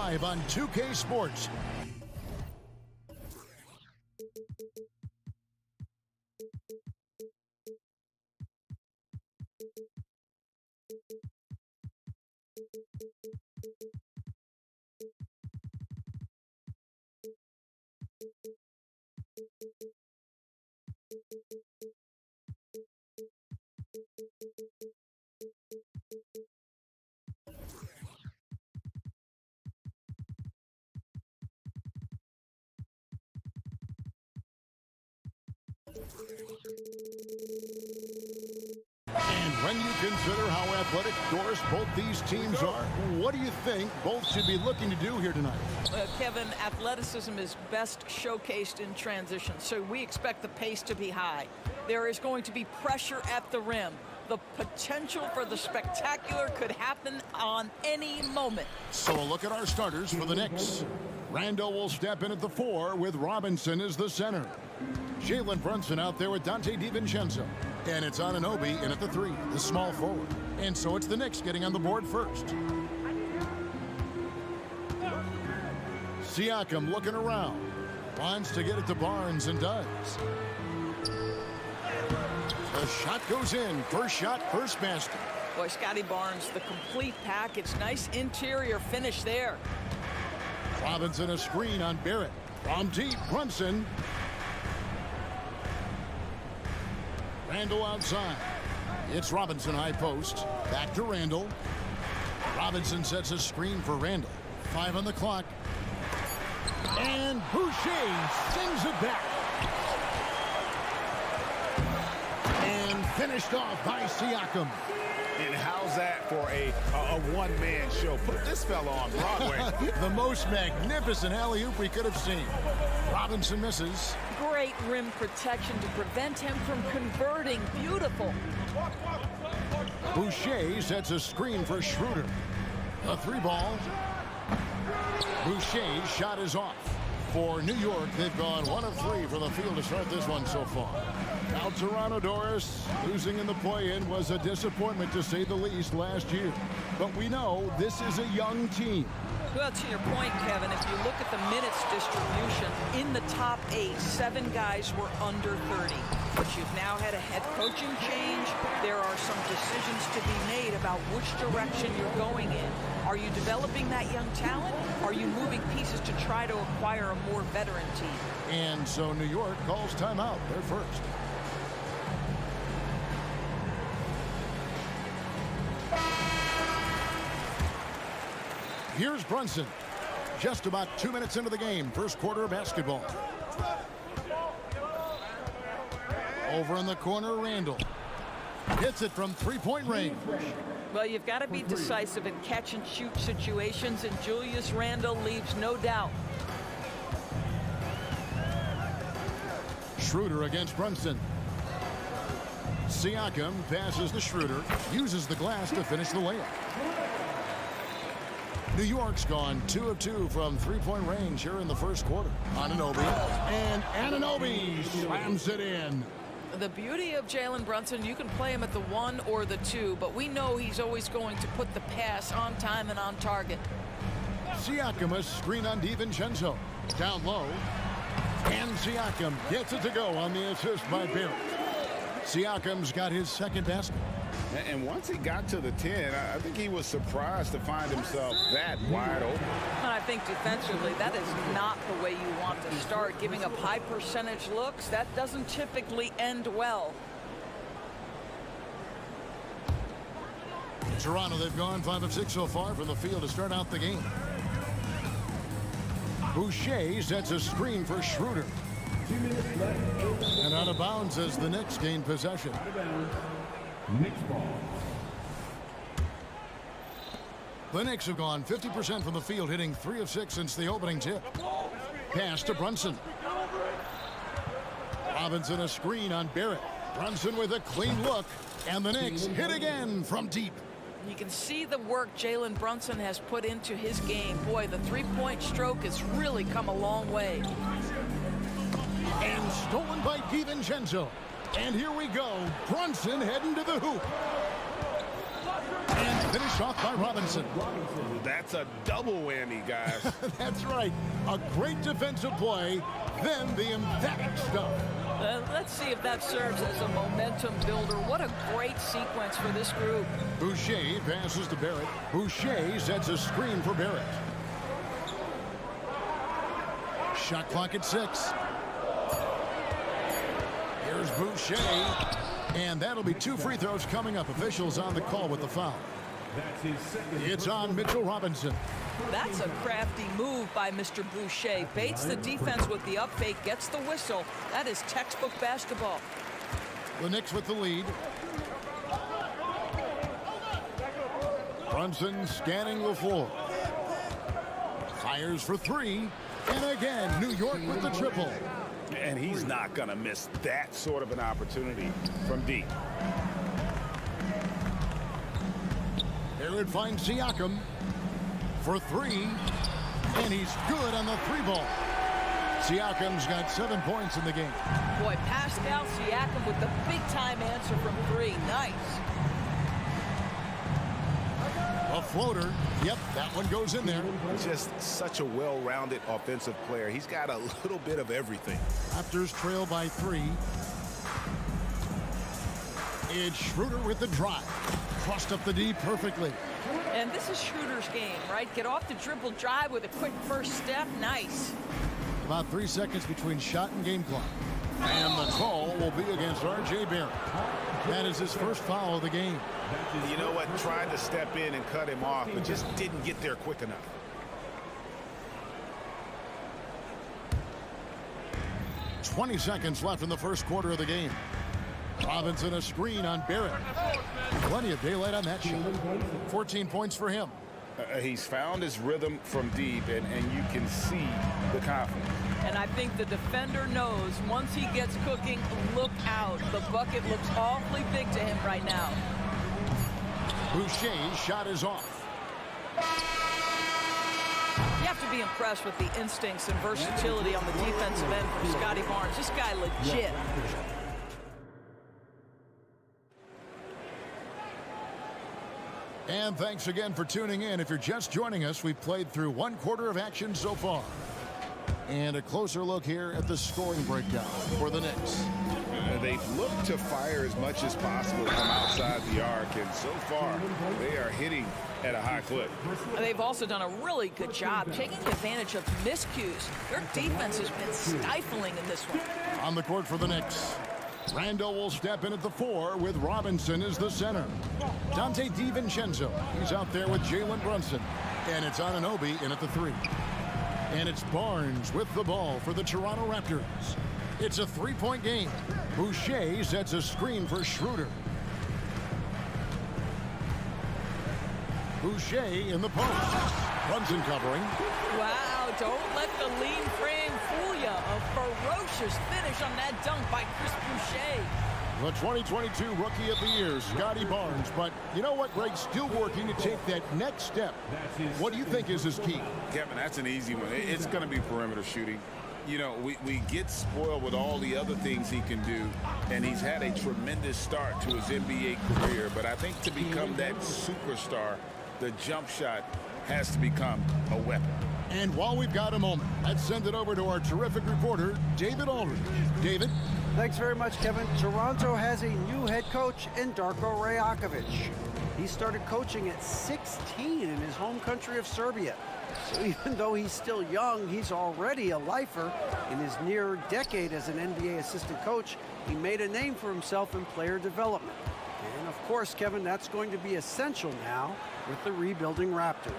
live on 2K Sports. And when you consider how athletic, Doris, both these teams are, what do you think both should be looking to do here tonight? Kevin, athleticism is best showcased in transition, so we expect the pace to be high. There is going to be pressure at the rim. The potential for the spectacular could happen on any moment. So a look at our starters for the Knicks. Randall will step in at the 4 with Robinson as the center. Jalen Brunson out there with Dante DiVincenzo. And it's Anunoby in at the 3, the small forward. And so it's the Knicks getting on the board first. Siakam looking around. Wants to get it to Barnes and does. The shot goes in. First shot, first basket. Boy, Scotty Barnes, the complete package. Nice interior finish there. Robinson a screen on Barrett. From deep, Brunson. Randall outside. It's Robinson high post. Back to Randall. Robinson sets a screen for Randall. 5 on the clock. And Boucher sends it back. And finished off by Siakam. And how's that for a one-man show? Put this fella on Broadway. The most magnificent alley-oop we could have seen. Robinson misses. Great rim protection to prevent him from converting. Beautiful. Boucher sets a screen for Schroeder. A 3-ball. Boucher's shot is off. For New York, they've gone 1 of 3 from the field to start this one so far. Now Toronto, Doris, losing in the play-in was a disappointment to say the least last year. But we know this is a young team. Well, to your point, Kevin, if you look at the minutes distribution, in the top 8, 7 guys were under 30. But you've now had a head coaching change. There are some decisions to be made about which direction you're going in. Are you developing that young talent? Are you moving pieces to try to acquire a more veteran team? And so New York calls timeout. They're first. Here's Brunson. Just about 2 minutes into the game. First quarter of basketball. Over in the corner, Randall. Hits it from 3-point range. Well, you've got to be decisive in catch-and-shoot situations, and Julius Randle leaves no doubt. Schroeder against Brunson. Siakam passes to Schroeder. Uses the glass to finish the layup. New York's gone 2 of 2 from 3-point range here in the first quarter. Anunoby. And Anunoby slams it in. The beauty of Jalen Brunson, you can play him at the 1 or the 2, but we know he's always going to put the pass on time and on target. Siakam a screen on DiVincenzo. Down low. And Siakam gets it to go on the assist by Barrett. Siakam's got his second basket. And once he got to the 10, I think he was surprised to find himself that wide open. And I think defensively, that is not the way you want to start. Giving up high percentage looks, that doesn't typically end well. Toronto, they've gone 5 of 6 so far from the field to start out the game. Boucher sets a screen for Schroeder. And out of bounds as the Knicks gain possession. Knicks ball. The Knicks have gone 50% from the field, hitting 3 of 6 since the opening tip. Pass to Brunson. Robinson a screen on Barrett. Brunson with a clean look. And the Knicks hit again from deep. You can see the work Jalen Brunson has put into his game. Boy, the three-point stroke has really come a long way. And stolen by DiVincenzo. And here we go. Brunson heading to the hoop. And finished off by Robinson. That's a double whammy, guys. That's right. A great defensive play, then the emphatic stuff. Let's see if that serves as a momentum builder. What a great sequence for this group. Boucher passes to Barrett. Boucher sets a screen for Barrett. Shot clock at 6. Here's Boucher. And that'll be 2 free throws coming up. Officials on the call with the foul. It's on Mitchell Robinson. That's a crafty move by Mr. Boucher. Baits the defense with the up fake, gets the whistle. That is textbook basketball. The Knicks with the lead. Brunson scanning the floor. Fires for 3. And again, New York with the triple. And he's not going to miss that sort of an opportunity from deep. Barrett finds Siakam for 3. And he's good on the 3-ball. Siakam's got 7 points in the game. Boy, Pascal Siakam with the big-time answer from 3. Nice. A floater. Yep, that one goes in there. Just such a well-rounded offensive player. He's got a little bit of everything. Raptors trail by 3. It's Schroeder with the drive. Crossed up the D perfectly. And this is Schroeder's game, right? Get off the dribble drive with a quick first step. Nice. About 3 seconds between shot and game clock. And the call will be against R.J. Barrett. That is his first foul of the game. You know what? Tried to step in and cut him off, but just didn't get there quick enough. .20 seconds left in the first quarter of the game. Robinson a screen on Barrett. Plenty of daylight on that shot. 14 points for him. He's found his rhythm from deep, and you can see the confidence. And I think the defender knows once he gets cooking, look out. The bucket looks awfully big to him right now. Boucher's shot is off. You have to be impressed with the instincts and versatility on the defensive end from Scotty Barnes. This guy legit. And thanks again for tuning in. If you're just joining us, we've played through 1 quarter of action so far. And a closer look here at the scoring breakdown for the Knicks. They've looked to fire as much as possible from outside the arc, and so far they are hitting at a high clip. They've also done a really good job taking advantage of miscues. Their defense has been stifling in this one. On the court for the Knicks, Randall will step in at the 4 with Robinson as the center. Dante DiVincenzo, he's out there with Jalen Brunson. And it's Anunoby in at the 3. And it's Barnes with the ball for the Toronto Raptors. It's a 3-point game. Boucher sets a screen for Schroeder. Boucher in the post. Brunson covering. Wow, don't let the lean frame fool you. A ferocious finish on that dunk by Chris Boucher. The 2022 Rookie of the Year, Scotty Barnes. But you know what, Greg? Still working to take that next step. What do you think is his key? Kevin, that's an easy one. It's going to be perimeter shooting. You know, we get spoiled with all the other things he can do, and he's had a tremendous start to his NBA career. But I think to become that superstar, the jump shot has to become a weapon. And while we've got a moment, let's send it over to our terrific reporter, David Aldridge. David? Thanks very much, Kevin. Toronto has a new head coach in Darko Rajakovic. He started coaching at 16 in his home country of Serbia. So even though he's still young, he's already a lifer. In his near decade as an NBA assistant coach, he made a name for himself in player development. And of course, Kevin, that's going to be essential now with the rebuilding Raptors.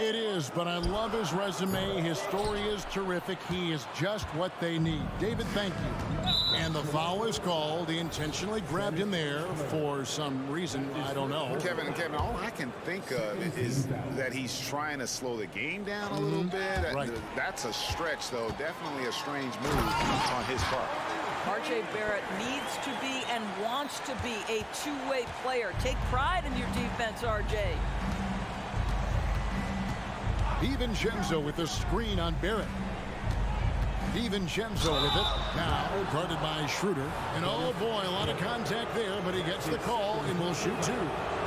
It is, but I love his resume. His story is terrific. He is just what they need. David, thank you. And the foul is called. He intentionally grabbed him there for some reason. I don't know. Kevin, all I can think of is that he's trying to slow the game down a little bit. Right. That's a stretch, though. Definitely a strange move on his part. R.J. Barrett needs to be and wants to be a two-way player. Take pride in your defense, R.J. DiVincenzo with the screen on Barrett. DiVincenzo with it. Now guarded by Schroeder. And oh boy, a lot of contact there, but he gets the call and will shoot two.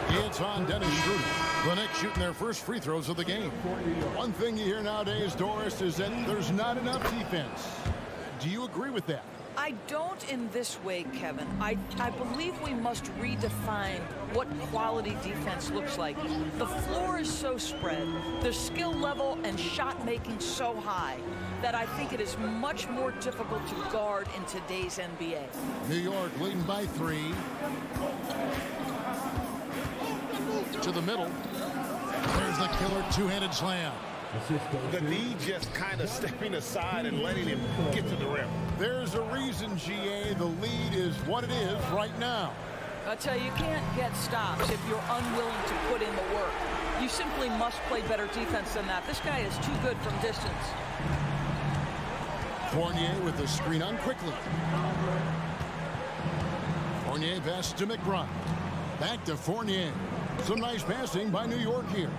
It's on Dennis Schroeder. The Knicks shooting their first free throws of the game. One thing you hear nowadays, Doris, is that there's not enough defense. Do you agree with that? I don't in this way, Kevin. I believe we must redefine what quality defense looks like. The floor is so spread, the skill level and shot making so high that I think it is much more difficult to guard in today's NBA. New York leading by 3. To the middle. There's the killer two-handed slam. The D just kind of stepping aside and letting him get to the rim. There's a reason, GA, the lead is what it is right now. I tell you, you can't get stops if you're unwilling to put in the work. You simply must play better defense than that. This guy is too good from distance. Fournier with the screen on quickly. Fournier pass to McBride. Back to Fournier. Some nice passing by New York here.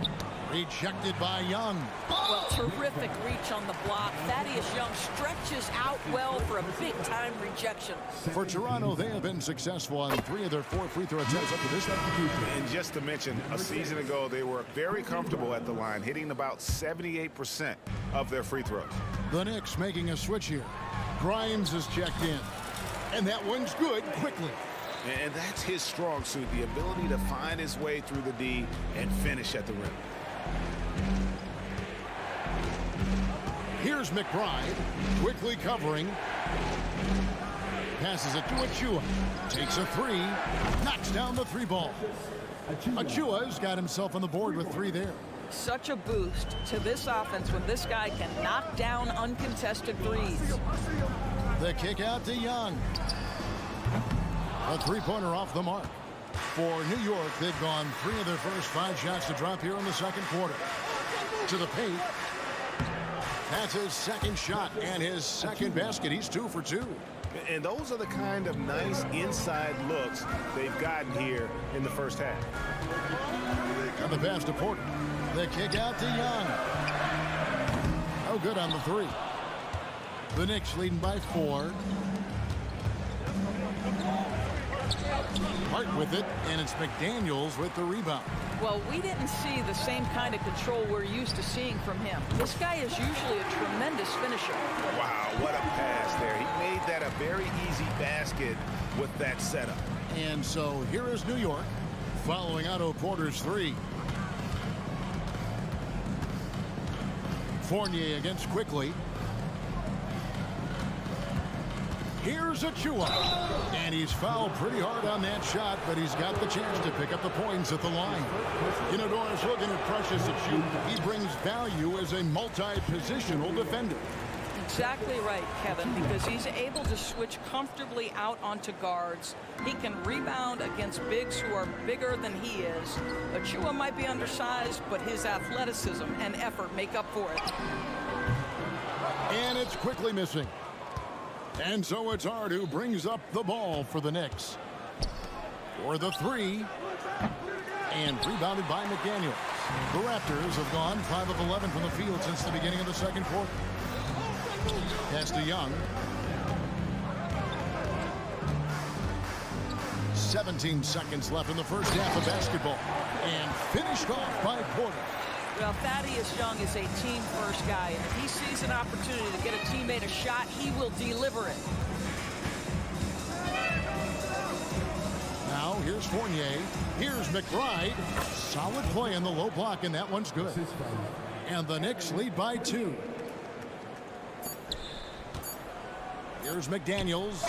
Rejected by Young. Well, terrific reach on the block. Thaddeus Young stretches out well for a big-time rejection. For Toronto, they have been successful on 3 of their 4 free throw attempts up to this point. And just to mention, a season ago, they were very comfortable at the line, hitting about 78% of their free throws. The Knicks making a switch here. Grimes is checked in. And that one's good quickly. And that's his strong suit, the ability to find his way through the D and finish at the rim. Here's McBride, quickly covering. Passes it to Achua. Takes a 3. Knocks down the 3 ball. Achua's got himself on the board with 3 there. Such a boost to this offense when this guy can knock down uncontested threes. The kick out to Young. A 3-pointer off the mark. For New York, they've gone 3 of their first 5 shots to drop here in the second quarter. To the paint. That's his second shot and his second basket. He's 2 for 2. And those are the kind of nice inside looks they've gotten here in the first half. And the pass to Porter. The kick out to Young. Oh, good on the 3. The Knicks leading by 4. Hart with it, and it's McDaniels with the rebound. Well, we didn't see the same kind of control we're used to seeing from him. This guy is usually a tremendous finisher. Wow, what a pass there. He made that a very easy basket with that setup. And so here is New York following Otto Porter's 3. Fournier against quickly. Here's Achua. And he's fouled pretty hard on that shot, but he's got the chance to pick up the points at the line. You know, Doris, looking at Precious Achua, he brings value as a multi-positional defender. Exactly right, Kevin, because he's able to switch comfortably out onto guards. He can rebound against bigs who are bigger than he is. Achua might be undersized, but his athleticism and effort make up for it. And it's quickly missing. And so it's Hart who brings up the ball for the Knicks. For the 3. And rebounded by McDaniels. The Raptors have gone 5 of 11 from the field since the beginning of the second quarter. Pass to Young. 17 seconds left in the first half of basketball. And finished off by Porter. Well, Thaddeus Young is a team-first guy, and if he sees an opportunity to get a teammate a shot, he will deliver it. Now, here's Fournier. Here's McBride. Solid play in the low block, and that one's good. And the Knicks lead by 2. Here's McDaniels.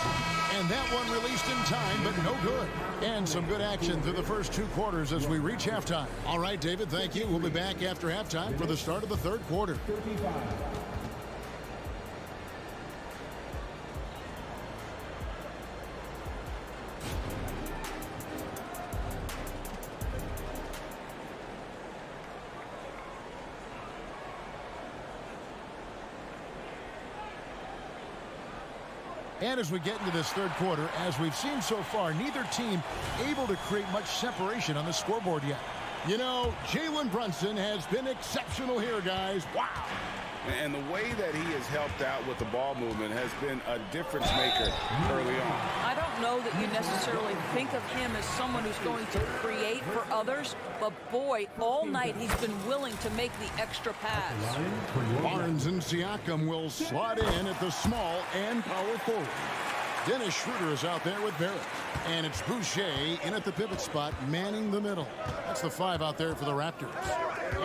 And that one released in time, but no good. And some good action through the first 2 quarters as we reach halftime. All right, David, thank you. We'll be back after halftime for the start of the third quarter. And as we get into this third quarter, as we've seen so far, neither team able to create much separation on the scoreboard yet. You know, Jalen Brunson has been exceptional here, guys. Wow. And the way that he has helped out with the ball movement has been a difference maker early on. I don't know that you necessarily think of him as someone who's going to create for others, but boy, all night he's been willing to make the extra pass. Barnes and Siakam will slot in at the small and power forward. Dennis Schroeder is out there with Barrett. And it's Boucher in at the pivot spot, manning the middle. That's the 5 out there for the Raptors.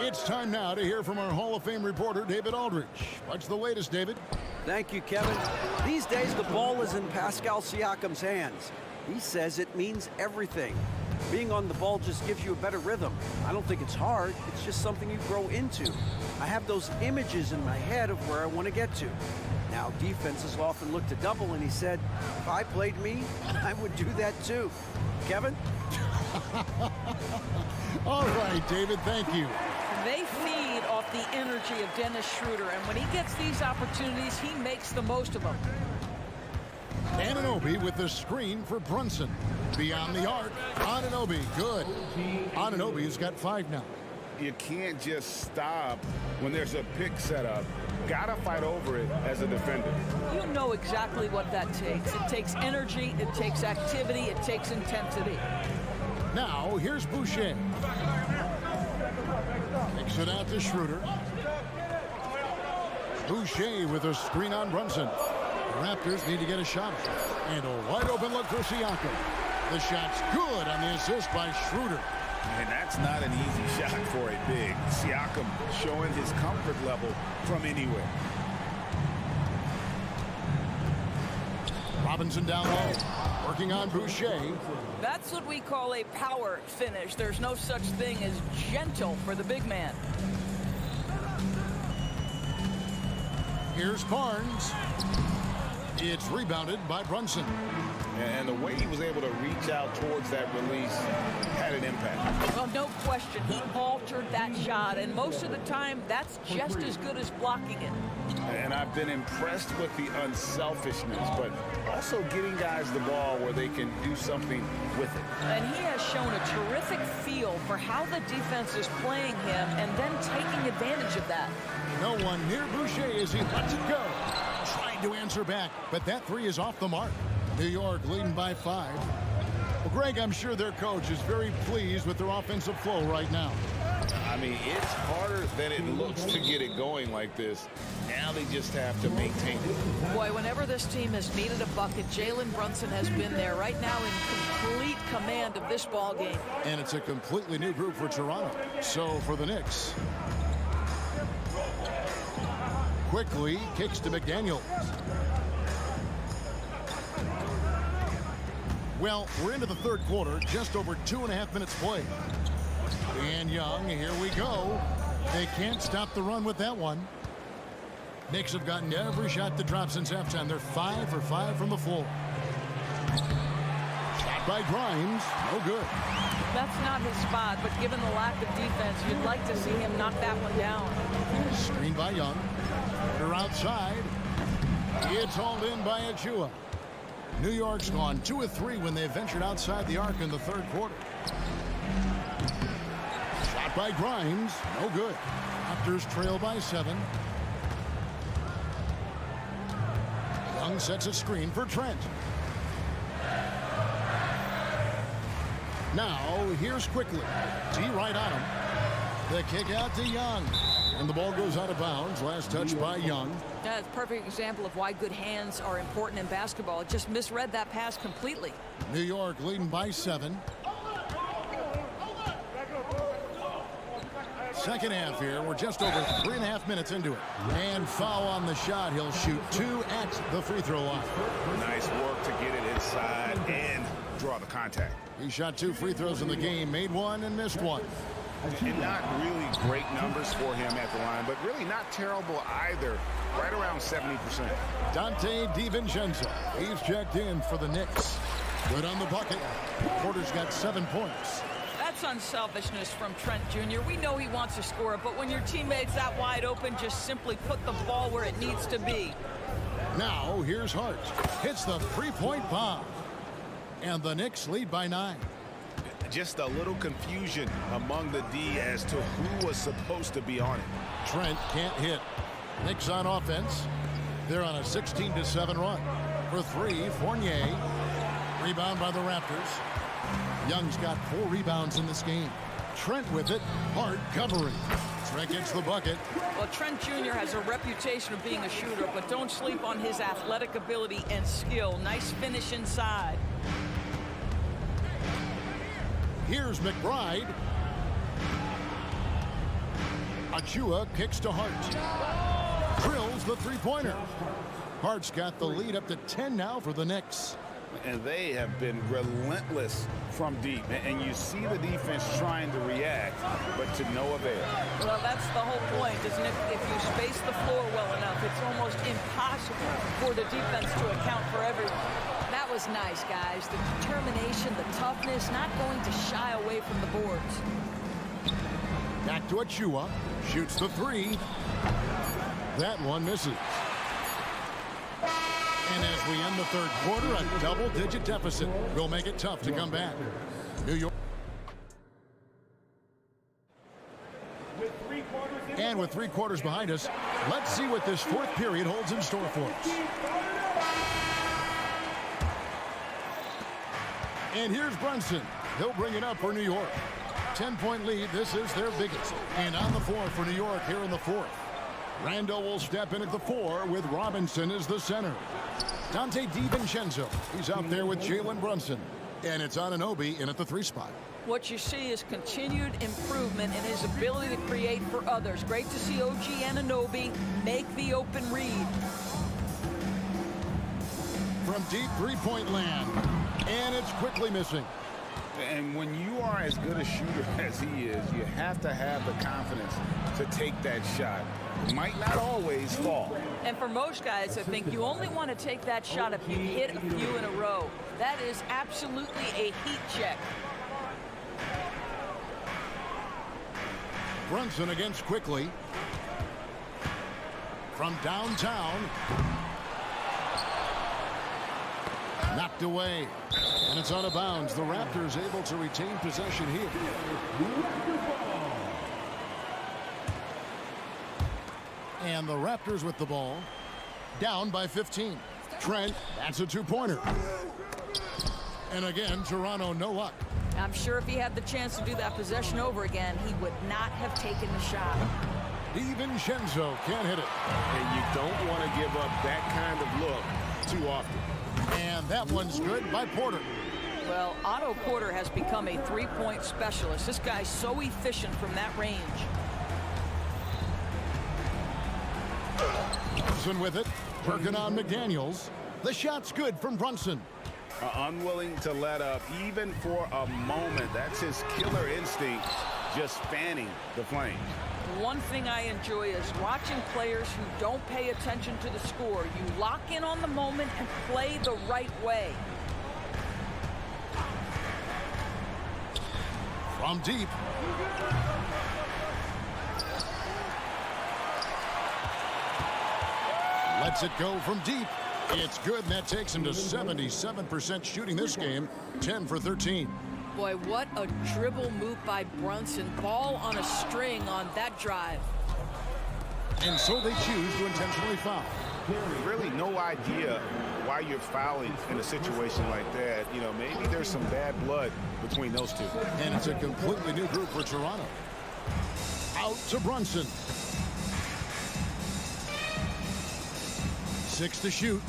It's time now to hear from our Hall of Fame reporter, David Aldridge. What's the latest, David? Thank you, Kevin. These days, the ball is in Pascal Siakam's hands. He says it means everything. Being on the ball just gives you a better rhythm. I don't think it's hard. It's just something you grow into. I have those images in my head of where I want to get to. Now, defenses often look to double, and he said, if I played me, I would do that too. Kevin? All right, David, thank you. They feed off the energy of Dennis Schroeder, and when he gets these opportunities, he makes the most of them. Anunoby with the screen for Brunson. Beyond the arc, Anunoby, good. Anunoby's got 5 now. You can't just stop when there's a pick set up. Gotta fight over it as a defender. You know exactly what that takes. It takes energy, it takes activity, it takes intensity. Now, here's Boucher. Kicks it out to Schroeder. Boucher with a screen on Brunson. The Raptors need to get a shot. And a wide open look for Siakam. The shot's good on the assist by Schroeder. And that's not an easy shot for a big. Siakam showing his comfort level from anywhere. Robinson down low, working on Boucher. That's what we call a power finish. There's no such thing as gentle for the big man. Here's Barnes. It's rebounded by Brunson. And the way he was able to reach out towards that release had an impact. Well, no question. He altered that shot, and most of the time, that's just as good as blocking it. And I've been impressed with the unselfishness, but also getting guys the ball where they can do something with it. And he has shown a terrific feel for how the defense is playing him and then taking advantage of that. No one near Boucher as he lets it go. Trying to answer back, but that 3 is off the mark. New York leading by 5. Well, Greg, I'm sure their coach is very pleased with their offensive flow right now. I mean, it's harder than it looks to get it going like this. Now they just have to maintain it. Boy, whenever this team has needed a bucket, Jalen Brunson has been there right now in complete command of this ball game. And it's a completely new group for Toronto. So for the Knicks. Quickly kicks to McDaniels. Well, we're into the third quarter, just over 2.5 minutes played. And Young, here we go. They can't stop the run with that one. Knicks have gotten every shot to drop since halftime. They're 5 for 5 from the floor. Shot by Grimes, no good. That's not his spot, but given the lack of defense, you'd like to see him knock that one down. Screen by Young. They're outside. It's hauled in by Achua. New York's gone 2 of 3 when they ventured outside the arc in the third quarter. Shot by Grimes, no good. Raptors trail by 7. Young sets a screen for Trent. Now, here's Quickly. T right on him. The kick out to Young. And the ball goes out of bounds. Last touch by Young. That's a perfect example of why good hands are important in basketball. It just misread that pass completely. New York leading by 7. Second half here. We're just over 3.5 minutes into it. And foul on the shot. He'll shoot 2 at the free throw line. Nice work to get it inside and draw the contact. He shot 2 free throws in the game, made 1 and missed 1. And not really great numbers for him at the line, but really not terrible either. Right around 70%. Dante DiVincenzo. He's checked in for the Knicks. Good on the bucket. Porter's got 7 points. That's unselfishness from Trent Jr. We know he wants to score, but when your teammate's that wide open, just simply put the ball where it needs to be. Now, here's Hart. Hits the 3-point bomb. And the Knicks lead by 9. Just a little confusion among the D as to who was supposed to be on it. Trent can't hit. Knicks on offense. They're on a 16-7 run. For three, Fournier. Rebound by the Raptors. Young's got 4 rebounds in this game. Trent with it. Hard covering. Trent gets the bucket. Well, Trent Jr. has a reputation of being a shooter, but don't sleep on his athletic ability and skill. Nice finish inside. Here's McBride. Achua kicks to Hart. Drills the three-pointer. Hart's got the lead up to 10 now for the Knicks. And they have been relentless from deep. And you see the defense trying to react, but to no avail. Well, that's the whole point, isn't it? If you space the floor well enough, it's almost impossible for the defense to account for everyone. That was nice, guys. The determination, the toughness, not going to shy away from the boards. Back to Achua. Shoots the three. That one misses. And as we end the third quarter, a double-digit deficit will make it tough to come back. New York. And with 3 quarters behind us, let's see what this fourth period holds in store for us. And here's Brunson. He'll bring it up for New York. 10-point lead. This is their biggest. And on the floor for New York here in the fourth. Randall will step in at the 4 with Robinson as the center. Dante DiVincenzo. He's out there with Jalen Brunson. And it's Anunoby in at the 3 spot. What you see is continued improvement in his ability to create for others. Great to see OG Anunoby make the open read. From deep three-point land. And it's quickly missing. And when you are as good a shooter as he is, you have to have the confidence to take that shot. It might not always fall. And for most guys, I think you only want to take that shot if you hit a few in a row. That is absolutely a heat check. Brunson against Quickly. From downtown. Knocked away. And it's out of bounds. The Raptors able to retain possession here. And the Raptors with the ball. Down by 15. Trent, that's a 2-pointer. And again, Toronto no luck. I'm sure if he had the chance to do that possession over again, he would not have taken the shot. DiVincenzo can't hit it. And you don't want to give up that kind of look too often. And that one's good by Porter. Well, Otto Porter has become a three-point specialist. This guy's so efficient from that range. Brunson with it. Working on McDaniels. The shot's good from Brunson. Unwilling to let up even for a moment. That's his killer instinct, just fanning the flames. One thing I enjoy is watching players who don't pay attention to the score. You lock in on the moment and play the right way. From deep. Lets it go from deep. It's good, and that takes him to 77% shooting this game. 10 for 13. Boy, what a dribble move by Brunson. Ball on a string on that drive. And so they choose to intentionally foul. Really no idea why you're fouling in a situation like that. You know, maybe there's some bad blood between those two. And it's a completely new group for Toronto. Out to Brunson. 6 to shoot.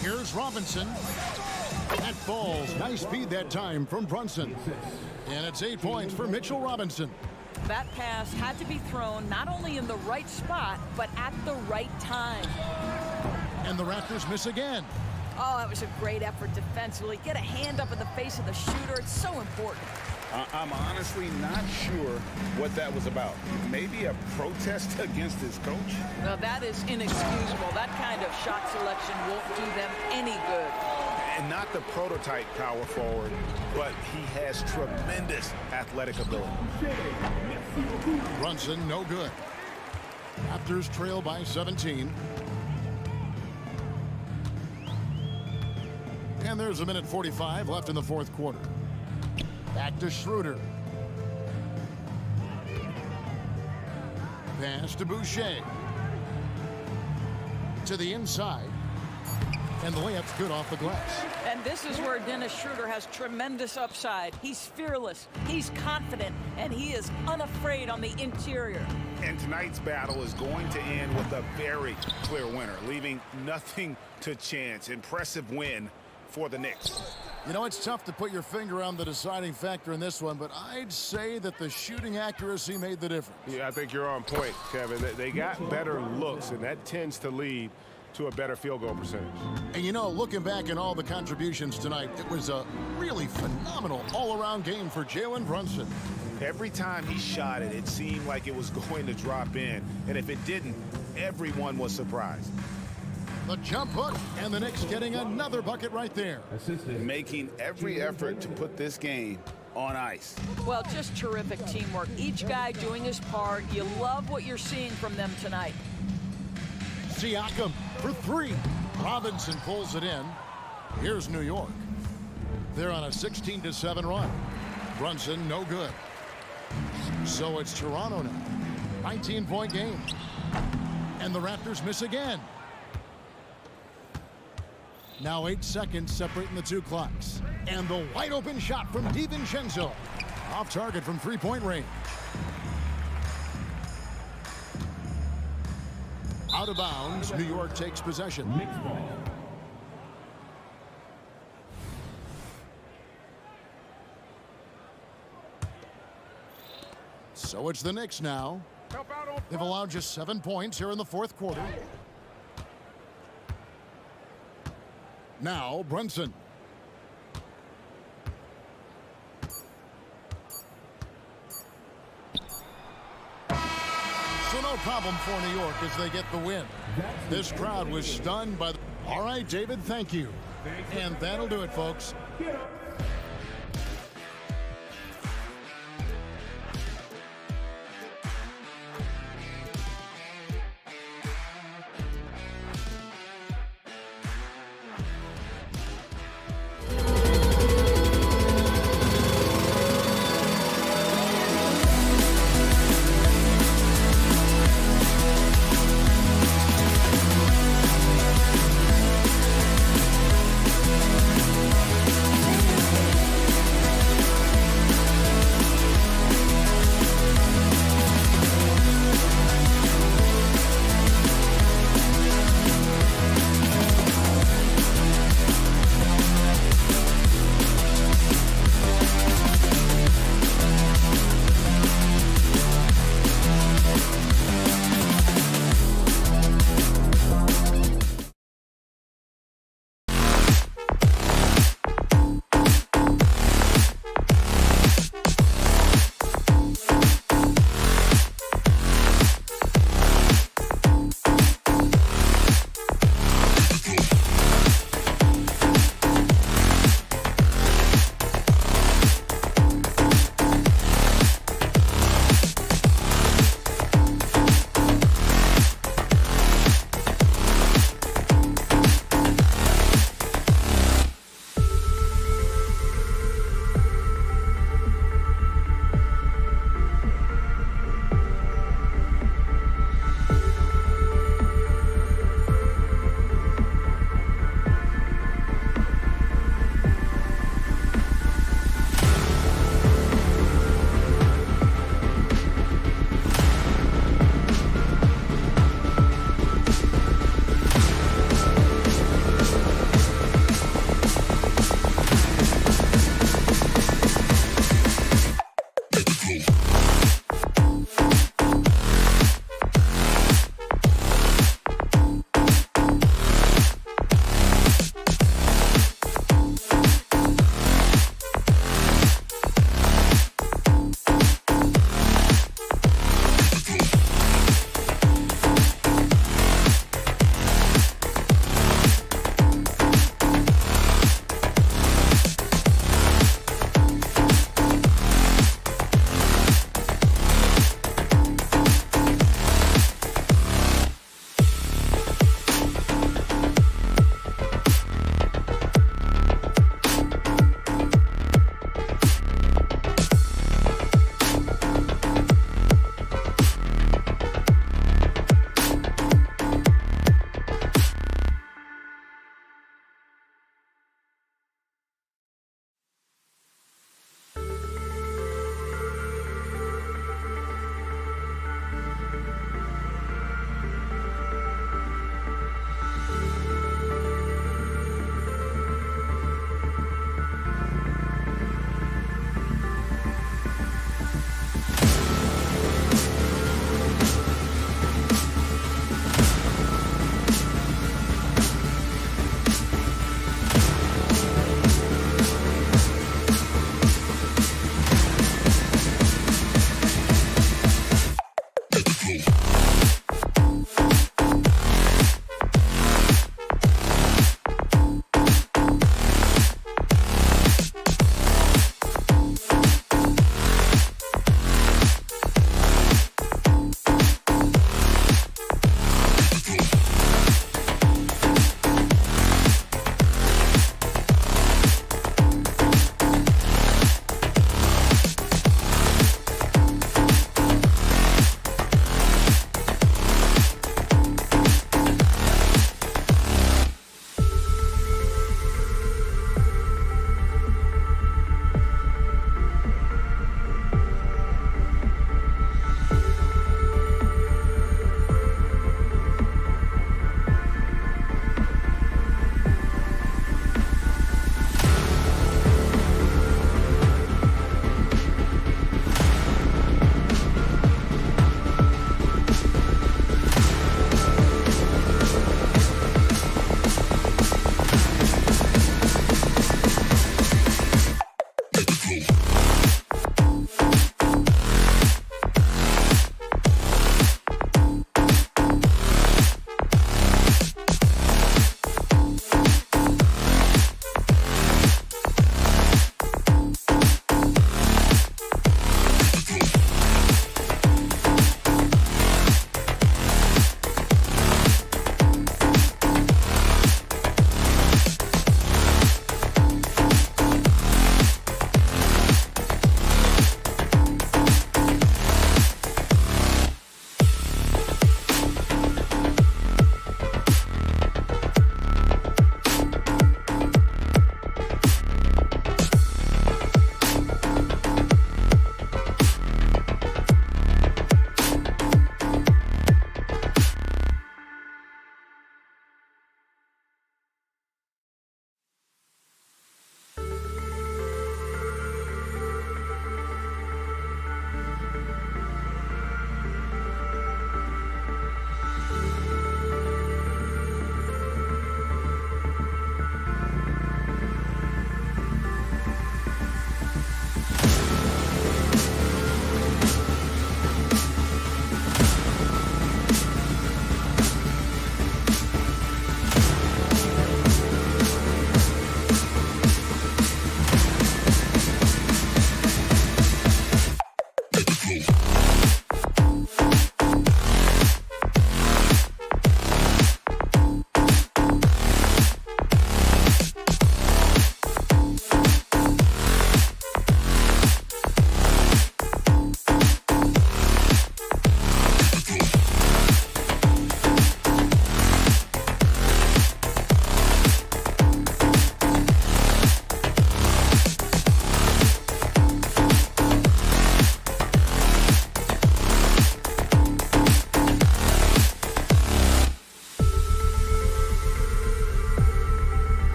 Here's Robinson. That falls. Nice feed that time from Brunson. And it's 8 points for Mitchell Robinson. That pass had to be thrown not only in the right spot, but at the right time. And the Raptors miss again. Oh, that was a great effort defensively. Get a hand up in the face of the shooter. It's so important. I'm honestly not sure what that was about. Maybe a protest against his coach? Now, that is inexcusable. That kind of shot selection won't do them any good. And not the prototype power forward, but he has tremendous athletic ability. Brunson, no good. Raptors trail by 17. And there's a minute 45 left in the fourth quarter. Back to Schroeder. pass to Boucher. To the inside. And the layup's good off the glass. And this is where Dennis Schroeder has tremendous upside. He's fearless, he's confident, and he is unafraid on the interior. And tonight's battle is going to end with a very clear winner, leaving nothing to chance. Impressive win for the Knicks. You know, it's tough to put your finger on the deciding factor in this one, but I'd say that the shooting accuracy made the difference. Yeah, I think you're on point, Kevin. They got better looks, and that tends to lead to a better field goal percentage. And you know, looking back at all the contributions tonight, it was a really phenomenal all-around game for Jalen Brunson. Every time he shot it, it seemed like it was going to drop in. And if it didn't, everyone was surprised. The jump hook, and the Knicks getting another bucket right there. Making every effort to put this game on ice. Well, just terrific teamwork. Each guy doing his part. You love what you're seeing from them tonight. Siakam for three. Robinson pulls it in. Here's New York. They're on a 16-7 run. Brunson, no good. So it's Toronto now. 19-point game. And the Raptors miss again. Now 8 seconds separating the two clocks. And the wide open shot from DiVincenzo. Off target from three-point range. Out of bounds, New York takes possession. So it's the Knicks now. They've allowed just 7 points here in the fourth quarter. Now Brunson. So no problem for New York as they get the win. This crowd was stunned by the... All right, David, thank you. And that'll do it, folks.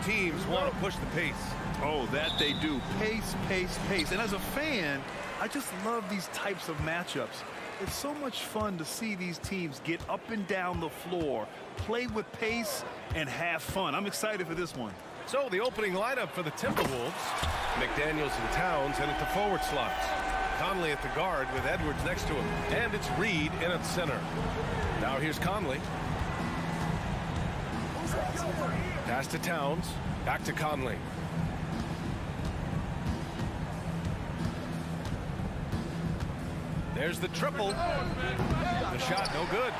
teams want to push the pace. Oh, that they do. Pace, pace, pace. And as a fan, I just love these types of matchups. It's so much fun to see these teams get up and down the floor, play with pace, and have fun. I'm excited for this one. So the opening lineup for the Timberwolves. McDaniels and Towns in at the forward slots. Conley at the guard with Edwards next to him. And it's Reed in at center. Now here's Conley. Pass to Towns. Back to Conley. There's the triple. The shot no good.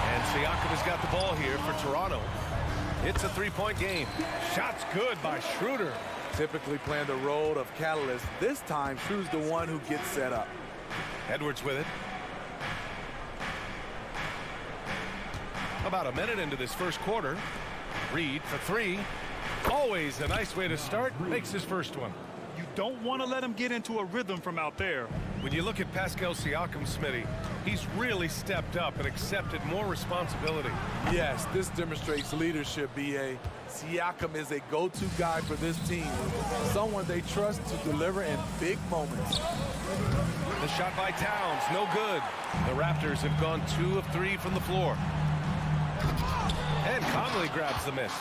And Siakam has got the ball here for Toronto. It's a three-point game. Shot's good by Schroeder. Typically playing the role of catalyst. This time, Schroeder's the one who gets set up. Edwards with it. About a minute into this first quarter. Reed for three. Always a nice way to start. Makes his first one. You don't want to let him get into a rhythm from out there. When you look at Pascal Siakam, Smitty, he's really stepped up and accepted more responsibility. Yes, this demonstrates leadership, B.A. Siakam is a go-to guy for this team. Someone they trust to deliver in big moments. The shot by Towns, no good. The Raptors have gone 2 of 3 from the floor. And Conley grabs the miss.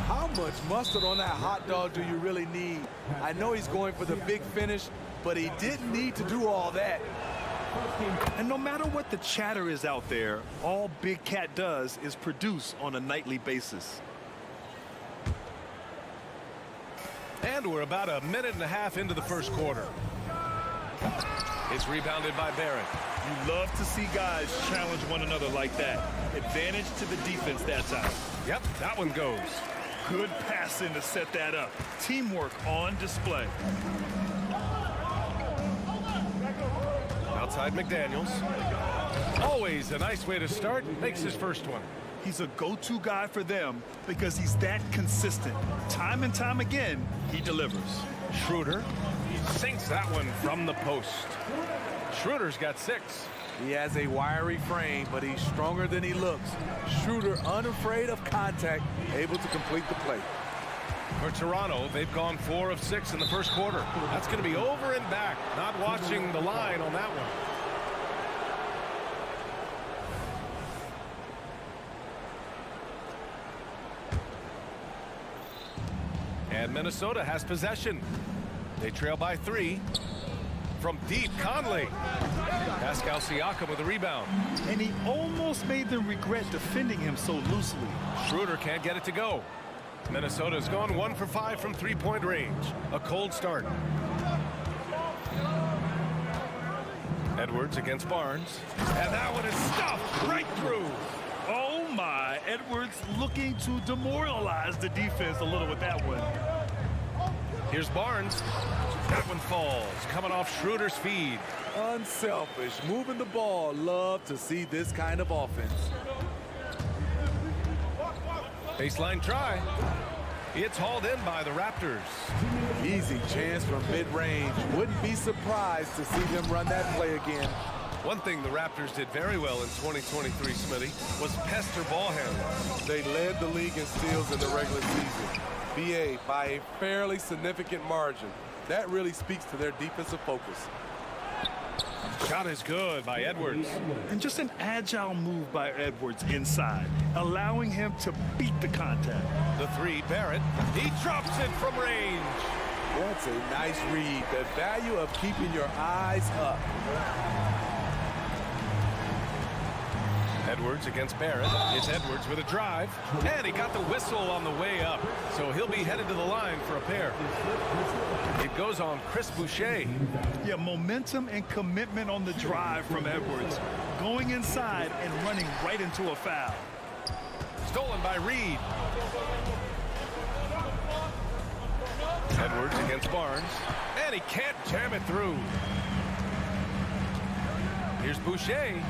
How much mustard on that hot dog do you really need? I know he's going for the big finish, but he didn't need to do all that. And no matter what the chatter is out there, all Big Cat does is produce on a nightly basis. And we're about a minute and a half into the first quarter. It's rebounded by Barrett. You love to see guys challenge one another like that. Advantage to the defense that time. Yep, that one goes. Good passing to set that up. Teamwork on display. Outside McDaniels. Always a nice way to start. Makes his first one. He's a go-to guy for them because he's that consistent. Time and time again, he delivers. Schroeder sinks that one from the post. Schroeder's got 6. He has a wiry frame, but he's stronger than he looks. Schroeder, unafraid of contact, able to complete the play. For Toronto, they've gone 4 of 6 in the first quarter. That's going to be over and back. Not watching the line on that one. And Minnesota has possession. They trail by 3. From deep, Conley. Pascal Siakam with a rebound. And he almost made them regret defending him so loosely. Schroeder can't get it to go. Minnesota's gone 1 for 5 from three-point range. A cold start. Edwards against Barnes. And that one is stuffed right through. Oh my, Edwards looking to demoralize the defense a little with that one. Here's Barnes. That one falls, coming off Schroeder's feed. Unselfish, moving the ball. Love to see this kind of offense. Baseline try. It's hauled in by the Raptors. Easy chance from mid-range. Wouldn't be surprised to see them run that play again. One thing the Raptors did very well in 2023, Smitty, was pester ball handling. They led the league in steals in the regular season. BA by a fairly significant margin. That really speaks to their defensive focus. Shot is good by Edwards. And just an agile move by Edwards inside, allowing him to beat the contact. The 3, Barrett. He drops it from range. That's a nice read. The value of keeping your eyes up. Edwards against Barrett. It's Edwards with a drive. And he got the whistle on the way up. So he'll be headed to the line for a pair. It goes on Chris Boucher. Yeah, momentum and commitment on the drive from Edwards. Going inside and running right into a foul. Stolen by Reed. Edwards against Barnes. And he can't jam it through. Here's Boucher.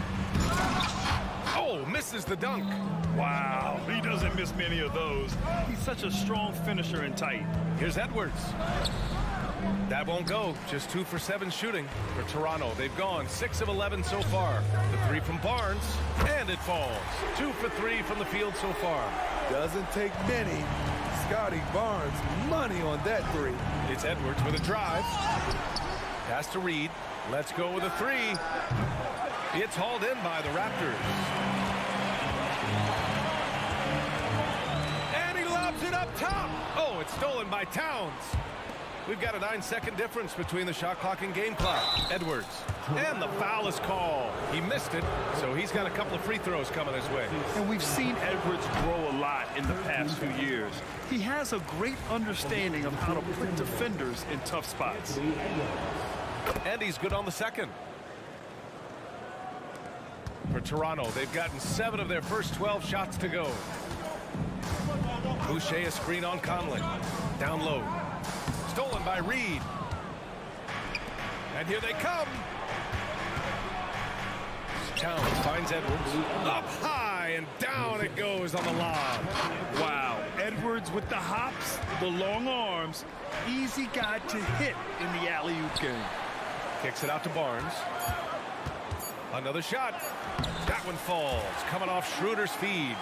Oh, misses the dunk. Wow, he doesn't miss many of those. He's such a strong finisher and tight. Here's Edwards. That won't go. Just 2 for 7 shooting for Toronto. They've gone 6 of 11 so far. The 3 from Barnes, and it falls. 2 for 3 from the field so far. Doesn't take many. Scotty Barnes, money on that three. It's Edwards with a drive. Pass to Reed. Let's go with a three. It's hauled in by the Raptors. And he lobs it up top. Oh, it's stolen by Towns. We've got a 9-second difference between the shot clock and game clock. Edwards. And the foul is called. He missed it, so he's got a couple of free throws coming his way. And we've seen Edwards grow a lot in the past few years. He has a great understanding of how to put defenders in tough spots. And he's good on the second. For Toronto, they've gotten 7 of their first 12 shots to go. Boucher a screen on Conley. Down low. Stolen by Reed. And here they come. Towns finds Edwards. Up high and down it goes on the lob. Wow. Edwards with the hops, the long arms. Easy guy to hit in the alley-oop game. Kicks it out to Barnes. Another shot. That one falls. Coming off Schroeder's feed.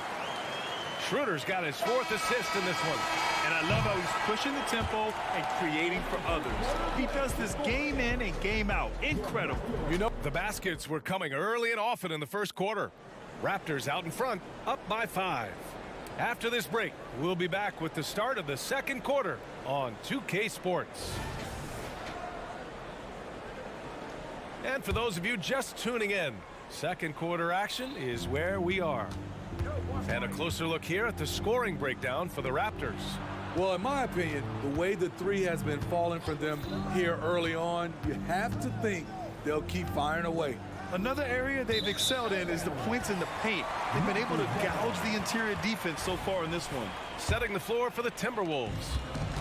Schroeder's got his 4th assist in this one. And I love how he's pushing the tempo and creating for others. He does this game in and game out. Incredible. You know, the baskets were coming early and often in the first quarter. Raptors out in front, up by 5. After this break, we'll be back with the start of the second quarter on 2K Sports. And for those of you just tuning in, second quarter action is where we are. And a closer look here at the scoring breakdown for the Raptors. Well, in my opinion, the way the three has been falling for them here early on, you have to think they'll keep firing away. Another area they've excelled in is the points in the paint. They've been able to gouge the interior defense so far in this one. Setting the floor for the Timberwolves.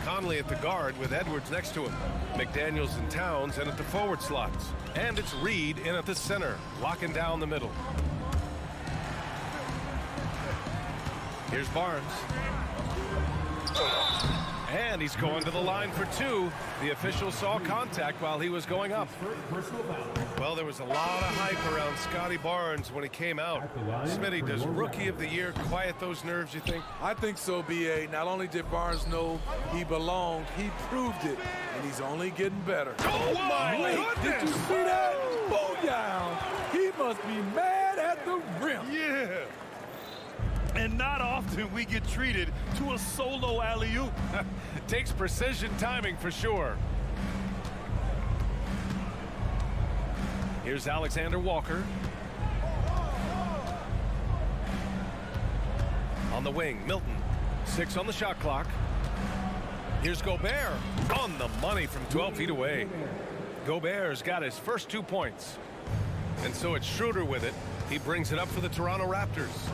Conley at the guard with Edwards next to him. McDaniels and Towns in at the forward slots. And it's Reed in at the center, locking down the middle. Here's Barnes. And he's going to the line for 2. The official saw contact while he was going up. Well, there was a lot of hype around Scotty Barnes when he came out. Smitty, does Rookie of the Year quiet those nerves, you think? I think so, B.A. Not only did Barnes know he belonged, he proved it, and he's only getting better. Oh, my goodness! Did you see that? Booyah! He must be mad at the rim. Yeah. And not often we get treated to a solo alley-oop. Takes precision timing for sure. Here's Alexander Walker. On the wing, Milton. 6 on the shot clock. Here's Gobert. On the money from 12 feet away. Gobert's got his first 2 points. And so it's Schroeder with it. He brings it up for the Toronto Raptors.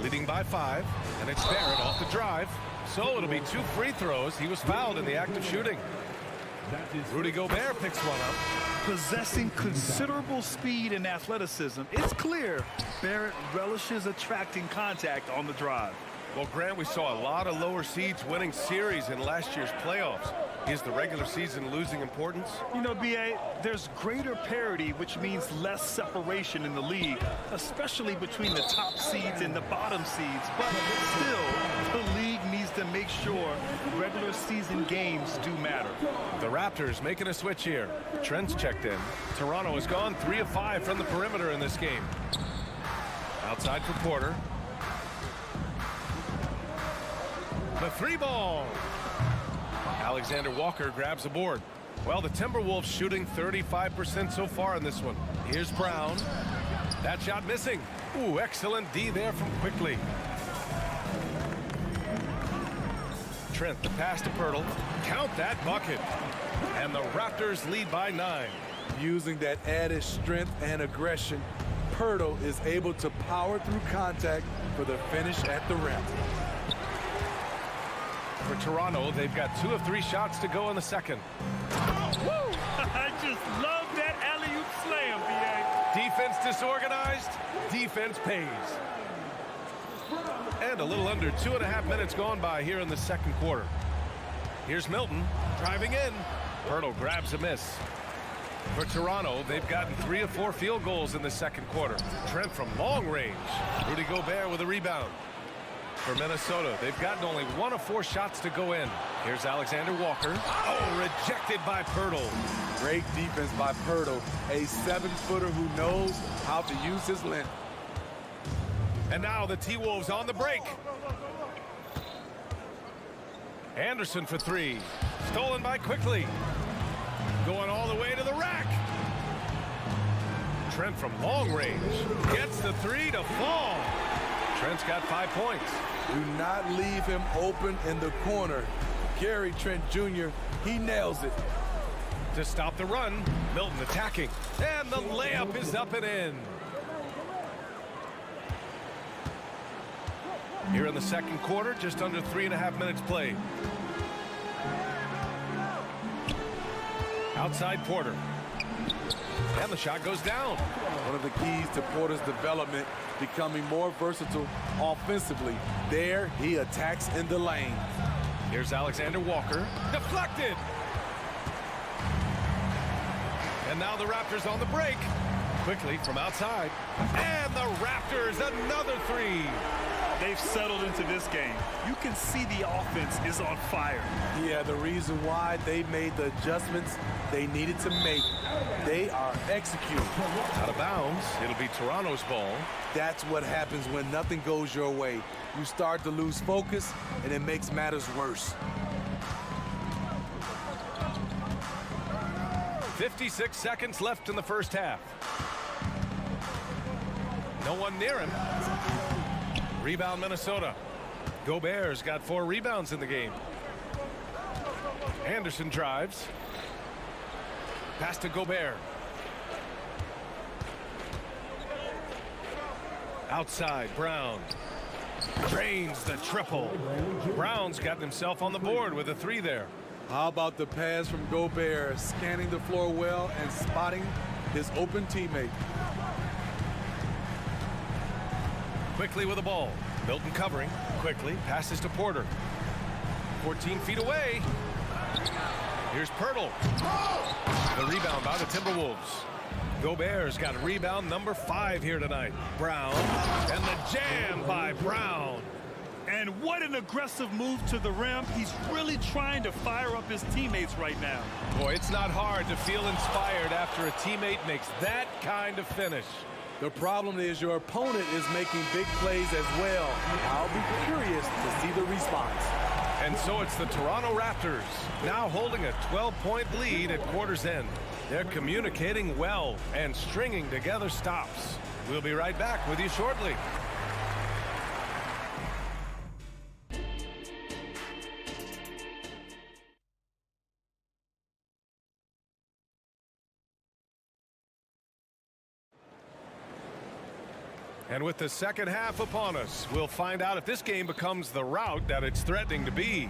Leading by 5, and it's Barrett off the drive. So it'll be 2 free throws. He was fouled in the act of shooting. Rudy Gobert picks one up. Possessing considerable speed and athleticism, it's clear Barrett relishes attracting contact on the drive. Well, Grant, we saw a lot of lower seeds winning series in last year's playoffs. Is the regular season losing importance? You know, B.A., there's greater parity, which means less separation in the league, especially between the top seeds and the bottom seeds. But still, the league needs to make sure regular season games do matter. The Raptors making a switch here. Trent's checked in. Toronto has gone 3 of 5 from the perimeter in this game. Outside for Porter. The 3-ball. Alexander Walker grabs the board. Well, the Timberwolves shooting 35% so far in this one. Here's Brown. That shot missing. Ooh, excellent D there from Quickly. Trent, the pass to Pirtle. Count that bucket. And the Raptors lead by 9. Using that added strength and aggression, Pirtle is able to power through contact for the finish at the rim. For Toronto, they've got 2 of 3 shots to go in the second. Woo! I just love that alley-oop slam, B.A. Defense disorganized, defense pays. And a little under 2.5 minutes gone by here in the second quarter. Here's Milton driving in. Pirtle grabs a miss. For Toronto, they've gotten 3 of 4 field goals in the second quarter. Trent from long range. Rudy Gobert with a rebound. for Minnesota. They've gotten only 1 of 4 shots to go in. Here's Alexander Walker. Oh, rejected by Pirtle. Great defense by Pirtle, a 7-footer who knows how to use his length. And now the T-Wolves on the break. Anderson for 3. Stolen by Quickly. Going all the way to the rack. Trent from long range gets the 3 to fall. Trent's got 5 points. Do not leave him open in the corner. Gary Trent Jr., he nails it. To stop the run, Milton attacking. And the layup is up and in. Here in the second quarter, just under 3.5 minutes played. Outside Porter. And the shot goes down. One of the keys to Porter's development, becoming more versatile offensively. There, he attacks in the lane. Here's Alexander Walker. Deflected. And now the Raptors on the break. Quickly from outside. And the Raptors, another 3. They've settled into this game. You can see the offense is on fire. Yeah, the reason why they made the adjustments they needed to make. They are executing. Out of bounds. It'll be Toronto's ball. That's what happens when nothing goes your way. You start to lose focus, and it makes matters worse. 56 seconds left in the first half. No one near him. Rebound Minnesota. Gobert's got 4 rebounds in the game. Anderson drives. Pass to Gobert. Outside, Brown. Drains the triple. Brown's gotten himself on the board with a 3 there. How about the pass from Gobert, scanning the floor well and spotting his open teammate. Quickly with the ball. Milton covering. Quickly passes to Porter. 14 feet away. Here's Pirtle. The rebound by the Timberwolves. Gobert's got rebound number 5 here tonight. Brown. And the jam by Brown. And what an aggressive move to the rim. He's really trying to fire up his teammates right now. Boy, it's not hard to feel inspired after a teammate makes that kind of finish. The problem is your opponent is making big plays as well. I'll be curious to see the response. And so it's the Toronto Raptors now holding a 12-point lead at quarter's end. They're communicating well and stringing together stops. We'll be right back with you shortly. And with the second half upon us, we'll find out if this game becomes the rout that it's threatening to be.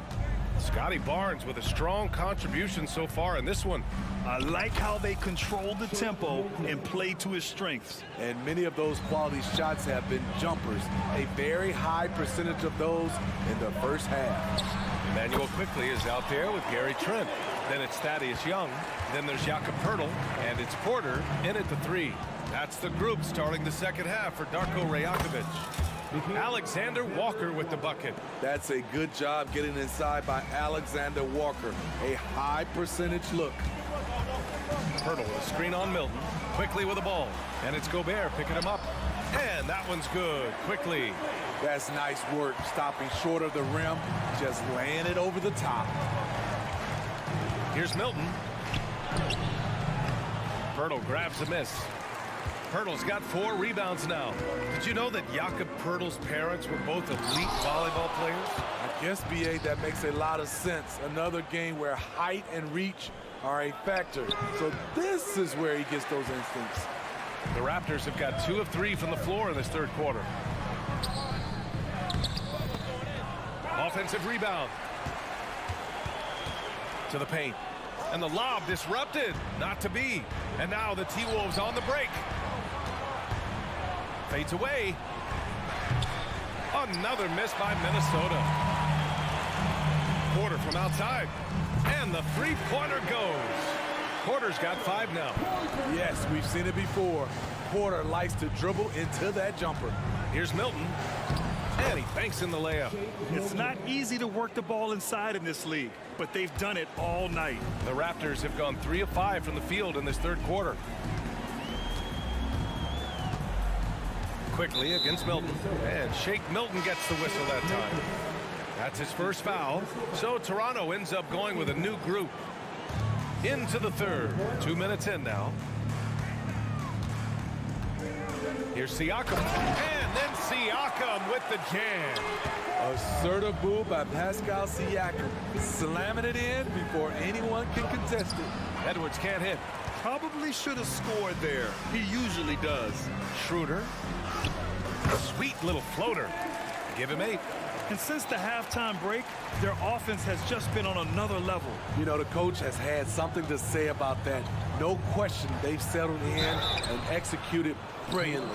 Scotty Barnes with a strong contribution so far in this one. I like how they control the tempo and play to his strengths. And many of those quality shots have been jumpers. A very high percentage of those in the first half. Emmanuel Quickly is out there with Gary Trent. Then it's Thaddeus Young. Then there's Jakob Poeltl. And it's Porter in at the 3. That's the group starting the second half for Darko Rajakovic. Alexander Walker with the bucket. That's a good job getting inside by Alexander Walker. A high percentage look. Poeltl with a screen on Milton. Quickly with the ball. And it's Gobert picking him up. And that one's good. Quickly. That's nice work. Stopping short of the rim. Just laying it over the top. Here's Milton. Poeltl grabs a miss. Poeltl's got 4 rebounds now. Did you know that Jakob Poeltl's parents were both elite volleyball players? I guess, B.A., that makes a lot of sense. Another game where height and reach are a factor. So this is where he gets those instincts. The Raptors have got 2 of 3 from the floor in this third quarter. Offensive rebound. To the paint. And the lob disrupted. Not to be. And now the T-Wolves on the break. Fades away. Another miss by Minnesota. Porter from outside. And the three-pointer goes. Porter's got 5 now. Yes, we've seen it before. Porter likes to dribble into that jumper. Here's Milton. And he banks in the layup. It's not easy to work the ball inside in this league, but they've done it all night. The Raptors have gone 3 of 5 from the field in this third quarter. Quickly against Milton, and Shake Milton gets the whistle that time. That's his first foul. So Toronto ends up going with a new group into the third. 2 minutes in now. Here's Siakam, and then Siakam with the jam. Assertive move by Pascal Siakam, slamming it in before anyone can contest it. Edwards can't hit. Probably should have scored there. He usually does. Schroeder. Sweet little floater. Give him 8. And since the halftime break, their offense has just been on another level. You know, the coach has had something to say about that. No question, they've settled in and executed brilliantly.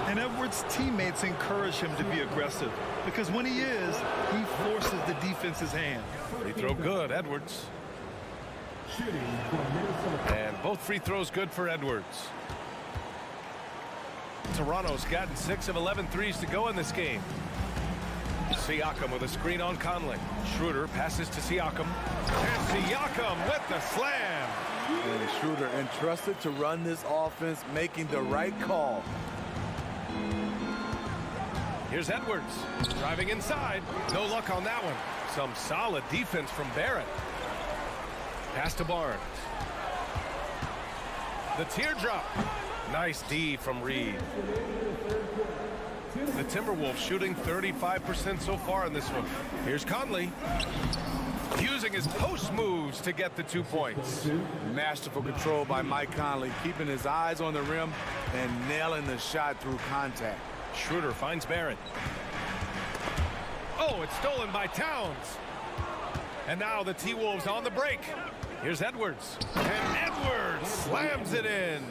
And Edwards' teammates encourage him to be aggressive because when he is, he forces the defense's hand. Free throw good, Edwards. And both free throws good for Edwards. Toronto's gotten 6 of 11 threes to go in this game. Siakam with a screen on Conley. Schroeder passes to Siakam. And Siakam with the slam. And Schroeder entrusted to run this offense, making the right call. Here's Edwards driving inside. No luck on that one. Some solid defense from Barrett. Pass to Barnes. The teardrop. Nice D from Reed. The Timberwolves shooting 35% so far in this one. Here's Conley. Using his post moves to get the 2 points. Masterful control by Mike Conley, keeping his eyes on the rim and nailing the shot through contact. Schroeder finds Barrett. Oh, it's stolen by Towns. And now the T-Wolves on the break. Here's Edwards. And Edwards slams it in.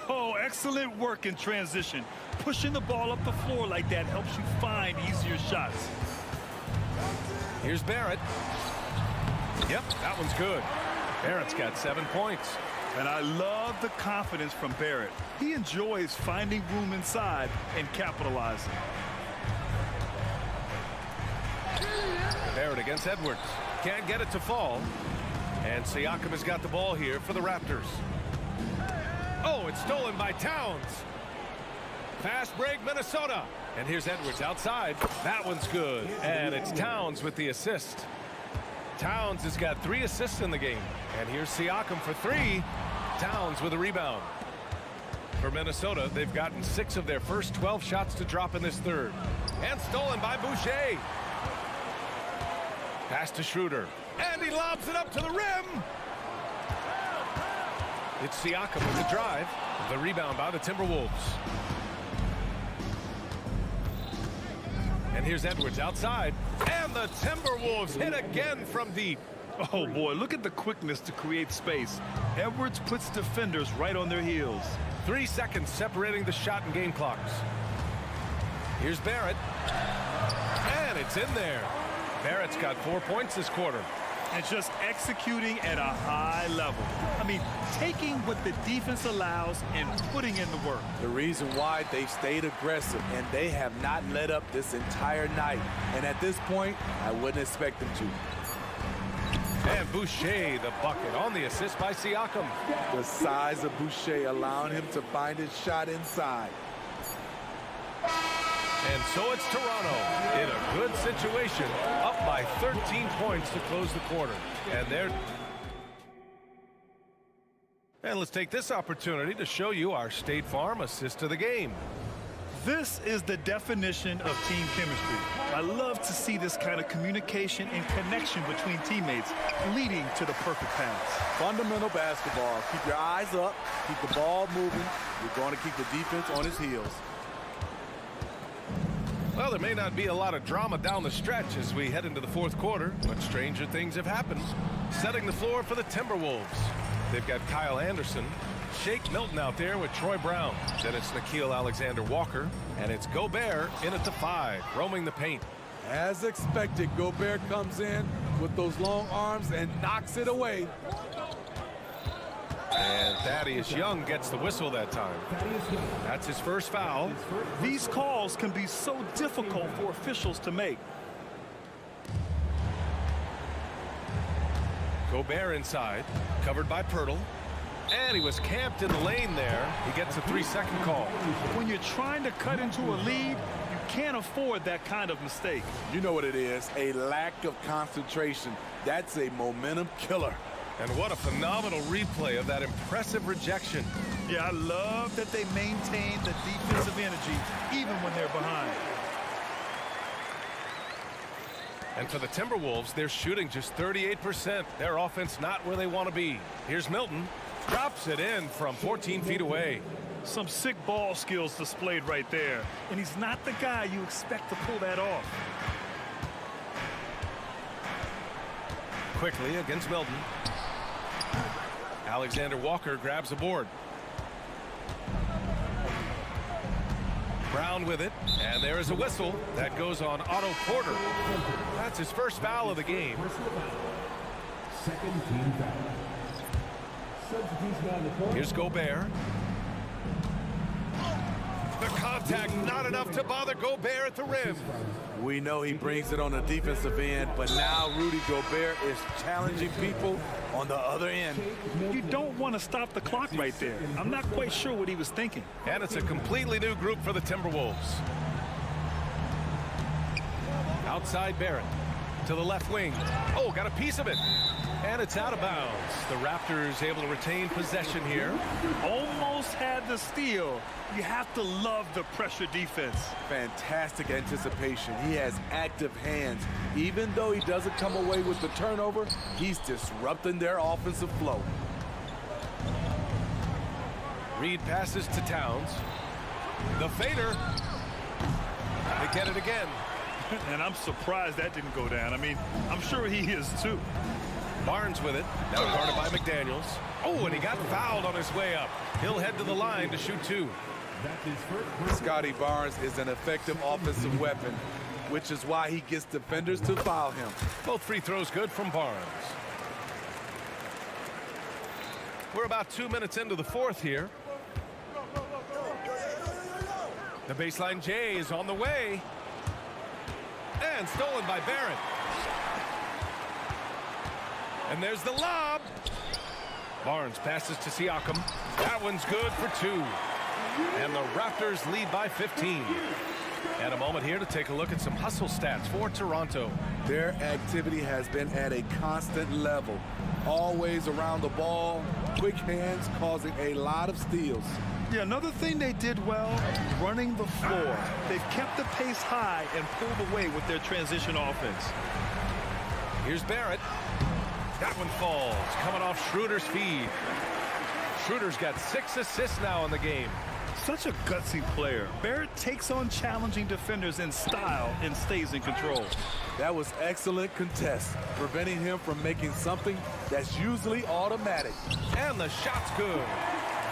Oh, excellent work in transition. Pushing the ball up the floor like that helps you find easier shots. Here's Barrett. Yep, that one's good. Barrett's got 7 points. And I love the confidence from Barrett. He enjoys finding room inside and capitalizing. Barrett against Edwards. Can't get it to fall. And Siakam has got the ball here for the Raptors. Oh, it's stolen by Towns. Fast break, Minnesota. And here's Edwards outside. That one's good. And it's Towns with the assist. Towns has got 3 assists in the game. And here's Siakam for 3. Towns with a rebound. For Minnesota, they've gotten 6 of their first 12 shots to drop in this third. And stolen by Boucher. Pass to Schroeder. And he lobs it up to the rim. It's Siakam with the drive. The rebound by the Timberwolves. And here's Edwards outside. And the Timberwolves hit again from deep. Oh, boy, look at the quickness to create space. Edwards puts defenders right on their heels. 3 seconds separating the shot and game clocks. Here's Barrett. And it's in there. Barrett's got 4 points this quarter. And just executing at a high level. I mean, taking what the defense allows and putting in the work. The reason why they stayed aggressive, and they have not let up this entire night. And at this point, I wouldn't expect them to. And Boucher, the bucket on the assist by Siakam. The size of Boucher allowing him to find his shot inside. And so it's Toronto in a good situation, up by 13 points to close the quarter. And let's take this opportunity to show you our State Farm assist of the game. This is the definition of team chemistry. I love to see this kind of communication and connection between teammates leading to the perfect pass. Fundamental basketball. Keep your eyes up, keep the ball moving. You're going to keep the defense on its heels. Well, there may not be a lot of drama down the stretch as we head into the fourth quarter, but stranger things have happened. Setting the floor for the Timberwolves. They've got Kyle Anderson, Shake Milton out there with Troy Brown. Then it's Nickeil Alexander-Walker, and it's Gobert in at the 5, roaming the paint. As expected, Gobert comes in with those long arms and knocks it away. And Thaddeus Young gets the whistle that time. That's his first foul. These calls can be so difficult for officials to make. Gobert inside, covered by Pirtle. And he was camped in the lane there. He gets a 3-second call. When you're trying to cut into a lead, you can't afford that kind of mistake. You know what it is, a lack of concentration. That's a momentum killer. And what a phenomenal replay of that impressive rejection. Yeah, I love that they maintain the defensive energy even when they're behind. And for the Timberwolves, they're shooting just 38%. Their offense not where they want to be. Here's Milton. Drops it in from 14 feet away. Some sick ball skills displayed right there. And he's not the guy you expect to pull that off. Quickly against Milton. Alexander Walker grabs the board. Brown with it, and there is a whistle that goes on Otto Porter. That's his first foul of the game. Second team foul. Substitution on the court. Here's Gobert. The contact not enough to bother Gobert at the rim. We know he brings it on the defensive end, but now Rudy Gobert is challenging people on the other end. You don't want to stop the clock right there. I'm not quite sure what he was thinking. And it's a completely new group for the Timberwolves. Outside Barrett to the left wing. Oh, got a piece of it. And it's out of bounds. The Raptors able to retain possession here. Almost had the steal. You have to love the pressure defense. Fantastic anticipation. He has active hands. Even though he doesn't come away with the turnover, he's disrupting their offensive flow. Reed passes to Towns. The fader. They get it again. And I'm surprised that didn't go down. I mean, I'm sure he is too. Barnes with it. Now guarded by McDaniels. Oh, and he got fouled on his way up. He'll head to the line to shoot two. Scotty Barnes is an effective offensive weapon, which is why he gets defenders to foul him. Both free throws good from Barnes. We're about 2 minutes into the fourth here. The baseline J is on the way. And stolen by Barrett. And there's the lob. Barnes passes to Siakam. That one's good for two. And the Raptors lead by 15. And a moment here to take a look at some hustle stats for Toronto. Their activity has been at a constant level. Always around the ball, quick hands causing a lot of steals. Yeah, another thing they did well, running the floor. They've kept the pace high and pulled away with their transition offense. Here's Barrett. That one falls, coming off Schroeder's feed. Schroeder's got 6 assists now in the game. Such a gutsy player. Barrett takes on challenging defenders in style and stays in control. That was excellent contest, preventing him from making something that's usually automatic. And the shot's good.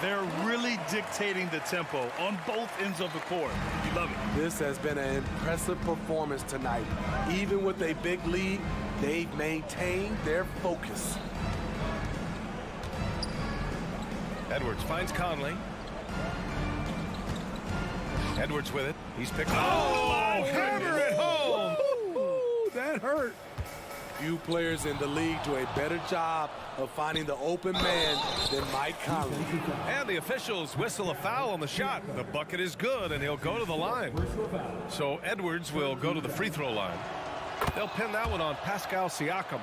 They're really dictating the tempo on both ends of the court. You love it. This has been an impressive performance tonight. Even with a big lead, they've maintained their focus. Edwards finds Conley. Edwards with it. He's picked up. Oh, hammer it home. Ooh, that hurt. Few players in the league do a better job of finding the open man than Mike Conley. And the officials whistle a foul on the shot. The bucket is good, and he'll go to the line. So Edwards will go to the free throw line. They'll pin that one on Pascal Siakam.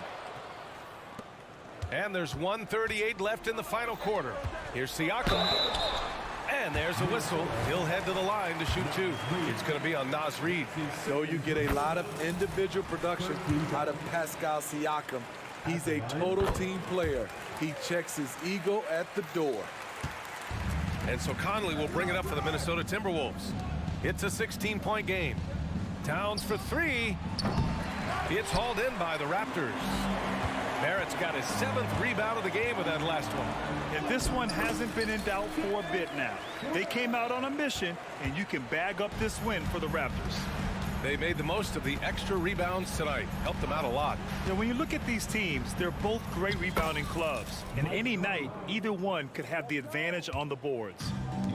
And there's 1:38 left in the final quarter. Here's Siakam. And there's a whistle. He'll head to the line to shoot two. It's going to be on Naz Reid. So you get a lot of individual production out of Pascal Siakam. He's a total team player. He checks his ego at the door. And so Conley will bring it up for the Minnesota Timberwolves. It's a 16-point game. Towns for three. It's hauled in by the Raptors. Barrett's got his 7th rebound of the game with that last one. And this one hasn't been in doubt for a bit now. They came out on a mission, and you can bag up this win for the Raptors. They made the most of the extra rebounds tonight. Helped them out a lot. Now, when you look at these teams, they're both great rebounding clubs. And any night, either one could have the advantage on the boards.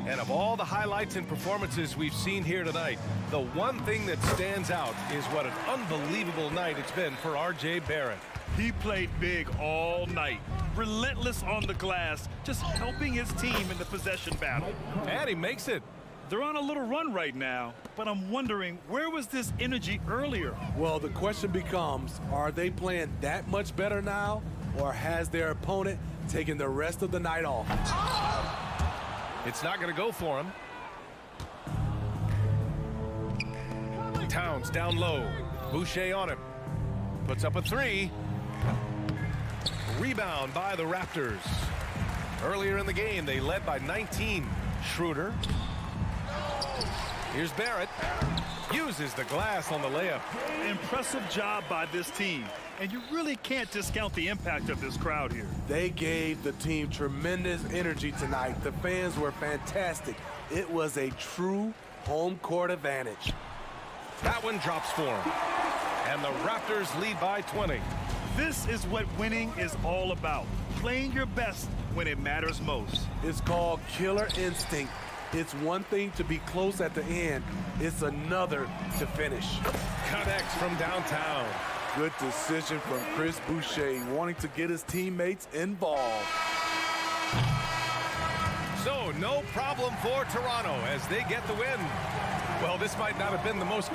And of all the highlights and performances we've seen here tonight, the one thing that stands out is what an unbelievable night it's been for R.J. Barrett. He played big all night, relentless on the glass, just helping his team in the possession battle. And he makes it. They're on a little run right now, but I'm wondering, where was this energy earlier? Well, the question becomes, are they playing that much better now, or has their opponent taken the rest of the night off? It's not going to go for him. Towns down low. Boucher on him. Puts up a three. Rebound by the Raptors. Earlier in the game, they led by 19. Schroeder. Here's Barrett. Uses the glass on the layup. Impressive job by this team. And you really can't discount the impact of this crowd here. They gave the team tremendous energy tonight. The fans were fantastic. It was a true home court advantage. That one drops for him. And the Raptors lead by 20. This is what winning is all about. Playing your best when it matters most. It's called killer instinct. It's one thing to be close at the end. It's another to finish. Connects from downtown. Good decision from Chris Boucher, wanting to get his teammates involved. So no problem for Toronto as they get the win. Well, this might not have been the most